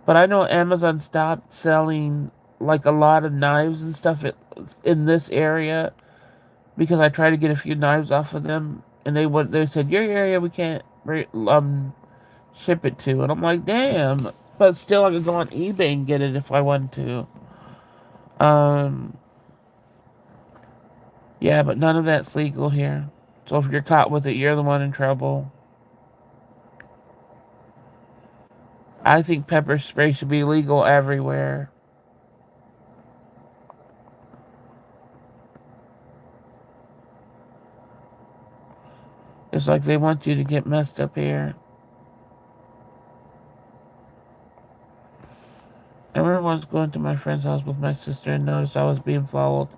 but I know Amazon stopped selling like a lot of knives and stuff in this area because I tried to get a few knives off of them, and they said your area we can't ship it to, and I'm like, damn. But still, I could go on eBay and get it if I wanted to. Yeah, but none of that's legal here. So if you're caught with it, you're the one in trouble. I think pepper spray should be legal everywhere. It's like they want you to get messed up here. I remember once going to my friend's house with my sister and noticed I was being followed.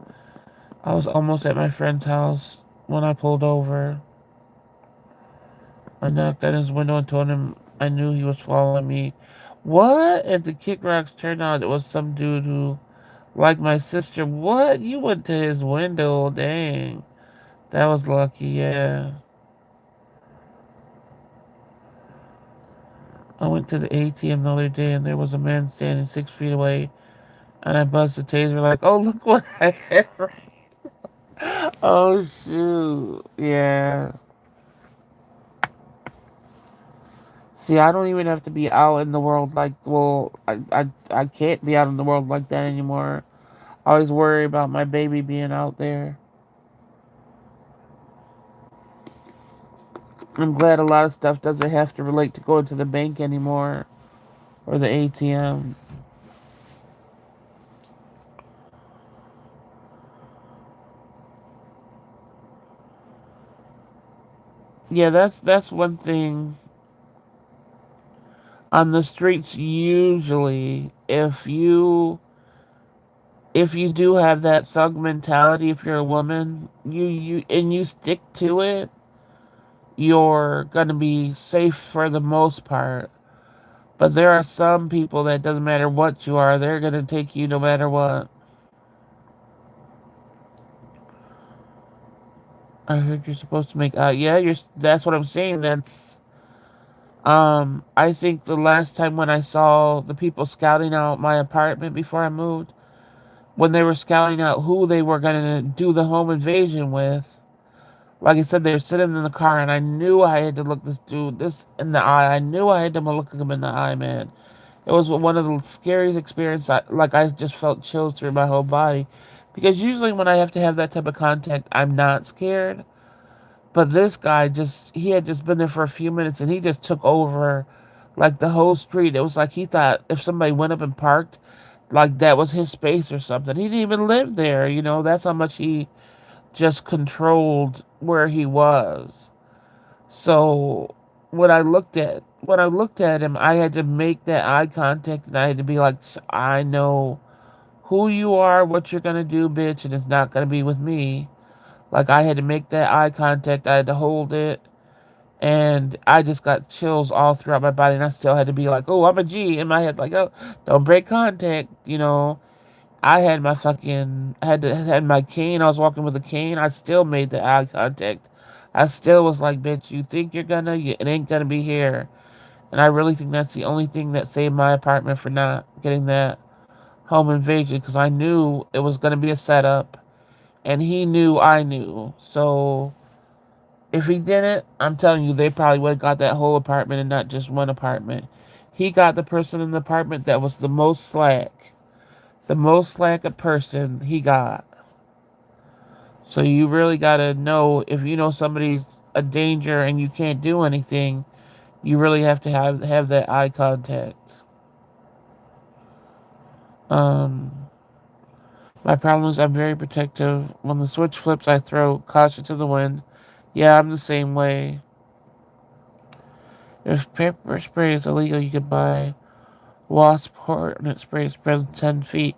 I was almost at my friend's house when I pulled over. I knocked on his window and told him I knew he was following me. What? And the kick rocks turned out it was some dude who, like my sister. What? You went to his window? Dang. That was lucky, yeah. I went to the ATM the other day and there was a man standing 6 feet away and I buzzed the taser like, oh, look what I have. Oh, shoot. Yeah. See, I don't even have to be out in the world like, well, I can't be out in the world like that anymore. I always worry about my baby being out there. I'm glad a lot of stuff doesn't have to relate to going to the bank anymore or the ATM. Yeah, that's one thing on the streets. Usually, if you do have that thug mentality, if you're a woman, you stick to it, you're gonna be safe for the most part. But there are some people that doesn't matter what you are, they're gonna take you no matter what. I heard you're supposed to make yeah, that's what I'm saying. I think the last time when I saw the people scouting out my apartment before I moved, when they were scouting out who they were gonna do the home invasion with, like I said, they were sitting in the car, and I knew I had to look this dude this in the eye. I knew I had to look him in the eye, man. It was one of the scariest experiences. I just felt chills through my whole body, because usually when I have to have that type of contact, I'm not scared. But this guy he had just been there for a few minutes, and he just took over, like the whole street. It was like he thought if somebody went up and parked, like that was his space or something. He didn't even live there. That's how much he just controlled where he was. So when I looked at him, I had to make that eye contact, and I had to be like, I know who you are, what you're gonna do, bitch, and it's not gonna be with me. Like, I had to make that eye contact, I had to hold it, and I just got chills all throughout my body, and I still had to be like, oh, I'm a G in my head, like, oh, don't break contact. I had my cane. I was walking with a cane. I still made the eye contact. I still was like, bitch, you think you're gonna, it ain't gonna be here. And I really think that's the only thing that saved my apartment for not getting that home invasion, because I knew it was gonna be a setup, and he knew I knew. So If he didn't, I'm telling you, they probably would have got that whole apartment and not just one apartment. He got the person in the apartment that was the most slack. The most slack a person he got. So you really gotta know if you know somebody's a danger and you can't do anything, you really have to have that eye contact. Um my problem is I'm very protective. When the switch flips I throw caution to the wind. Yeah, I'm the same way. If pepper spray is illegal you can buy wasp hornet spray spread 10 feet.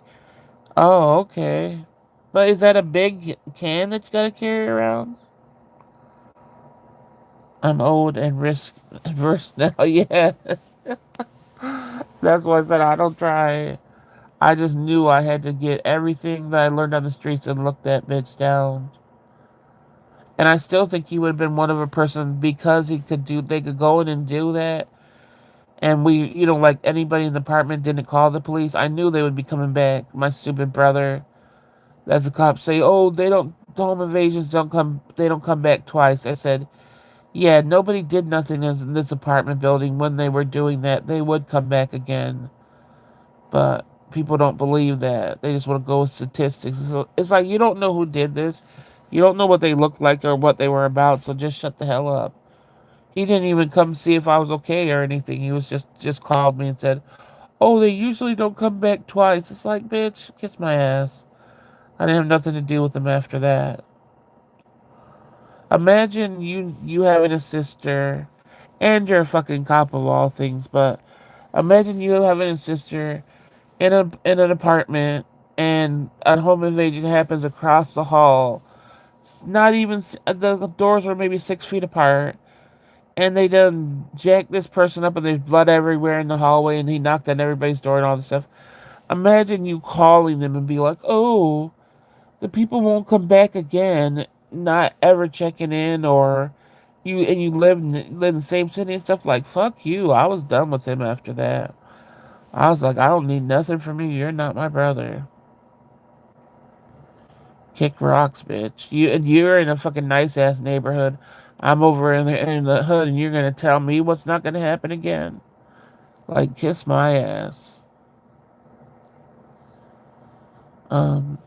Oh, okay. But is that a big can that you gotta carry around? I'm old and risk averse now. Yeah, that's why I said I don't try. I just knew I had to get everything that I learned on the streets and look that bitch down. And I still think he would have been one of a person because he could do. They could go in and do that. And we, like anybody in the apartment didn't call the police. I knew they would be coming back. My stupid brother. That's the cops say, oh, they don't. Home invasions don't come. They don't come back twice. I said, yeah, nobody did nothing in this apartment building when they were doing that. They would come back again. But people don't believe that. They just want to go with statistics. It's like you don't know who did this. You don't know what they looked like or what they were about, so just shut the hell up. He didn't even come see if I was okay or anything. He was just called me and said, oh, they usually don't come back twice. It's like, bitch, kiss my ass. I didn't have nothing to do with them after that. Imagine you having a sister, and you're a fucking cop of all things, but imagine you having a sister in an apartment, and a home invasion happens across the hall. It's not even the doors were maybe 6 feet apart, and they done jack this person up, and there's blood everywhere in the hallway, and he knocked on everybody's door and all this stuff. Imagine you calling them and be like, "Oh, the people won't come back again," not ever checking in, or you live in the same city and stuff. Like, fuck you. I was done with him after that. I was like, I don't need nothing from you. You're not my brother. Kick rocks, bitch. You're in a fucking nice ass neighborhood. I'm over in the hood, and you're gonna tell me what's not gonna happen again? Like, kiss my ass. Um.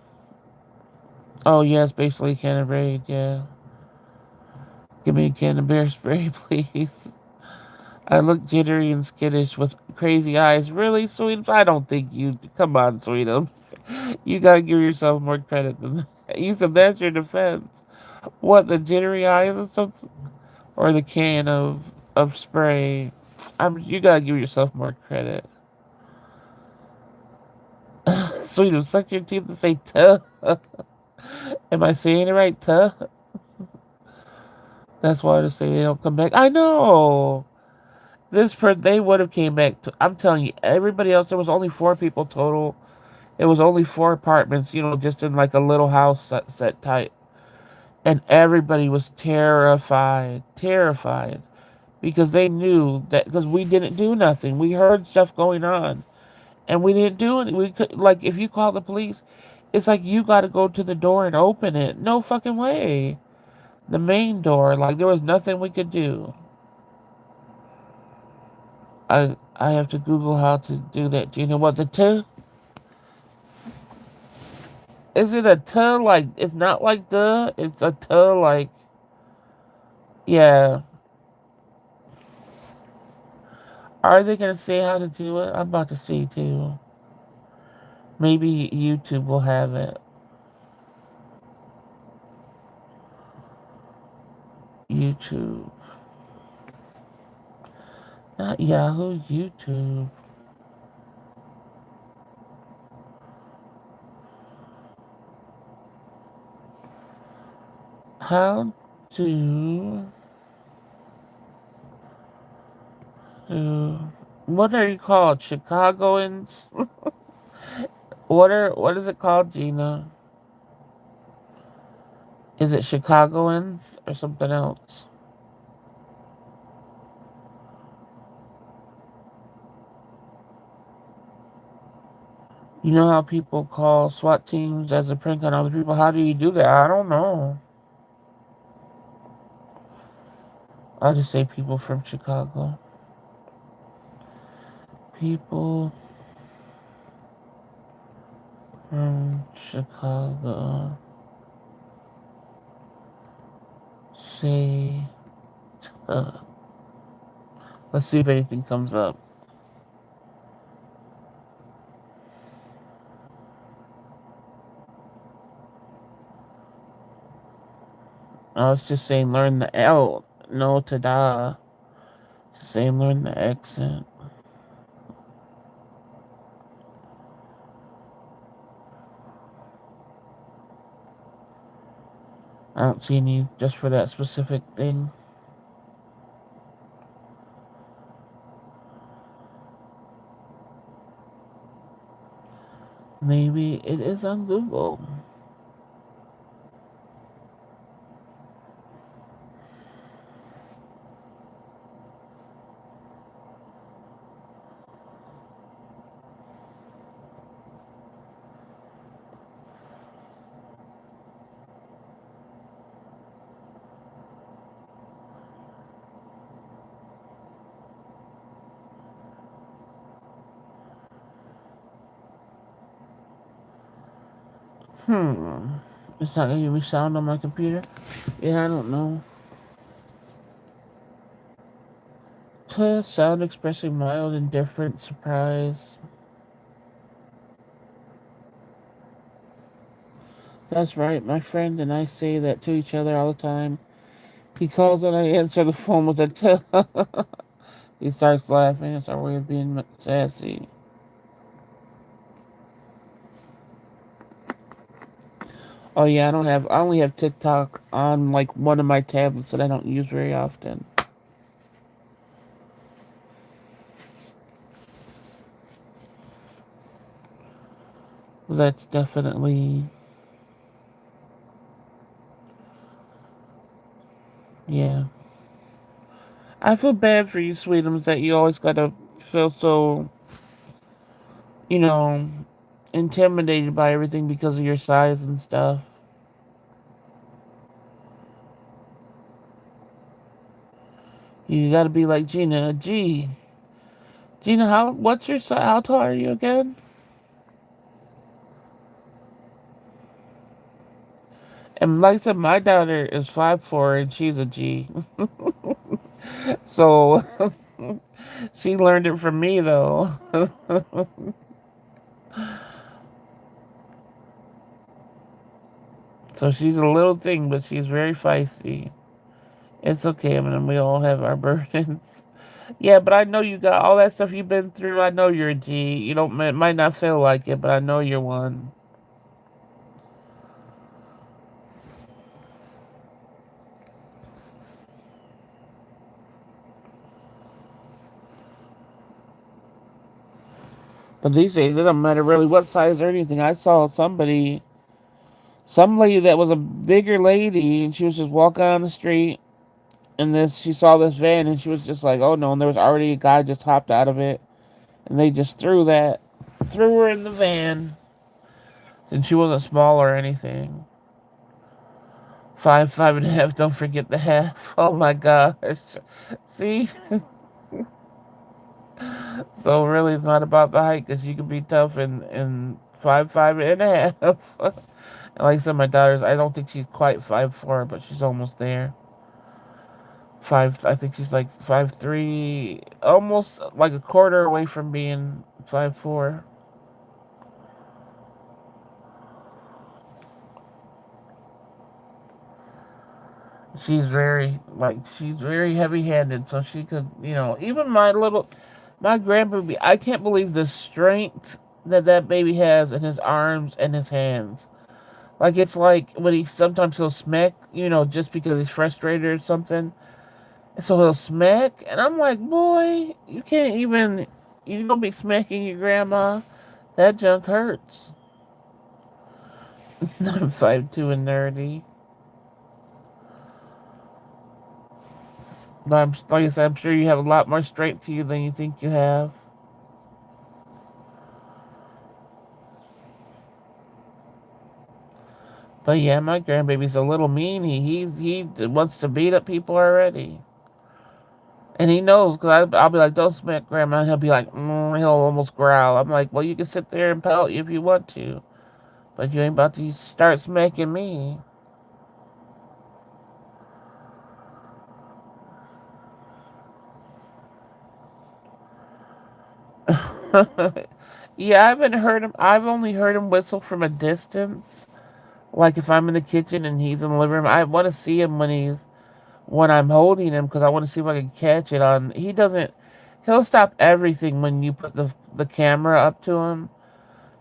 Oh yes, basically a can of Raid. Yeah. Give me a can of bear spray, please. I look jittery and skittish with crazy eyes. Really, Sweetums? I don't think you. Come on, Sweetums. You gotta give yourself more credit than that. You said that's your defense. What, the jittery eyes or something? Or the can of spray? You gotta give yourself more credit. Sweetums, suck your teeth and say tuh. Am I saying it right? Tuh? That's why I just say they don't come back. I know. They would have came back. I'm telling you, everybody else. There was only 4 people total. It was only 4 apartments. Just in like a little house set type, and everybody was terrified, because they knew that because we didn't do nothing. We heard stuff going on, and we didn't do it. We could like if you call the police, it's like you got to go to the door and open it. No fucking way. The main door. Like there was nothing we could do. I have to Google how to do that. Do you know what the two? Is it a T like it's not like the? It's a T like yeah. Are they gonna say how to do it? I'm about to see too. Maybe YouTube will have it. YouTube. Not Yahoo, YouTube. How to what are you called? Chicagoans? What is it called, Gina? Is it Chicagoans or something else? You know how people call SWAT teams as a prank on other people? How do you do that? I don't know. I'll just say people from Chicago. People from Chicago say, let's see if anything comes up. I was just saying learn the L, no to da. Just saying learn the accent. I don't see any just for that specific thing. Maybe it is on Google. It's not gonna give me sound on my computer? Yeah, I don't know. Sound expressing mild indifference, surprise. That's right, my friend and I say that to each other all the time. He calls and I answer the phone with a He starts laughing. It's our way of being sassy. Oh yeah, I only have TikTok on like one of my tablets that I don't use very often. That's definitely, yeah. I feel bad for you, Sweetums, that you always gotta feel so, you know, intimidated by everything because of your size and stuff. You gotta be like Gina. Gina, what's your size? How tall are you again? And like I said, my daughter is 5'4" and she's a G. So she learned it from me though. So she's a little thing, but she's very feisty. It's okay, I mean, we all have our burdens. Yeah, but I know you got all that stuff you've been through. I know you're a G. You don't it might not feel like it, but I know you're one. But these days, it doesn't matter really what size or anything. I saw some lady that was a bigger lady, and she was just walking on the street, and she saw this van, and she was just like, "Oh no!" And there was already a guy just hopped out of it, and they just threw her in the van, and she wasn't small or anything. 5'5.5". Don't forget the half. Oh my gosh! See, so really, it's not about the height because you can be tough in 5'5.5". Like I said, my daughter's, I don't think she's quite 5'4", but she's almost there. I think she's like 5'3", almost like a quarter away from being 5'4". She's very heavy-handed, so she could, even my grandbaby, I can't believe the strength that baby has in his arms and his hands. Like, it's like when sometimes he'll smack, just because he's frustrated or something. So he'll smack, and I'm like, boy, you don't be smacking your grandma. That junk hurts. I'm 5'2" and nerdy. But like I said, I'm sure you have a lot more strength to you than you think you have. But yeah, my grandbaby's a little mean. He wants to beat up people already. And he knows because I'll be like, don't smack grandma. And he'll be like, he'll almost growl. I'm like, well, you can sit there and pout if you want to, but you ain't about to start smacking me. Yeah, I haven't heard him. I've only heard him whistle from a distance. Like if I'm in the kitchen and he's in the living room, I want to see him when I'm holding him because I want to see if I can catch it on. He doesn't. He'll stop everything when you put the camera up to him.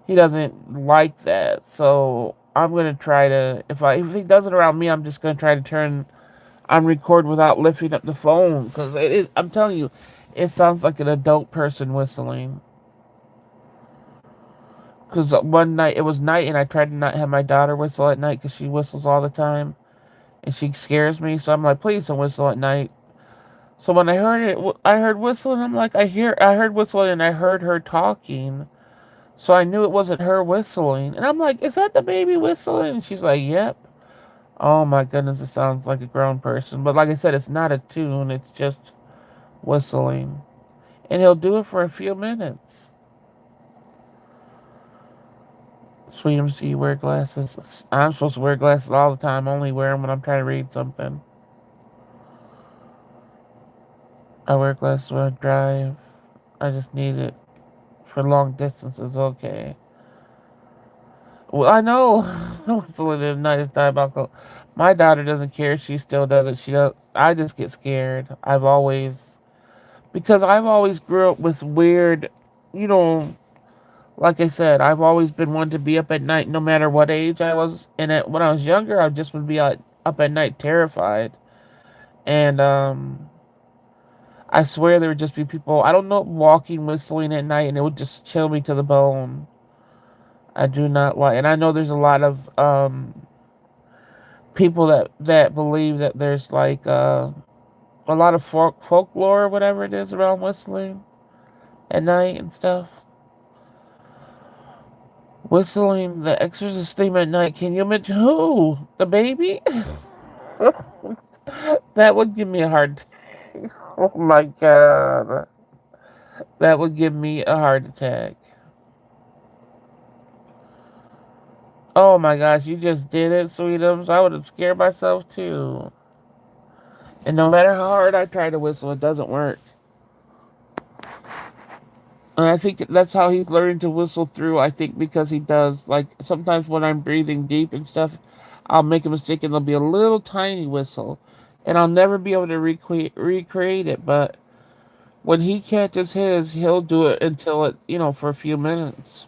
He doesn't like that, so I'm gonna try to. If he does it around me, I'm just gonna try to turn on record without lifting up the phone because it is. I'm telling you, it sounds like an adult person whistling. Because one night it was night, and I tried to not have my daughter whistle at night because she whistles all the time, and she scares me. So I'm like, please don't whistle at night. So when I heard it, I heard whistling. I'm like, I heard whistling, and I heard her talking. So I knew it wasn't her whistling, and I'm like, is that the baby whistling? And she's like, yep. Oh my goodness, it sounds like a grown person. But like I said, it's not a tune. It's just whistling, and he'll do it for a few minutes. Sweetums, do you wear glasses? I'm supposed to wear glasses all the time. I only wear them when I'm trying to read something. I wear glasses when I drive. I just need it for long distances. Okay. Well, I know whistling at night is diabolical. My daughter doesn't care. She still does it. She does. I just get scared. Because I've always grew up with weird, you know. Like I said, I've always been one to be up at night, no matter what age I was. And when I was younger, I just would be up at night terrified. And I swear there would just be people, I don't know, walking, whistling at night, and it would just chill me to the bone. I do not like, and I know there's a lot of people that believe that there's like a lot of folklore or whatever it is around whistling at night and stuff. Whistling the Exorcist theme at night. Can you imagine who? The baby? That would give me a heart attack. Oh my god. That would give me a heart attack. Oh my gosh, you just did it, Sweetums. I would have scared myself too. And no matter how hard I try to whistle, it doesn't work. And I think that's how he's learning to whistle through. I think because he does, like, sometimes when I'm breathing deep and stuff, I'll make a mistake and there'll be a little tiny whistle. And I'll never be able to recreate it. But when he catches his, he'll do it until it, for a few minutes.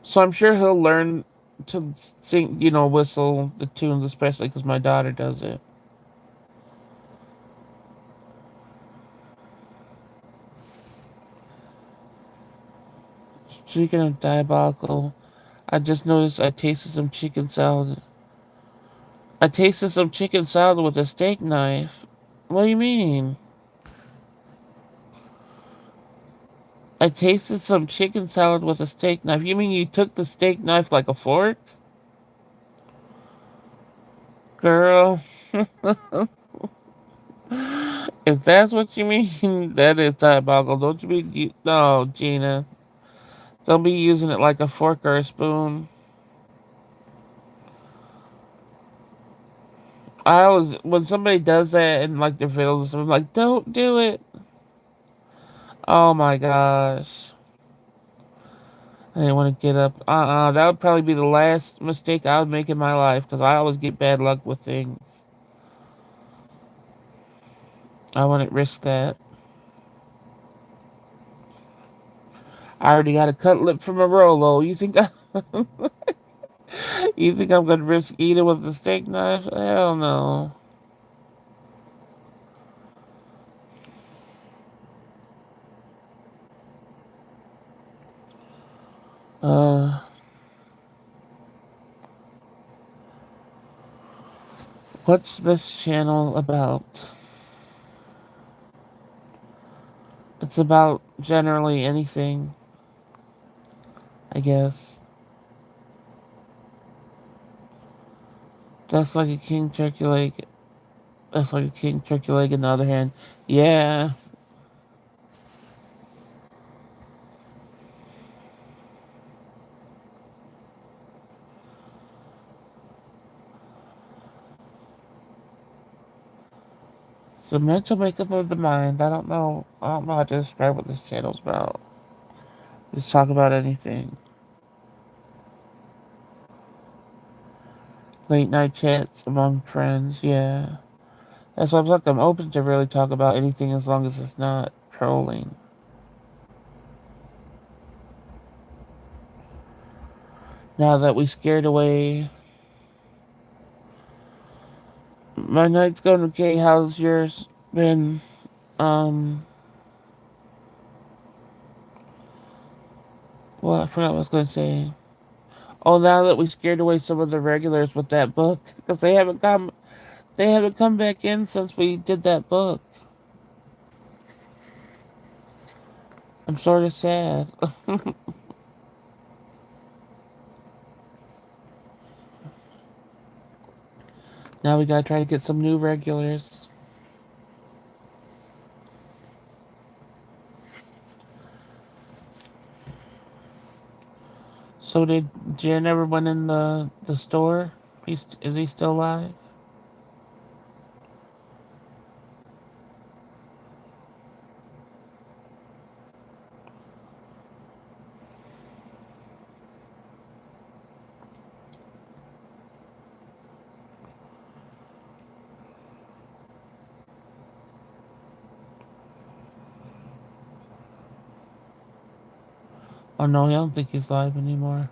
So I'm sure he'll learn to sing, whistle the tunes, especially because my daughter does it. Speaking of diabolical, I just noticed I tasted some chicken salad. I tasted some chicken salad with a steak knife. What do you mean? I tasted some chicken salad with a steak knife. You mean you took the steak knife like a fork? Girl. If that's what you mean, that is diabolical. Don't you be... No, Gina. Don't be using it like a fork or a spoon. I always... When somebody does that in like their videos, I'm like, don't do it. Oh my gosh. I didn't want to get up. That would probably be the last mistake I would make in my life because I always get bad luck with things. I wouldn't risk that. I already got a cut lip from a Rolo. You think I'm gonna risk eating with a steak knife? Hell no. Uh, what's this channel about? It's about generally anything, I guess. Just like a king turkey leg. That's like a king turkey leg in the other hand. Yeah. So mental makeup of the mind. I don't know. I don't know how to describe what this channel's about. Just talk about anything. Late night chats among friends. Yeah. That's why I'm like, I'm open to really talk about anything as long as it's not trolling. Now that we scared away, my night's going okay. How's yours been? Um, well, I forgot what I was going to say. Oh, now that we scared away some of the regulars with that book, because they haven't come back in since we did that book. I'm sort of sad. Now we gotta try to get some new regulars. So did Jen ever went in the store? Is he still alive? Oh no, I don't think he's alive anymore.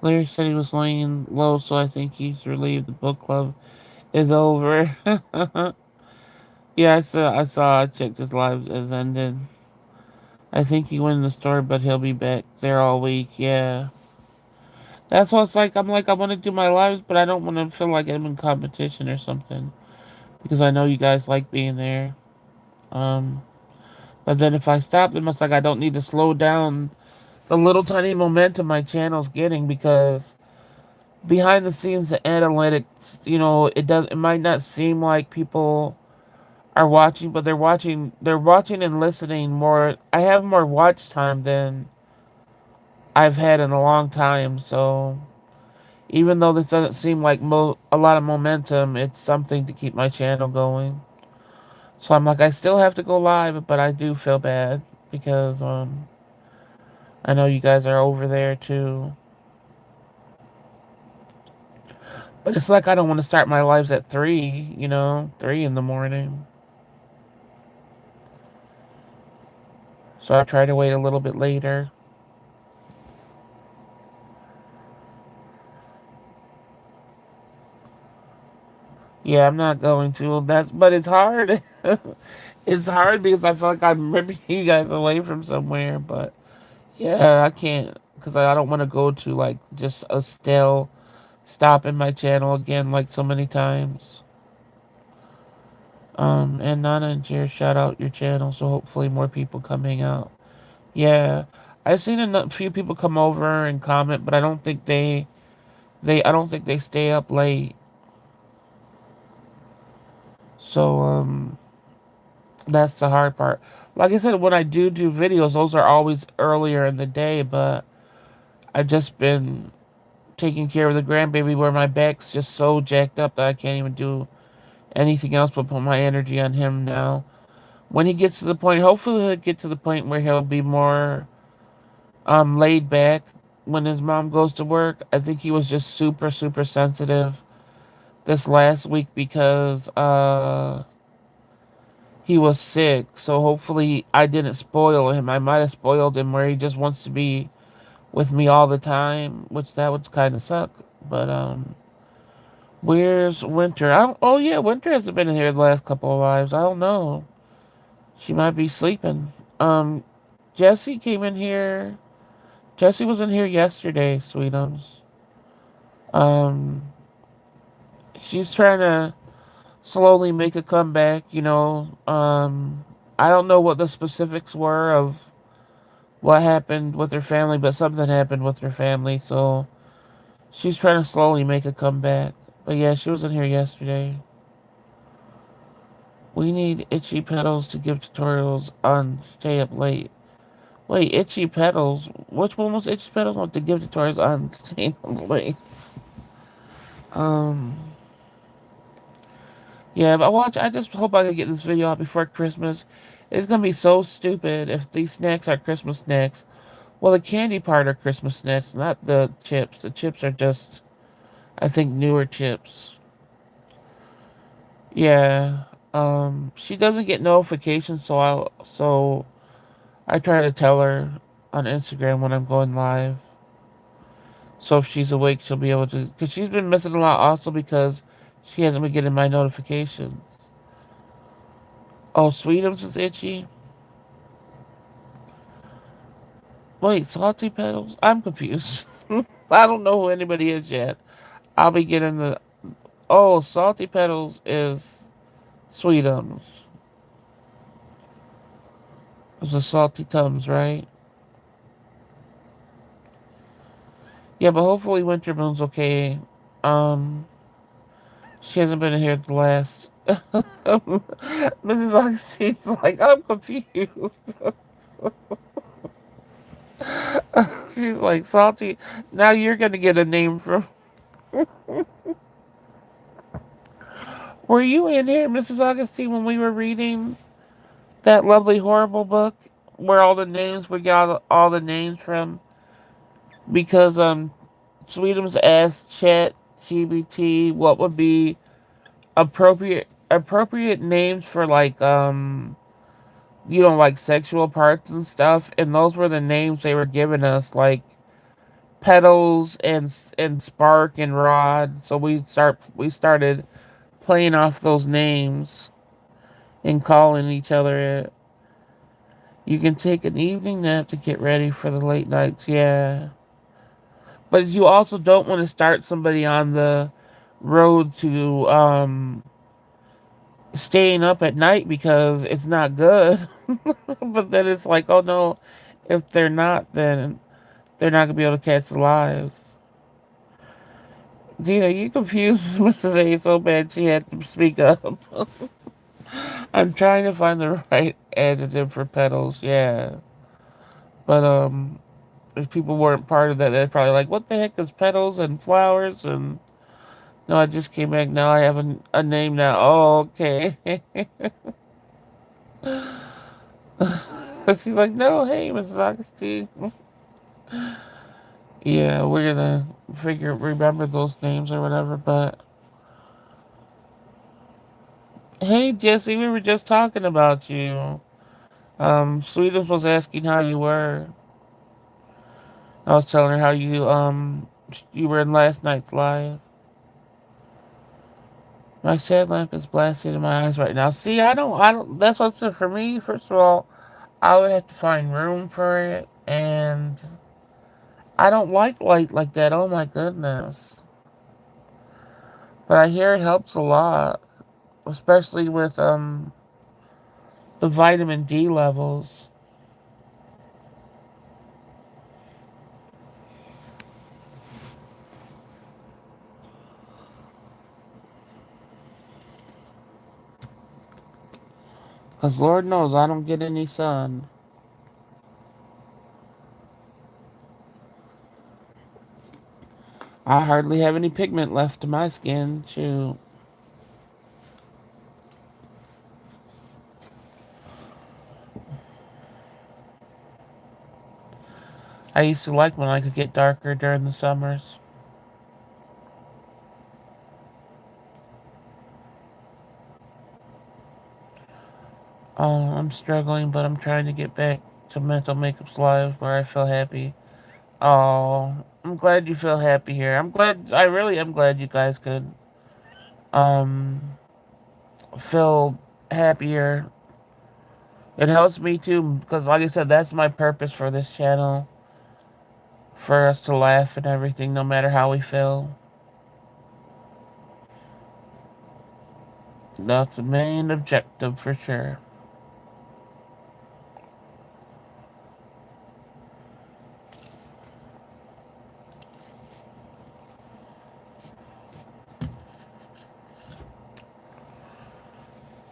Larry said he was laying low, so I think he's relieved the book club is over. Yeah, I checked his live has ended. I think he went in the store, but he'll be back there all week. Yeah. That's what it's like. I'm like, I want to do my lives, but I don't want to feel like I'm in competition or something. Because I know you guys like being there. Um, but then if I stop, then it's like I don't need to slow down the little tiny momentum my channel's getting because behind the scenes, the analytics, it might not seem like people are watching, but they're watching and listening more. I have more watch time than I've had in a long time, so even though this doesn't seem like a lot of momentum, it's something to keep my channel going. So I'm like, I still have to go live, but I do feel bad because I know you guys are over there too. But it's like I don't want to start my lives at 3, 3 in the morning. So I try to wait a little bit later. Yeah, I'm not going to. But it's hard. It's hard because I feel like I'm ripping you guys away from somewhere. But yeah, I can't because I don't want to go to like just a stale stop in my channel again like so many times. And Nana and Jer shout out your channel, so hopefully more people come hang out. Yeah, I've seen a few people come over and comment, but I don't think I don't think they stay up late. So that's the hard part. Like I said, when I do videos, those are always earlier in the day, but I've just been taking care of the grandbaby where my back's just so jacked up that I can't even do anything else but put my energy on him now. When he gets to the point, hopefully he'll get to the point where he'll be more laid back when his mom goes to work. I think he was just super sensitive this last week because he was sick. So hopefully I didn't spoil him. I might have spoiled him where he just wants to be with me all the time, which that would kind of suck. But where's Winter? Oh yeah, Winter hasn't been here the last couple of lives. I don't know. She might be sleeping. Jesse came in here. Jesse was in here yesterday, Sweetums. Um, she's trying to slowly make a comeback. I don't know what the specifics were of what happened with her family, but something happened with her family, so she's trying to slowly make a comeback. But yeah, she was in here yesterday. We need Itchy Petals to give tutorials on Stay Up Late. Wait, Itchy Petals? Which one was Itchy Petals want to give tutorials on Stay Up Late? Um, yeah, but I just hope I can get this video out before Christmas. It's gonna be so stupid if these snacks are Christmas snacks. Well, the candy part are Christmas snacks, not the chips. The chips are just, I think, newer chips. Yeah. She doesn't get notifications, so I try to tell her on Instagram when I'm going live. So if she's awake, she'll be able to, because she's been missing a lot also because she hasn't been getting my notifications. Oh, Sweetums is itchy. Wait, Salty Petals? I'm confused. I don't know who anybody is yet. I'll be getting the. Oh, Salty Petals is Sweetums. It's a Salty Tums, right? Yeah, but hopefully Winter Moon's okay. Um, she hasn't been in here the last. Mrs. Augustine's like, I'm confused. She's like, Salty, now you're gonna get a name from. Were you in here, Mrs. Augustine, when we were reading that lovely, horrible book where all the names, we got all the names from? Because, Sweetums asked Chat GBT what would be appropriate names for like like sexual parts and stuff, and those were the names they were giving us, like Petals and Spark and Rod. So we started playing off those names and calling each other it. You can take an evening nap to get ready for the late nights, yeah. But you also don't want to start somebody on the road to staying up at night because it's not good. But then it's like, oh no, if they're not, then they're not gonna be able to catch the lives. Gina, you confused Mrs. A so bad she had to speak up. I'm trying to find the right adjective for petals, yeah. But if people weren't part of that, they're probably like, what the heck is petals and flowers? And no, I just came back. Now I have a name now. Oh, okay. She's like, no, hey, Mrs. Augustine. Yeah, we're gonna remember those names or whatever. But hey, Jesse, we were just talking about you. Sweetums was asking how you were. I was telling her how you were in last night's live. My sad lamp is blasted in my eyes right now. See, I don't. That's what's it for me. First of all, I would have to find room for it, and I don't like light like that. Oh my goodness! But I hear it helps a lot, especially with the vitamin D levels. Cause Lord knows I don't get any sun. I hardly have any pigment left in my skin. Shoot. I used to like when I could get darker during the summers. Oh, I'm struggling, but I'm trying to get back to Mental Makeup's live where I feel happy. Oh, I'm glad you feel happy here. I really am glad you guys could, um, feel happier. It helps me too, because like I said, that's my purpose for this channel. For us to laugh and everything, no matter how we feel. That's the main objective for sure.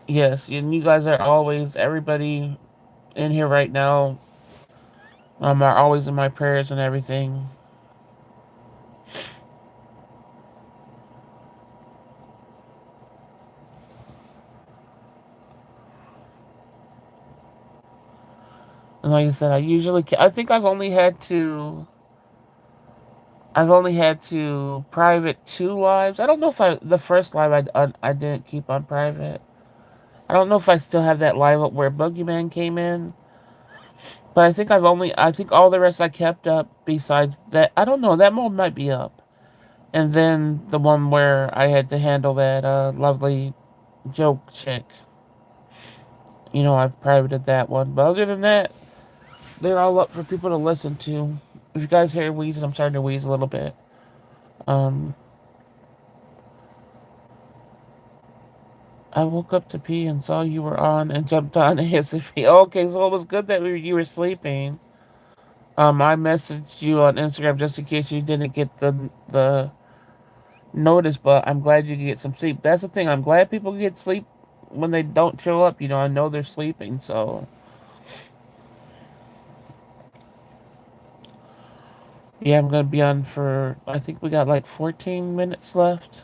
Yes, and you guys are always, everybody in here right now, are always in my prayers and everything. And like I said, I think I've only had to private 2 lives. I don't know if the first live I didn't keep on private. I don't know if I still have that live up where Boogeyman came in. But I think all the rest I kept up besides that. I don't know, that one might be up. And then the one where I had to handle that lovely joke chick. I privated that one. But other than that, they're all up for people to listen to. If you guys hear wheezing, I'm starting to wheeze a little bit. Um, I woke up to pee and saw you were on and jumped on ASAP. Okay, so it was good that you were sleeping. I messaged you on Instagram just in case you didn't get the notice, but I'm glad you get some sleep. That's the thing. I'm glad people get sleep when they don't show up. I know they're sleeping, so yeah, I'm gonna be on for. I think we got like 14 minutes left.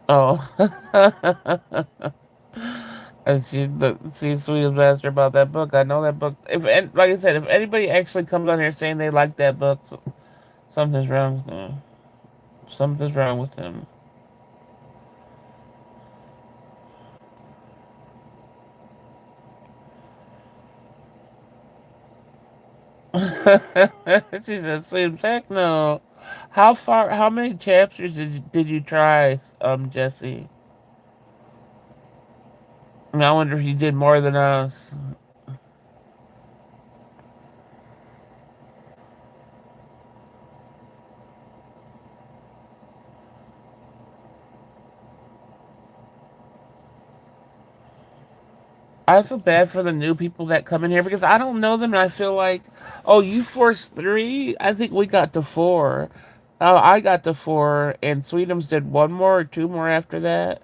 Oh, and see, sweetest master about that book. I know that book. Like I said, if anybody actually comes on here saying they like that book, something's wrong with them. Something's wrong with them. She said, "Sweet heck no." How many chapters did you try, Jesse? I wonder if you did more than us. I feel bad for the new people that come in here because I don't know them, and I feel like, oh, you forced 3. I think we got to 4. Oh, I got to 4, and Sweetums did 1 more or 2 more after that.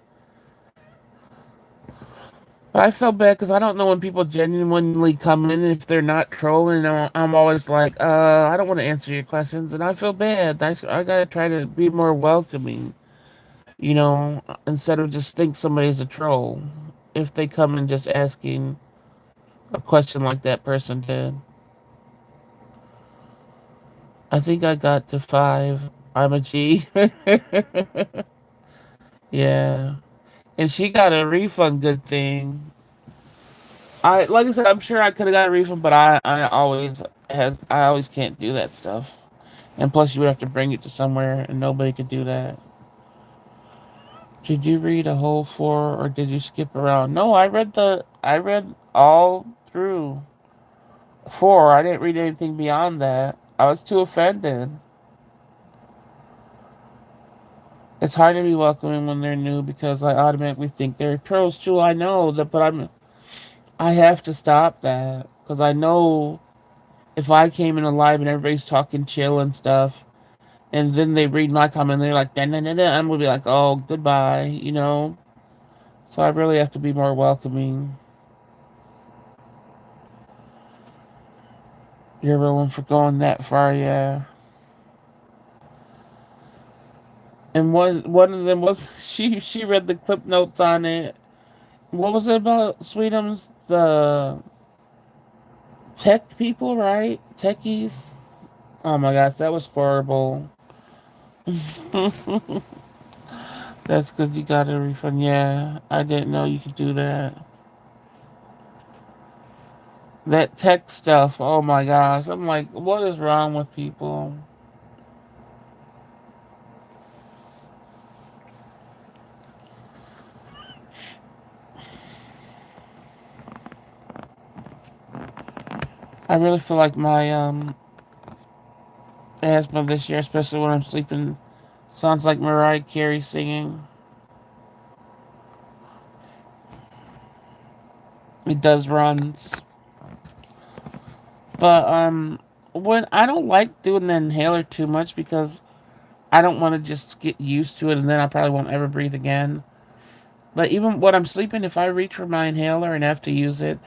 But I felt bad because I don't know when people genuinely come in, and if they're not trolling, I'm always like, I don't want to answer your questions, and I feel bad. I gotta try to be more welcoming, instead of just think somebody's a troll. If they come in just asking a question like that person did. I think I got to 5. I'm a G. Yeah. And she got a refund, good thing. Like I said, I'm sure I could have got a refund, but I always can't do that stuff. And plus you would have to bring it to somewhere and nobody could do that. Did you read a whole 4 or did you skip around? No, I read all through 4. I didn't read anything beyond that. I was too offended. It's hard to be welcoming when they're new because I automatically think they're trolls too. I know that, but I have to stop that because I know if I came in alive and everybody's talking chill and stuff, and then they read my comment and they're like, da, da, da, da, I'm gonna be like, oh, goodbye. So I really have to be more welcoming. You're everyone for going that far, yeah. And one of them was she read the clip notes on it. What was it about, Sweetums? The tech people, right? Techies. Oh my gosh, that was horrible. That's good you got a refund. Yeah, I didn't know you could do that. That tech stuff, oh my gosh. I'm like, what is wrong with people? I really feel like my asthma this year, especially when I'm sleeping, sounds like Mariah Carey singing. It does runs. But when I don't like doing the inhaler too much because I don't want to just get used to it and then I probably won't ever breathe again. But even when I'm sleeping, if I reach for my inhaler and have to use it,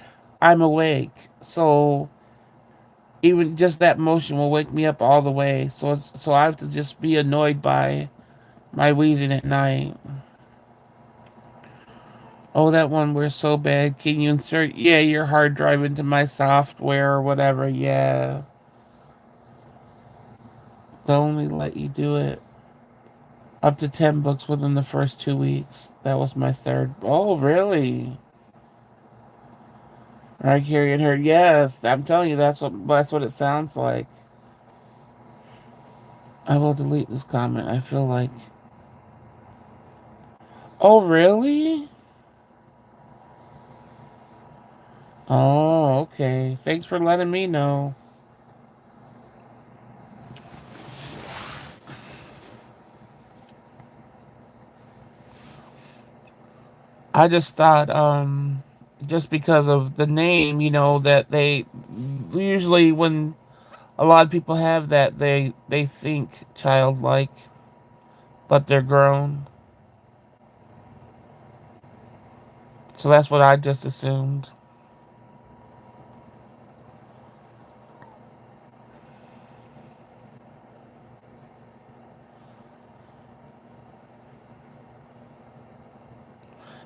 I'm awake. So even just that motion will wake me up all the way. So I have to just be annoyed by my wheezing at night. Oh, that one we're so bad. Can you insert your hard drive into my software or whatever? Yeah. They'll only let you do it up to 10 books within the first 2 weeks. That was my third. Oh, really? Right, Carrie and her. Yes, I'm telling you, that's what it sounds like. I will delete this comment. I feel like. Oh, really? Oh, okay. Thanks for letting me know. I just thought, just because of the name, that they usually when a lot of people have that, they think childlike, but they're grown. So that's what I just assumed.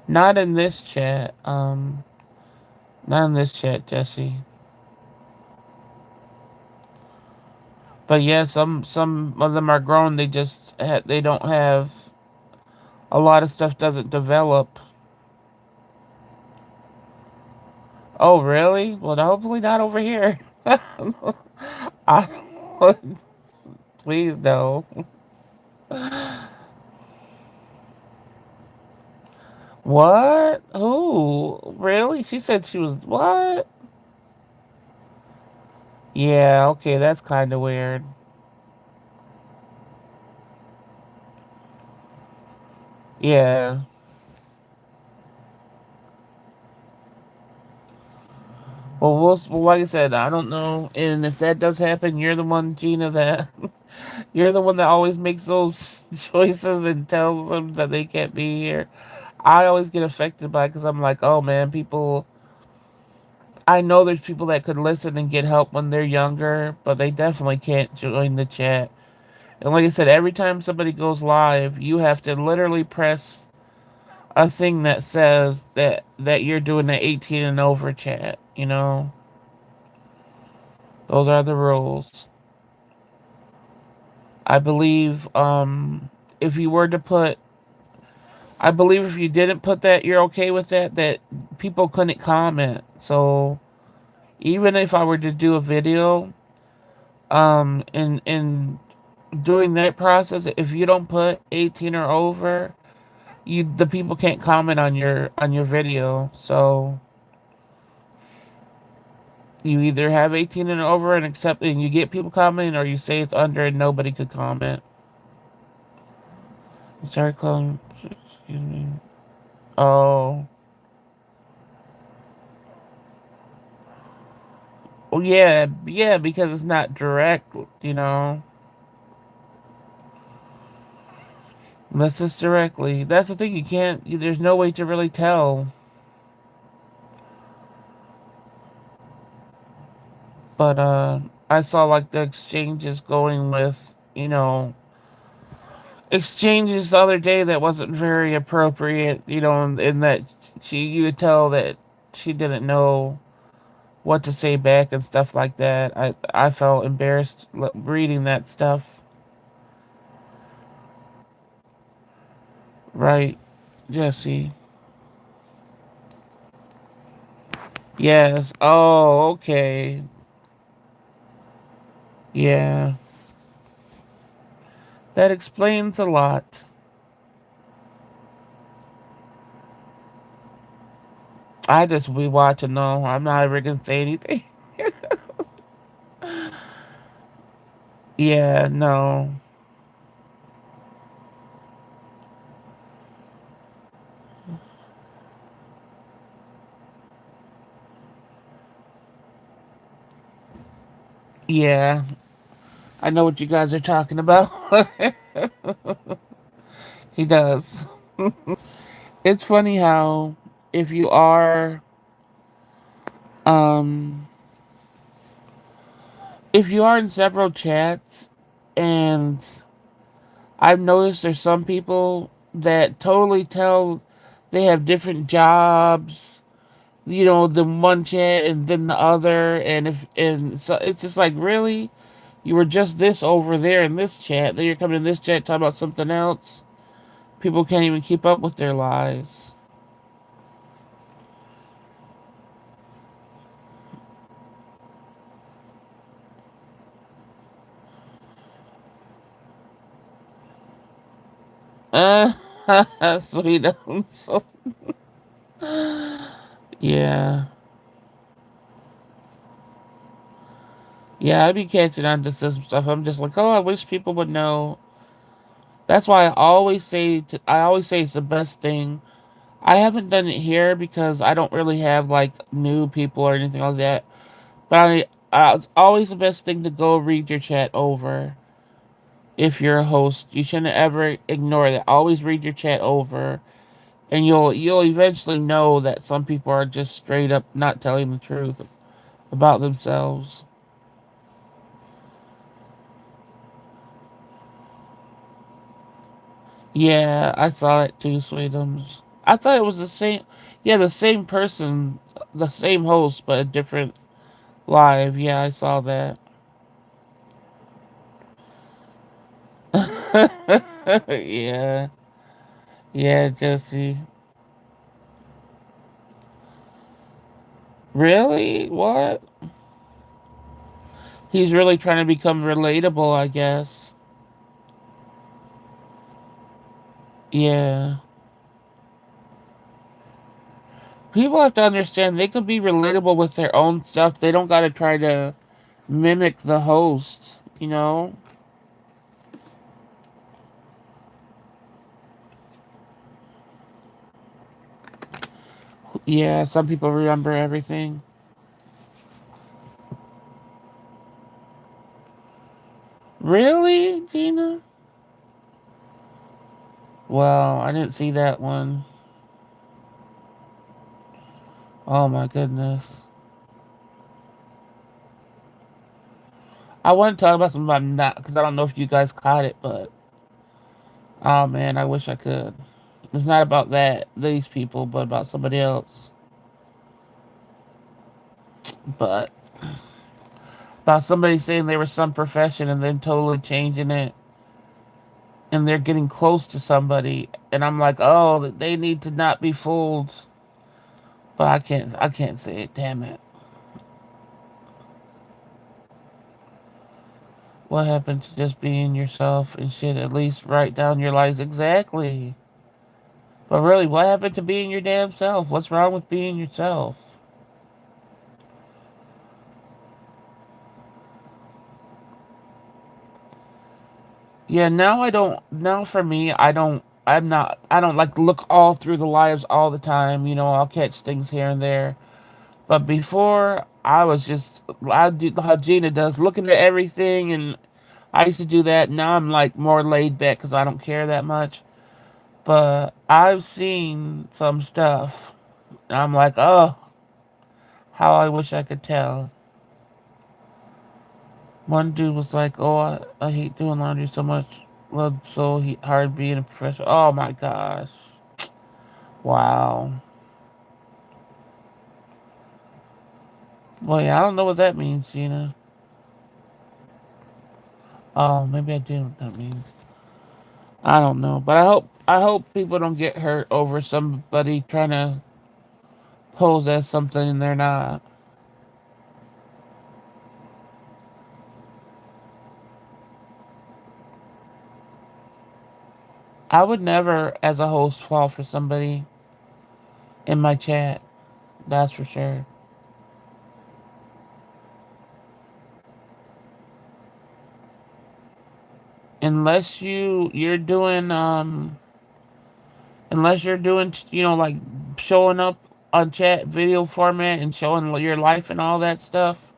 Not in this chat. Not in this chat, Jesse. But yeah, some of them are grown. They don't have a lot of stuff doesn't develop. Oh, really? Well, hopefully not over here. I, please no. What? Who? Really? She said she was what? Yeah, okay, that's kind of weird. Yeah. Well, like I said, I don't know. And if that does happen, you're the one, Gina, that you're the one that always makes those choices and tells them that they can't be here. I always get affected by it because I'm like, oh man, people. I know there's people that could listen and get help when they're younger, but they definitely can't join the chat. And like I said, every time somebody goes live, you have to literally press a thing that says that you're doing the 18 and over chat. Those are the rules. I believe if you were to put I believe if you didn't put that you're okay with that people couldn't comment. So even if I were to do a video in doing that process, if you don't put 18 or over, the people can't comment on your video. So you either have 18 and over and accept and you get people commenting, or you say it's under and nobody could comment. Sorry, calling. Excuse me. Oh. Well, yeah, yeah, because it's not direct. Unless it's directly. That's the thing, there's no way to really tell. But, I saw, like, the exchanges going exchanges the other day that wasn't very appropriate, in that you could tell that she didn't know what to say back and stuff like that. I felt embarrassed reading that stuff. Right, Jesse. Yes. Oh, okay. Yeah. That explains a lot. I just be watching though. I'm not ever gonna say anything. Yeah, no. Yeah. I know what you guys are talking about. He does. It's funny how if you are um if you are in several chats, and I've noticed there's some people that totally tell they have different jobs, the one chat and then the other, and so it's just like, really, you were just this over there in this chat, then you're coming in this chat talking about something else. People can't even keep up with their lies. Uh, Sweet. Yeah. Yeah, I be catching on to some stuff. I'm just like, oh, I wish people would know. That's why I always say it's the best thing. I haven't done it here because I don't really have like new people or anything like that. But it's always the best thing to go read your chat over. If you're a host, you shouldn't ever ignore that. Always read your chat over, and you'll eventually know that some people are just straight up not telling the truth about themselves. Yeah, I saw it too, Sweetums. I thought it was the same. Yeah, the same person, the same host, but a different live. Yeah, I saw that. Yeah, yeah, Jesse. Really? What? He's really trying to become relatable, I guess. Yeah. People have to understand they could be relatable with their own stuff. They don't got to try to mimic the host, you know? Yeah, some people remember everything. Really, Gina? Well, I didn't see that one. Oh my goodness. I want to talk about something I'm not, because I don't know if you guys caught it, but oh man, I wish I could. It's not about these people, but about somebody else. But about somebody saying they were some profession and then totally changing it, and they're getting close to somebody, and I'm like, oh, they need to not be fooled. But I can't say it. Damn it. What happened to just being yourself and shit? At least write down your lies exactly. But really, what happened to being your damn self? What's wrong with being yourself? Yeah, now I don't. Now for me, I don't. I'm not. I don't like look all through the lives all the time. I'll catch things here and there. But before, I was just. I do how Gina does, looking at everything, and I used to do that. Now I'm like more laid back because I don't care that much. But I've seen some stuff. And I'm like, oh, how I wish I could tell. One dude was like, "Oh, I hate doing laundry so much. Well, so hard being a professional." Oh my gosh! Wow. Well, yeah, I don't know what that means, Gina. Oh, maybe I do know what that means. I don't know, but I hope people don't get hurt over somebody trying to pose as something and they're not. I would never, as a host, fall for somebody in my chat. That's for sure. Unless unless you're doing, like showing up on chat video format and showing your life and all that stuff,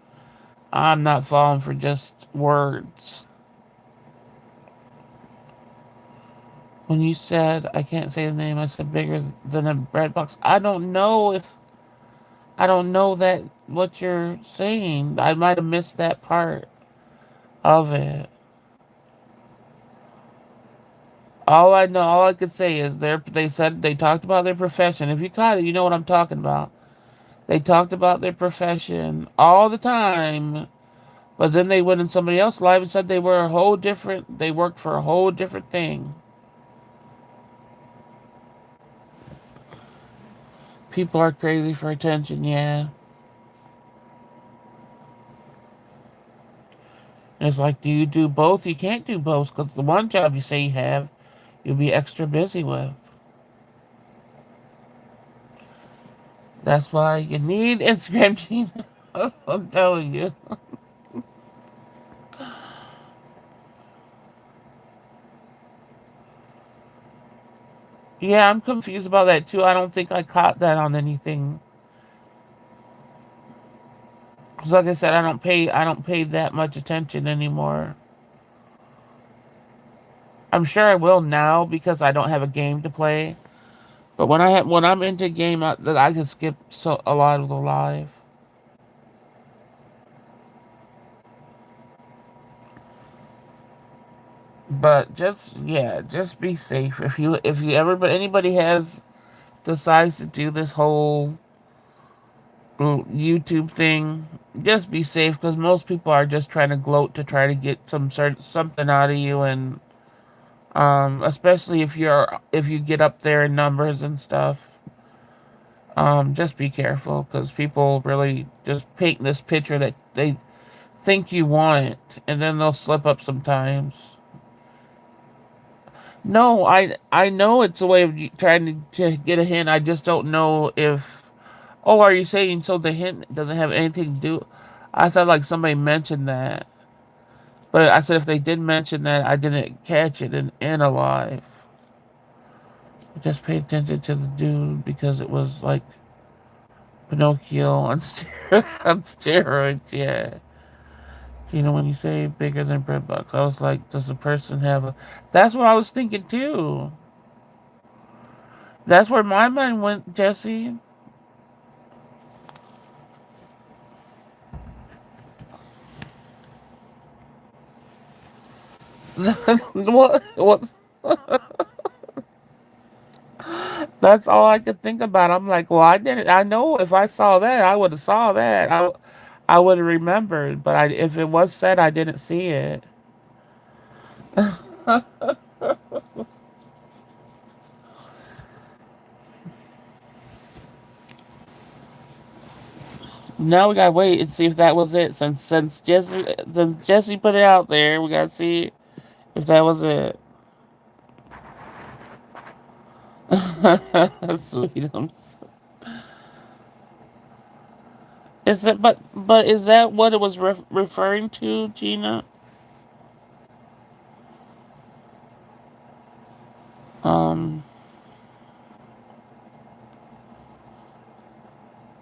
I'm not falling for just words. When you said, I can't say the name, I said bigger than a bread box. I don't know that what you're saying. I might have missed that part of it. All I could say is they said they talked about their profession. If you caught it, you know what I'm talking about. They talked about their profession all the time, but then they went in somebody else's life and said they worked for a whole different thing. People are crazy for attention, yeah. And it's like, do you do both? You can't do both because the one job you say you have, you'll be extra busy with. That's why you need Instagram, Gina. I'm telling you. Yeah, I'm confused about that too. I don't think I caught that on anything. Because like I said, I don't pay that much attention anymore. I'm sure I will now because I don't have a game to play. But when I'm into game, I can skip a lot of the live. But just be safe. If you ever but anybody has decides to do this whole YouTube thing, just be safe because most people are just trying to gloat to try to get something out of you, and especially if you get up there in numbers and stuff, just be careful because people really just paint this picture that they think you want, and then they'll slip up sometimes. No, I know it's a way of trying to get a hint. I just don't know if. Oh, are you saying so the hint doesn't have anything to do? I thought like somebody mentioned that. But I said if they did mention that, I didn't catch it in Alive. I just paid attention to the dude because it was like Pinocchio on, on steroids, yeah. You know, when you say bigger than breadbox, I was like, does the person have a. That's what I was thinking too. That's where my mind went, Jesse. What? That's all I could think about. I'm like, well, I didn't. I know if I saw that, I would have saw that. I would have remembered. But if it was said, I didn't see it. Now we gotta wait and see if that was it. Since Jesse put it out there, we gotta see if that was it. Sweetums. But is that what it was referring to, Gina? Um.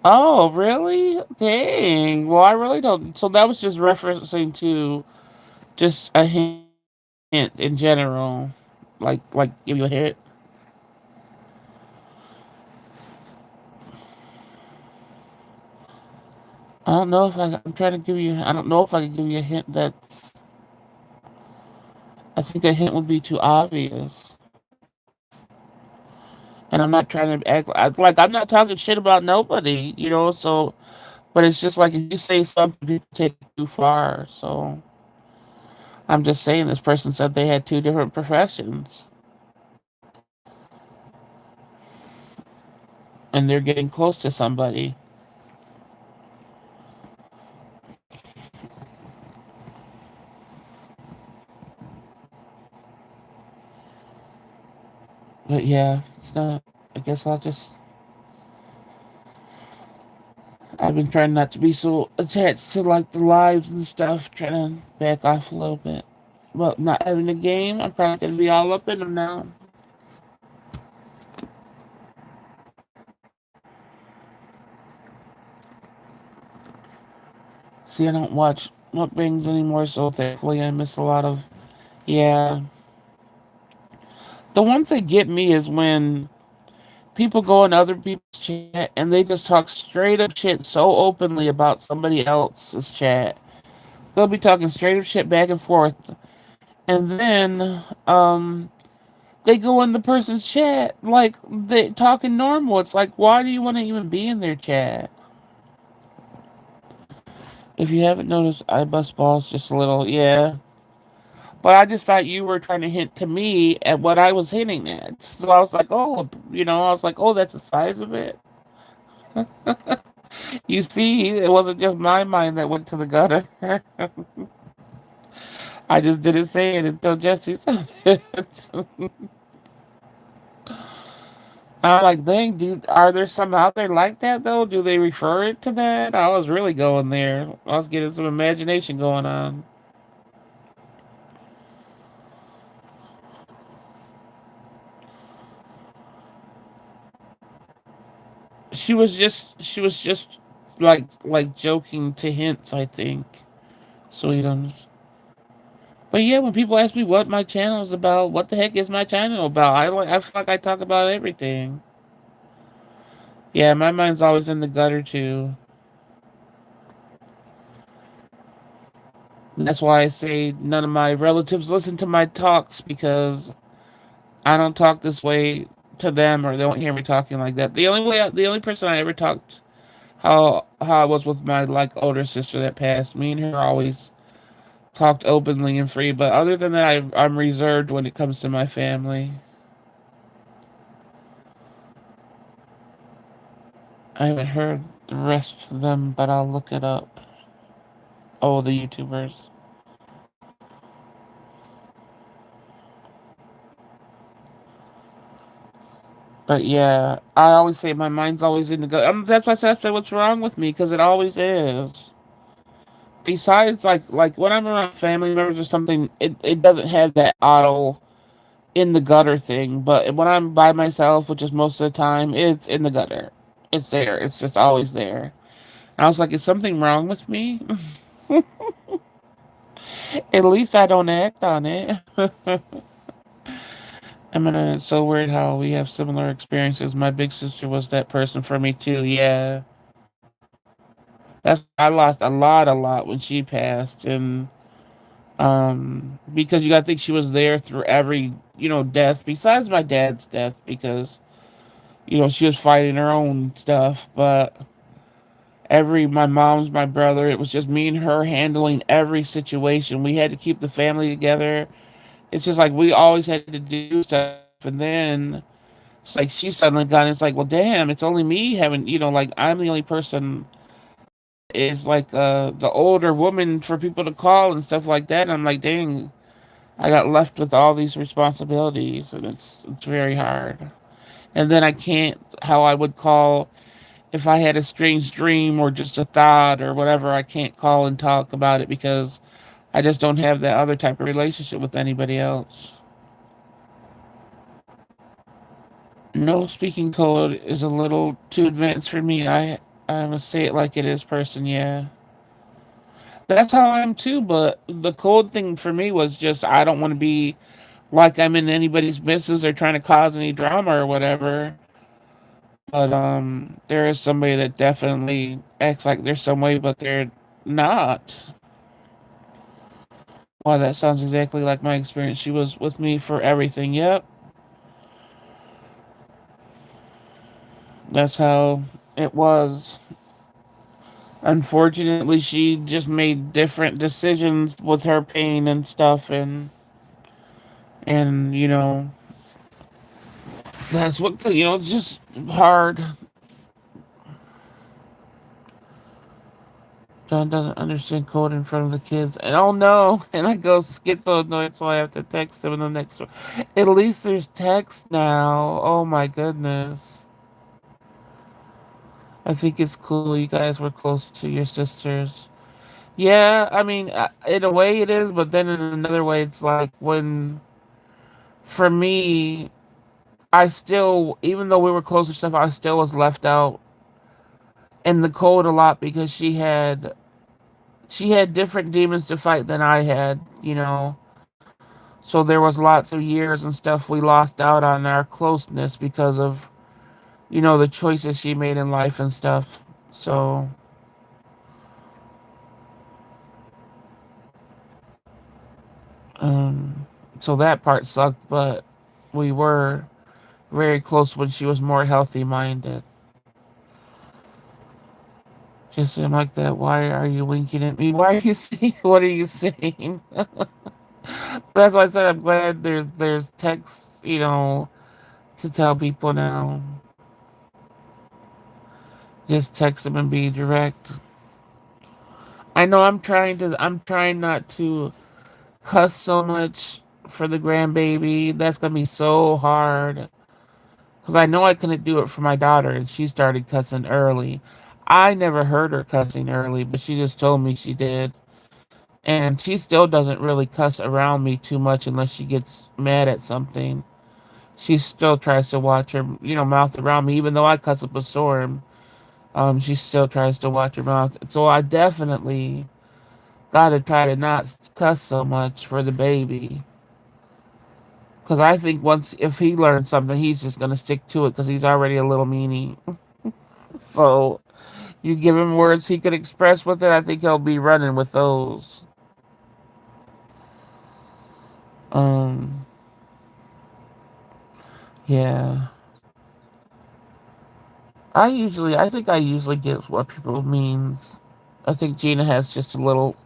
Oh, really? Dang. Well, I really don't. So that was just referencing to just a hint in general, like give you a hint. I don't know if I'm trying to give you. I don't know if I can give you a hint that's. I think a hint would be too obvious, and I'm not trying to act like I'm not talking shit about nobody, you know. So, but it's just like if you say something, people take it too far. So I'm just saying this person said they had two different professions, and they're getting close to somebody. But yeah, it's not. I guess I've been trying not to be so attached to like the lives and stuff, trying to back off a little bit. Well, not having a game, I'm probably gonna be all up in them now. See, I don't watch mukbangs anymore, so thankfully I miss a lot of. Yeah, The ones that get me is when people go in other people's chat and they just talk straight up shit so openly about somebody else's chat. They'll be talking straight up shit back and forth, and then they go in the person's chat like they talking normal. It's like, why do you want to even be in their chat? If you haven't noticed, I bust balls just a little, yeah. But I just thought you were trying to hint to me at what I was hinting at. So I was like, oh, I was like, oh, that's the size of it. You see, it wasn't just my mind that went to the gutter. I just didn't say it until Jesse said it. I'm like, dang, dude, are there some out there like that though? Do they refer it to that? I was really going there. I was getting some imagination going on. She was just like joking to hints, I think. Sweetums. But yeah, when people ask me what my channel is about, what the heck is my channel about? I feel like I talk about everything. Yeah, my mind's always in the gutter too. And that's why I say none of my relatives listen to my talks, because I don't talk this way to them, or they don't hear me talking like that. The only person I ever talked how I was with my like older sister that passed. Me and her always talked openly and free, but other than that, I'm reserved when it comes to my family. I haven't heard the rest of them, but I'll look it up. Oh, the YouTubers. But yeah, I always say my mind's always in the go. That's why I said what's wrong with me, because it always is. Besides, like when I'm around family members or something, it doesn't have that auto in the gutter thing. But when I'm by myself, which is most of the time, it's in the gutter. It's there. It's just always there. And I was like, is something wrong with me? At least I don't act on it. It's so weird how we have similar experiences. My big sister was that person for me too. Yeah, I lost a lot when she passed, and because you got to think she was there through every death besides my dad's death, because she was fighting her own stuff, but my mom's, my brother, it was just me and her handling every situation. We had to keep the family together. It's just like we always had to do stuff, and then it's like she suddenly got. It's like, well, damn, it's only me having. Like I'm the only person is like the older woman for people to call and stuff like that. And I'm like, dang, I got left with all these responsibilities, and it's very hard. And then I can't how I would call if I had a strange dream or just a thought or whatever. I can't call and talk about it because I just don't have that other type of relationship with anybody else. No speaking code is a little too advanced for me. I'm a say it like it is person, yeah. That's how I am too, but the code thing for me was just I don't want to be like I'm in anybody's business or trying to cause any drama or whatever. But there is somebody that definitely acts like they're some way, but they're not. Wow, that sounds exactly like my experience. She was with me for everything. Yep. That's how it was. Unfortunately, she just made different decisions with her pain and stuff, and that's what it's just hard. John doesn't understand code in front of the kids, and oh no, and I get so annoyed, so I have to text him in the next one. At least there's text now. Oh my goodness. I think it's cool you guys were close to your sisters. Yeah, I mean, in a way it is, but then in another way, it's like for me, I still, even though we were close and stuff, I still was left out in the cold a lot because she had different demons to fight than I had. So there was lots of years and stuff we lost out on our closeness because of, the choices she made in life and stuff. So, um, so that part sucked, but we were very close when she was more healthy minded. Just seemed like that. Why are you winking at me? Why are you saying? What are you saying? That's why I said I'm glad there's text, to tell people now. Just text them and be direct. I know I'm trying not to cuss so much for the grandbaby. That's gonna be so hard. Cause I know I couldn't do it for my daughter and she started cussing early. I never heard her cussing early, but she just told me she did. And she still doesn't really cuss around me too much unless she gets mad at something. She still tries to watch her, mouth around me, even though I cuss up a storm. She still tries to watch her mouth. So I definitely gotta try to not cuss so much for the baby. Because I think if he learns something, he's just gonna stick to it because he's already a little meanie. So you give him words he could express with it, I think he'll be running with those. Um, yeah. I think I usually get what people means. I think Gina has just a little.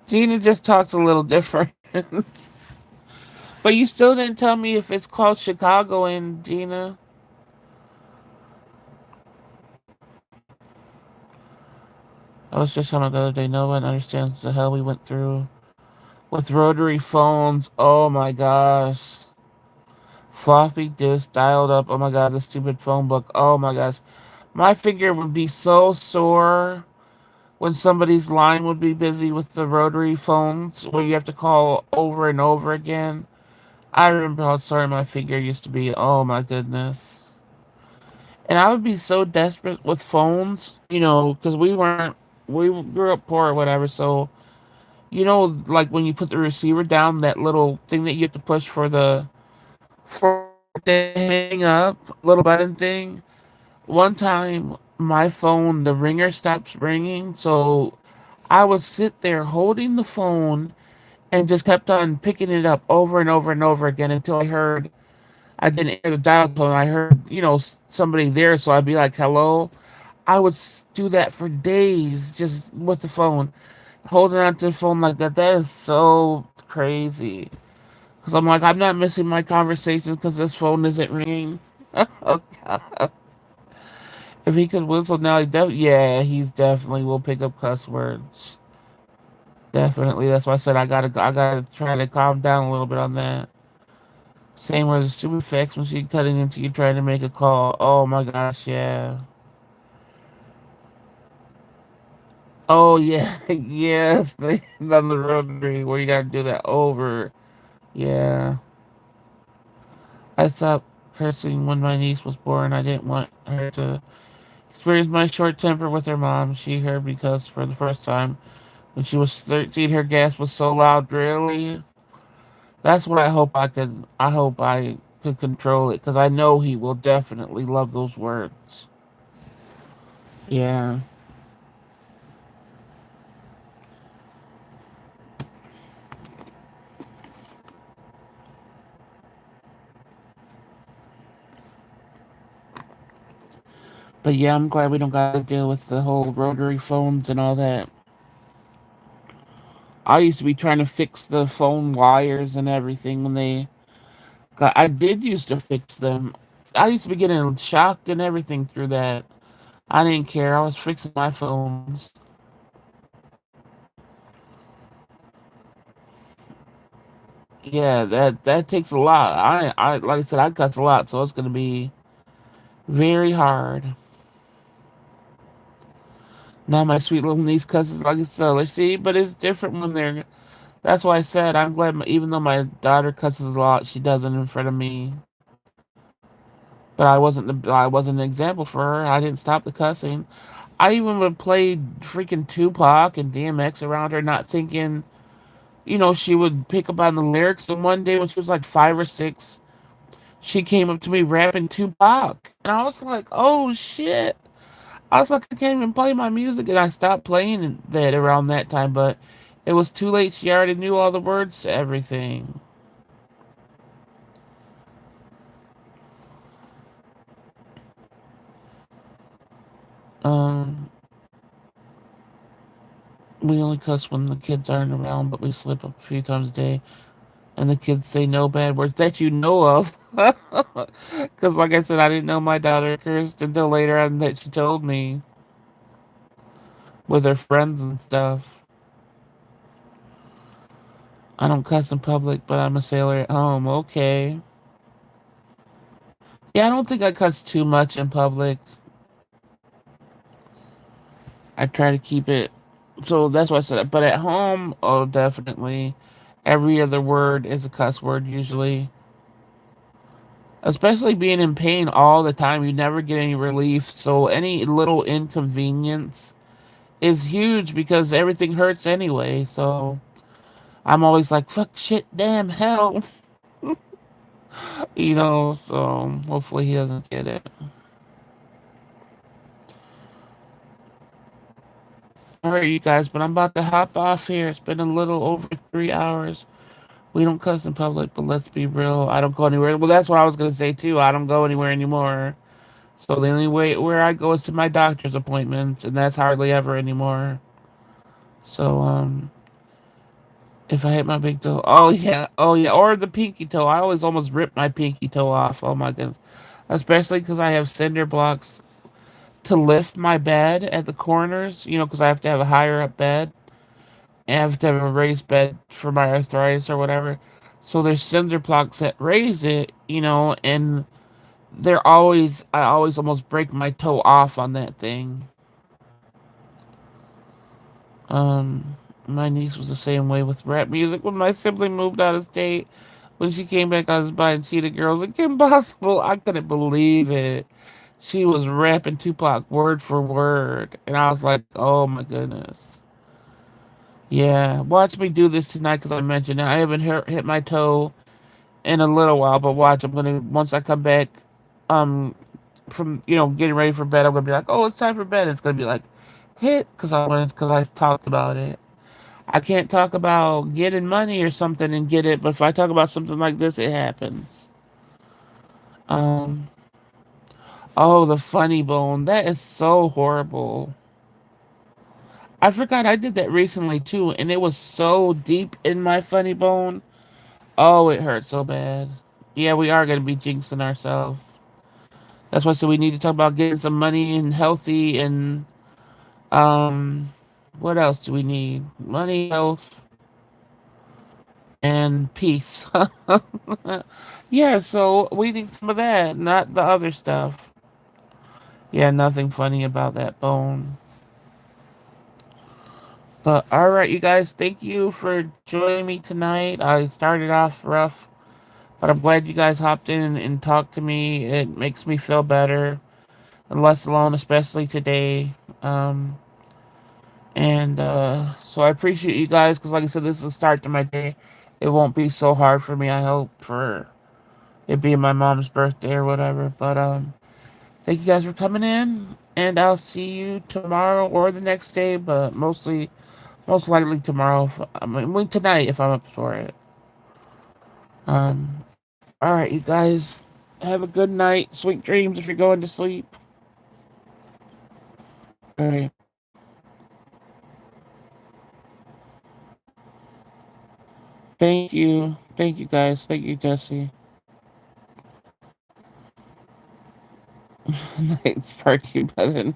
Gina just talks a little different. But you still didn't tell me if it's called Chicago and Gina. I was just on it the other day. No one understands the hell we went through with rotary phones. Oh my gosh. Floppy disk dialed up. Oh my god, the stupid phone book. Oh my gosh. My finger would be so sore when somebody's line would be busy with the rotary phones where you have to call over and over again. I remember how sore my finger used to be. Oh my goodness. And I would be so desperate with phones, because we grew up poor or whatever. So, like when you put the receiver down, that little thing that you have to push for the hang up, little button thing. One time, my phone, the ringer stops ringing. So I would sit there holding the phone and just kept on picking it up over and over and over again until I didn't hear the dial tone. I heard, somebody there. So I'd be like, hello. I would do that for days just with the phone, holding on to the phone like that. That is so crazy. Because I'm like, I'm not missing my conversations because this phone isn't ringing. Oh, God. If he could whistle now, yeah, he's definitely will pick up cuss words. Definitely. That's why I said I gotta try to calm down a little bit on that. Same with the stupid fax machine cutting into you trying to make a call. Oh my gosh, yeah. Oh yeah, yes. On the rotary where you gotta do that over. Yeah. I stopped cursing when my niece was born. I didn't want her to experience my short temper with her mom. She heard me cuss for the first time when she was 13. Her gasp was so loud. Really? That's what I hope I could control it because I know he will definitely love those words. Yeah. But yeah, I'm glad we don't got to deal with the whole rotary phones and all that. I used to be trying to fix the phone wires and everything when I did used to fix them. I used to be getting shocked and everything through that. I didn't care. I was fixing my phones. Yeah, that takes a lot. I like I said, I cuss a lot, so it's gonna be very hard. Now my sweet little niece cusses like a sailor. See, but it's different when they're. That's why I said I'm glad. Even though my daughter cusses a lot, she doesn't in front of me. But I wasn't an example for her. I didn't stop the cussing. I even would play freaking Tupac and DMX around her, not thinking she would pick up on the lyrics. And one day when she was like 5 or 6, she came up to me rapping Tupac. And I was like, oh shit. I was like, I can't even play my music. And I stopped playing that around that time, but it was too late. She already knew all the words to everything. Um, we only cuss when the kids aren't around, but we slip up a few times a day. And the kids say no bad words that you know of. Because, like I said, I didn't know my daughter cursed until later on that she told me with her friends and stuff. I don't cuss in public, but I'm a sailor at home. Okay. Yeah, I don't think I cuss too much in public. I try to keep it. So that's why I said that. But at home, oh, definitely. Every other word is a cuss word, usually. Especially being in pain all the time, you never get any relief. So any little inconvenience is huge because everything hurts anyway. So I'm always like, fuck, shit, damn, hell. So hopefully he doesn't get it. All right, you guys, but I'm about to hop off here. It's been a little over 3 hours. We don't cuss in public, but let's be real. I don't go anywhere. Well, that's what I was going to say, too. I don't go anywhere anymore. So the only way where I go is to my doctor's appointments, and that's hardly ever anymore. So, if I hit my big toe, oh yeah, or the pinky toe. I always almost rip my pinky toe off. Oh my goodness, especially because I have cinder blocks to lift my bed at the corners. Because I have to have a higher up bed and I have to have a raised bed for my arthritis or whatever. So there's cinder blocks that raise it. And I always almost break my toe off on that thing. My niece was the same way with rap music when my sibling moved out of state. When she came back, I was buying Cheetah Girls. Like, impossible. I couldn't believe it. She was rapping Tupac word for word. And I was like, oh my goodness. Yeah, watch me do this tonight because I mentioned it. I haven't hit my toe in a little while, but watch. Once I come back from, getting ready for bed, I'm going to be like, oh, it's time for bed. It's going to be like, hit because I talked about it. I can't talk about getting money or something and get it, but if I talk about something like this, it happens. Um, oh, the funny bone. That is so horrible. I forgot I did that recently too, and it was so deep in my funny bone. Oh, it hurt so bad. Yeah, we are going to be jinxing ourselves. That's why I said we need to talk about getting some money and healthy and, um, what else do we need? Money, health, and peace. Yeah, so we need some of that, not the other stuff. Yeah, nothing funny about that bone. But all right, you guys, thank you for joining me tonight. I started off rough, but I'm glad you guys hopped in and talked to me. It makes me feel better and less alone, especially today. And so I appreciate you guys because, like I said, this is the start to my day. It won't be so hard for me. I hope for it being my mom's birthday or whatever. But thank you guys for coming in, and I'll see you tomorrow or the next day, but most likely tomorrow. Tonight if I'm up for it. Um, all right, you guys, have a good night. Sweet dreams if you're going to sleep. All right. Thank you guys. Thank you, Jesse. Night Sparky Button.